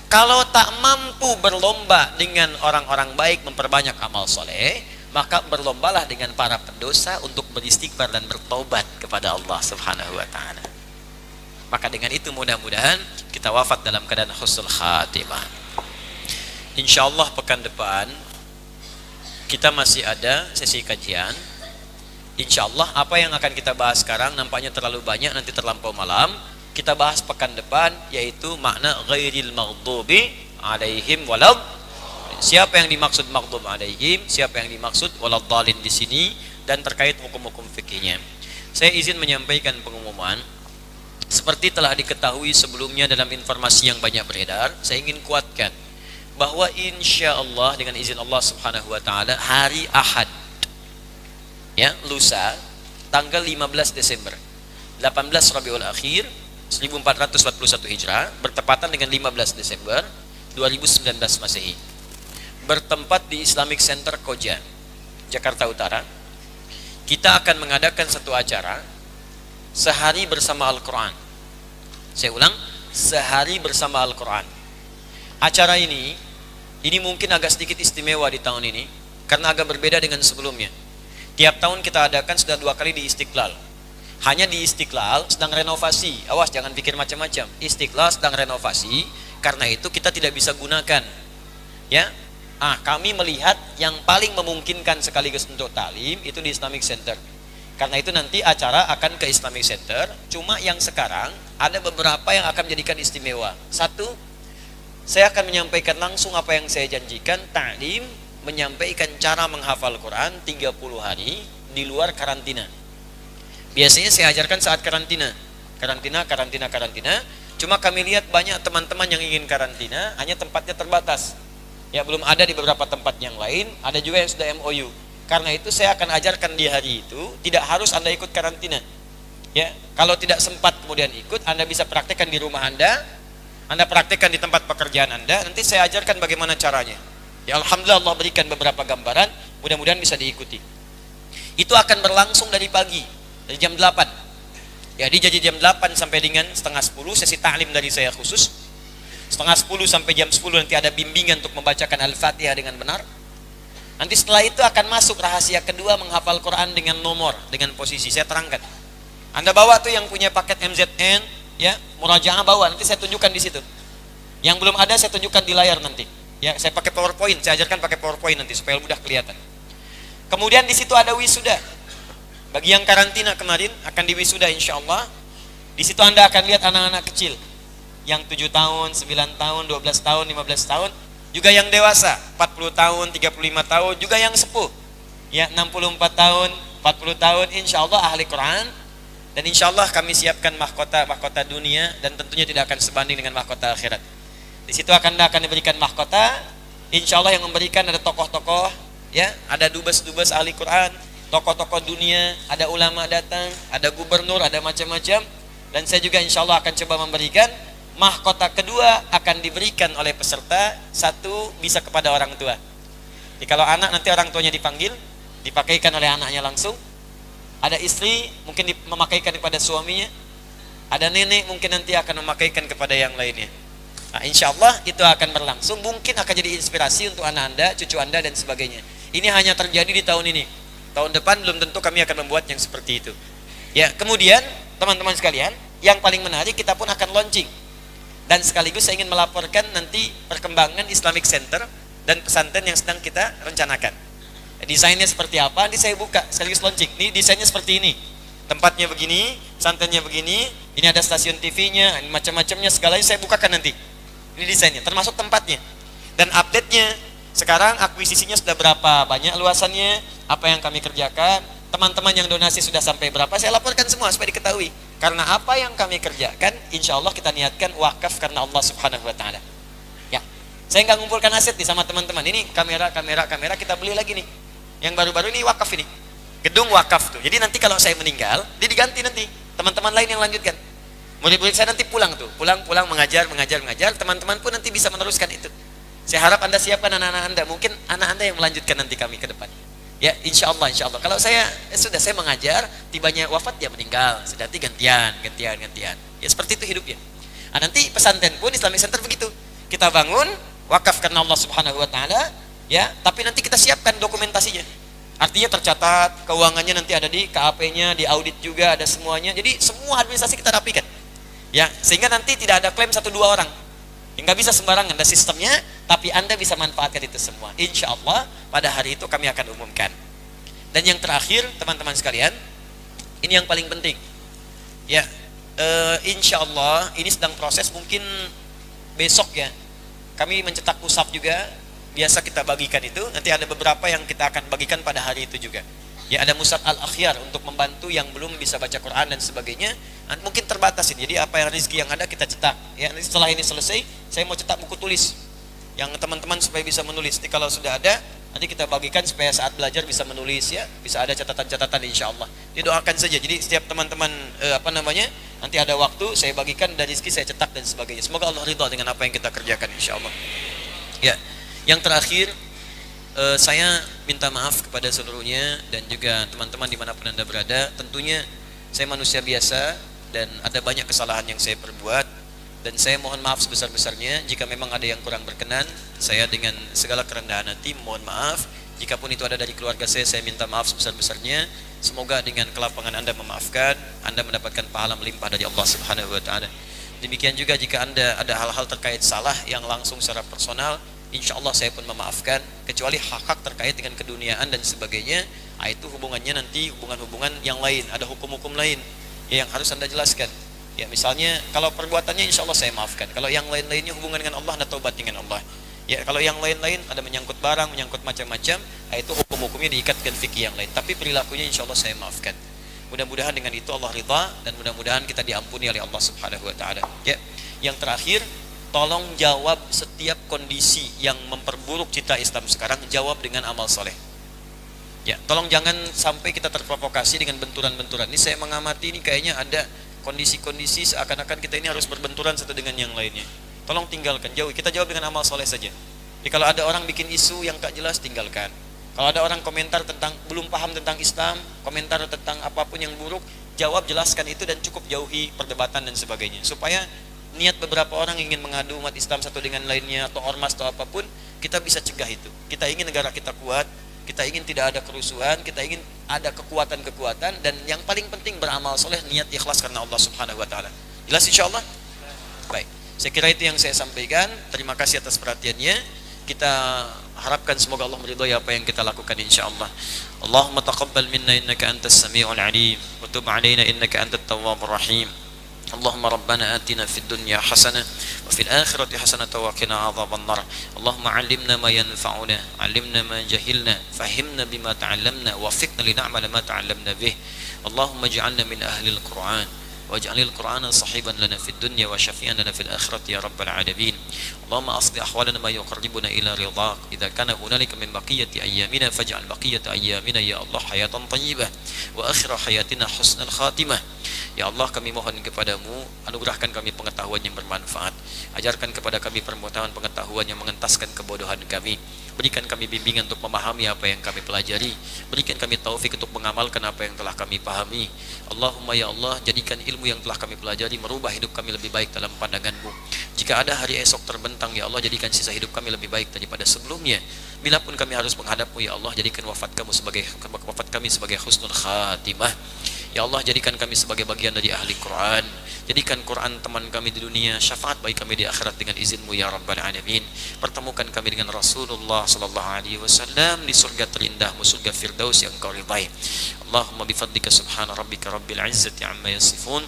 Kalau tak mampu berlomba dengan orang-orang baik memperbanyak amal soleh, maka berlombalah dengan para pendosa untuk beristighfar dan bertobat kepada Allah Subhanahu wa ta'ala. Maka dengan itu mudah-mudahan kita wafat dalam keadaan husnul khatimah. Insyaallah pekan depan kita masih ada sesi kajian. Insyaallah apa yang akan kita bahas sekarang nampaknya terlalu banyak, nanti terlampau malam. Kita bahas pekan depan yaitu makna ghairil maghdubi alaihim walad. Siapa yang dimaksud maghdub alaihim, siapa yang dimaksud waladhdallin di sini, dan terkait hukum-hukum fikihnya. Saya izin menyampaikan pengumuman seperti telah diketahui sebelumnya dalam informasi yang banyak beredar. Saya ingin kuatkan bahwa insyaallah dengan izin Allah Subhanahu wa taala hari Ahad ya, lusa tanggal 15 Desember 18 Rabiul Akhir 1441 Hijrah bertepatan dengan 15 Desember 2019 Masehi, bertempat di Islamic Center Koja, Jakarta Utara. Kita akan mengadakan satu acara sehari bersama Al-Quran. Saya ulang, sehari bersama Al-Quran. Acara ini mungkin agak sedikit istimewa di tahun ini karena agak berbeda dengan sebelumnya. Tiap tahun kita adakan sudah 2 kali di Istiqlal. Hanya di Istiqlal sedang renovasi. Awas jangan pikir macam-macam. Istiqlal sedang renovasi, karena itu kita tidak bisa gunakan. Ya, kami melihat yang paling memungkinkan sekaligus untuk talim itu di Islamic Center. Karena itu nanti acara akan ke Islamic Center. Cuma yang sekarang ada beberapa yang akan menjadikan istimewa. Satu, saya akan menyampaikan langsung apa yang saya janjikan, ta'lim, menyampaikan cara menghafal Quran 30 hari di luar karantina. Biasanya saya ajarkan saat karantina. Cuma kami lihat banyak teman-teman yang ingin karantina, hanya tempatnya terbatas. Ya, belum ada di beberapa tempat yang lain, ada juga yang sudah MOU. Karena itu saya akan ajarkan di hari itu, tidak harus Anda ikut karantina. Ya, kalau tidak sempat kemudian ikut, Anda bisa praktekkan di rumah Anda praktekkan di tempat pekerjaan Anda, nanti saya ajarkan bagaimana caranya. Ya, alhamdulillah Allah berikan beberapa gambaran, mudah-mudahan bisa diikuti. Itu akan berlangsung dari pagi, dari jam 8. Ya, jadi jam 8 sampai dengan setengah 10 sesi ta'lim dari saya khusus. Setengah 10 sampai jam 10 nanti ada bimbingan untuk membacakan Al-Fatihah dengan benar. Nanti setelah itu akan masuk rahasia kedua, menghafal Quran dengan nomor, dengan posisi. Saya terangkan. Anda bawa tuh yang punya paket MZN, ya, murajaah bawa, nanti saya tunjukkan di situ. Yang belum ada saya tunjukkan di layar nanti. Ya, saya pakai PowerPoint, saya ajarkan pakai PowerPoint nanti supaya mudah kelihatan. Kemudian di situ ada wisuda. Bagi yang karantina kemarin akan diwisuda insyaallah. Di situ Anda akan lihat anak-anak kecil yang 7 tahun, 9 tahun, 12 tahun, 15 tahun juga yang dewasa 40 tahun, 35 tahun, juga yang sepuh ya 64 tahun, 40 tahun, insya Allah ahli Quran. Dan insya Allah kami siapkan mahkota dunia, dan tentunya tidak akan sebanding dengan mahkota akhirat. Di situ akan diberikan mahkota. Insya Allah yang memberikan ada tokoh-tokoh, ya, ada dubes-dubes ahli Quran, tokoh-tokoh dunia, ada ulama datang, ada gubernur, ada macam-macam. Dan saya juga insya Allah akan coba memberikan mahkota kedua akan diberikan oleh peserta. Satu bisa kepada orang tua. Jadi kalau anak nanti orang tuanya dipanggil, dipakaikan oleh anaknya langsung. Ada istri mungkin memakaikan kepada suaminya. Ada nenek mungkin nanti akan memakaikan kepada yang lainnya. Nah, insya Allah itu akan berlangsung. Mungkin akan jadi inspirasi untuk anak anda, cucu anda dan sebagainya. Ini hanya terjadi di tahun ini. Tahun depan belum tentu kami akan membuat yang seperti itu. Ya, kemudian teman-teman sekalian, yang paling menarik kita pun akan launching. Dan sekaligus saya ingin melaporkan nanti perkembangan Islamic Center dan pesantren yang sedang kita rencanakan. Desainnya seperti apa, nanti saya buka sekaligus launching. Ini desainnya seperti ini, tempatnya begini, pesantrennya begini, ini ada stasiun TV-nya, macam-macamnya segalanya saya bukakan nanti. Ini desainnya, termasuk tempatnya. Dan update-nya, sekarang akuisisinya sudah berapa banyak luasannya, apa yang kami kerjakan, teman-teman yang donasi sudah sampai berapa, saya laporkan semua supaya diketahui. Karena apa yang kami kerjakan, insya Allah kita niatkan wakaf karena Allah Subhanahu Wa Taala. Ya, saya nggak ngumpulkan aset nih sama teman-teman. Ini kamera kita beli lagi nih. Yang baru-baru ini wakaf ini, gedung wakaf tuh. Jadi nanti kalau saya meninggal, dia diganti nanti teman-teman lain yang lanjutkan. Murid-murid saya nanti pulang mengajar. Teman-teman pun nanti bisa meneruskan itu. Saya harap anda siapkan anak-anak anda. Mungkin anak anda yang melanjutkan nanti kami ke depan. Ya, insya Allah. Kalau saya sudah saya mengajar, tibanya wafat dia meninggal, sudah gantian. Ya seperti itu hidupnya. Nah, nanti pesantren pun Islamic Center begitu. Kita bangun wakaf karena Allah Subhanahu Wa Taala. Ya, tapi nanti kita siapkan dokumentasinya. Artinya tercatat, keuangannya nanti ada di KAP-nya, di audit juga ada semuanya. Jadi semua administrasi kita rapikan. Ya, sehingga nanti tidak ada klaim 1-2 orang. Nggak bisa sembarangan, ada sistemnya, tapi Anda bisa manfaatkan itu semua. Insya Allah pada hari itu kami akan umumkan. Dan yang terakhir, teman-teman sekalian, ini yang paling penting. Ya, insya Allah ini sedang proses, mungkin besok ya. Kami mencetak musaf juga. Biasa kita bagikan itu, nanti ada beberapa yang kita akan bagikan pada hari itu juga. Ya, ada Musab Al-Akhyar untuk membantu yang belum bisa baca Quran dan sebagainya. Mungkin terbatas ini. Jadi apa yang rezeki yang ada kita cetak. Ya, setelah ini selesai, saya mau cetak buku tulis yang teman-teman supaya bisa menulis. Jadi kalau sudah ada, nanti kita bagikan supaya saat belajar bisa menulis ya, bisa ada catatan-catatan insyaallah. Didoakan saja. Jadi setiap teman-teman nanti ada waktu saya bagikan dan rezeki saya cetak dan sebagainya. Semoga Allah ridha dengan apa yang kita kerjakan insyaallah. Ya. Yang terakhir, saya minta maaf kepada seluruhnya dan juga teman-teman dimanapun Anda berada. Tentunya saya manusia biasa dan ada banyak kesalahan yang saya perbuat, dan saya mohon maaf sebesar-besarnya jika memang ada yang kurang berkenan. Saya dengan segala kerendahan hati mohon maaf. Jikapun itu ada dari keluarga saya minta maaf sebesar-besarnya. Semoga dengan kelapangan Anda memaafkan, Anda mendapatkan pahala melimpah dari Allah Subhanahu Wa Taala. Demikian juga jika Anda ada hal-hal terkait salah yang langsung secara personal, insya Allah saya pun memaafkan, kecuali hak-hak terkait dengan keduniaan dan sebagainya. Itu hubungannya nanti hubungan-hubungan yang lain, ada hukum-hukum lain ya, yang harus Anda jelaskan. Ya, misalnya kalau perbuatannya insya Allah saya maafkan. Kalau yang lain-lainnya hubungan dengan Allah, Anda taubat dengan Allah. Ya, kalau yang lain-lain ada menyangkut barang, menyangkut macam-macam, itu hukum-hukumnya diikat dengan fikih yang lain. Tapi perilakunya insya Allah saya maafkan. Mudah-mudahan dengan itu Allah ridha dan mudah-mudahan kita diampuni oleh Allah Subhanahu Wa Taala. Ya, yang terakhir, tolong jawab setiap kondisi yang memperburuk citra Islam sekarang, jawab dengan amal soleh. Ya, tolong jangan sampai kita terprovokasi dengan benturan-benturan. Ini saya mengamati ini kayaknya ada kondisi-kondisi seakan-akan kita ini harus berbenturan satu dengan yang lainnya. Tolong tinggalkan, jauhi. Kita jawab dengan amal soleh saja. Jadi kalau ada orang bikin isu yang tak jelas, tinggalkan. Kalau ada orang komentar tentang belum paham tentang Islam, komentar tentang apapun yang buruk, jawab, jelaskan itu dan cukup jauhi perdebatan dan sebagainya. Supaya niat beberapa orang ingin mengadu umat Islam satu dengan lainnya atau ormas atau apapun, kita bisa cegah itu. Kita ingin negara kita kuat, kita ingin tidak ada kerusuhan, kita ingin ada kekuatan-kekuatan, dan yang paling penting beramal soleh, niat ikhlas karena Allah Subhanahu Wa Taala. Jelas insyaallah? Baik, saya kira itu yang saya sampaikan. Terima kasih atas perhatiannya. Kita harapkan semoga Allah meridhai apa yang kita lakukan insyaallah. Allahumma taqabbal minna innaka antas samiul alim wa tub alaina innaka antat tawwabur rahim. اللهم ربنا آتنا في الدنيا حسنة وفي الآخرة حسنة وقنا عذاب النار. اللهم علمنا ما ينفعنا، علمنا ما جهلنا، فهمنا بما تعلمنا، وفقنا لنعمل ما تعلمنا به. اللهم اجعلنا من أهل القرآن، واجعل القرآن صحيبا لنا في الدنيا وشفيعا لنا في الآخرة يا رب العالمين. اللهم أصلح أحوالنا ما يقربنا إلى رضاك. إذا كان هنالك من بقية أيامنا فاجعل بقية أيامنا يا الله حياة طيبة وآخر حياتنا حسن الخاتمة. Ya Allah, kami mohon kepadamu, anugerahkan kami pengetahuan yang bermanfaat, ajarkan kepada kami pengetahuan yang mengentaskan kebodohan kami, berikan kami bimbingan untuk memahami apa yang kami pelajari, berikan kami taufik untuk mengamalkan apa yang telah kami pahami. Allahumma ya Allah, jadikan ilmu yang telah kami pelajari merubah hidup kami lebih baik dalam pandangan-Mu. Jika ada hari esok terbentang, ya Allah, jadikan sisa hidup kami lebih baik daripada sebelumnya. Bila pun kami harus menghadap-Mu, ya Allah, jadikan wafat kami sebagai husnul khatimah. Ya Allah, jadikan kami sebagai bagian dari ahli Quran. Jadikan Quran teman kami di dunia, syafaat bagi kami di akhirat dengan izin-Mu ya Rabbal Alamin. Pertemukan kami dengan Rasulullah sallallahu alaihi wasallam di surga terindah-Mu, surga Firdaus yang Kau ridai. Allahumma bifadlika subhana rabbika rabbil izzati amma yasifun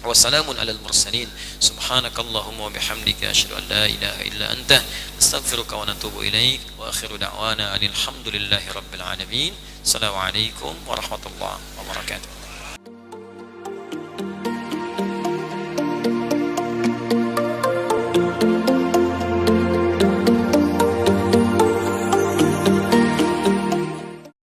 wa salamun alal mursalin. Subhanakallahumma wa bihamdika asyhadu an la ilaha illa anta astaghfiruka wa natubu ilaik. Wa akhiru da'wana alhamdulillahi rabbil alamin. Assalamualaikum warahmatullahi wabarakatuh.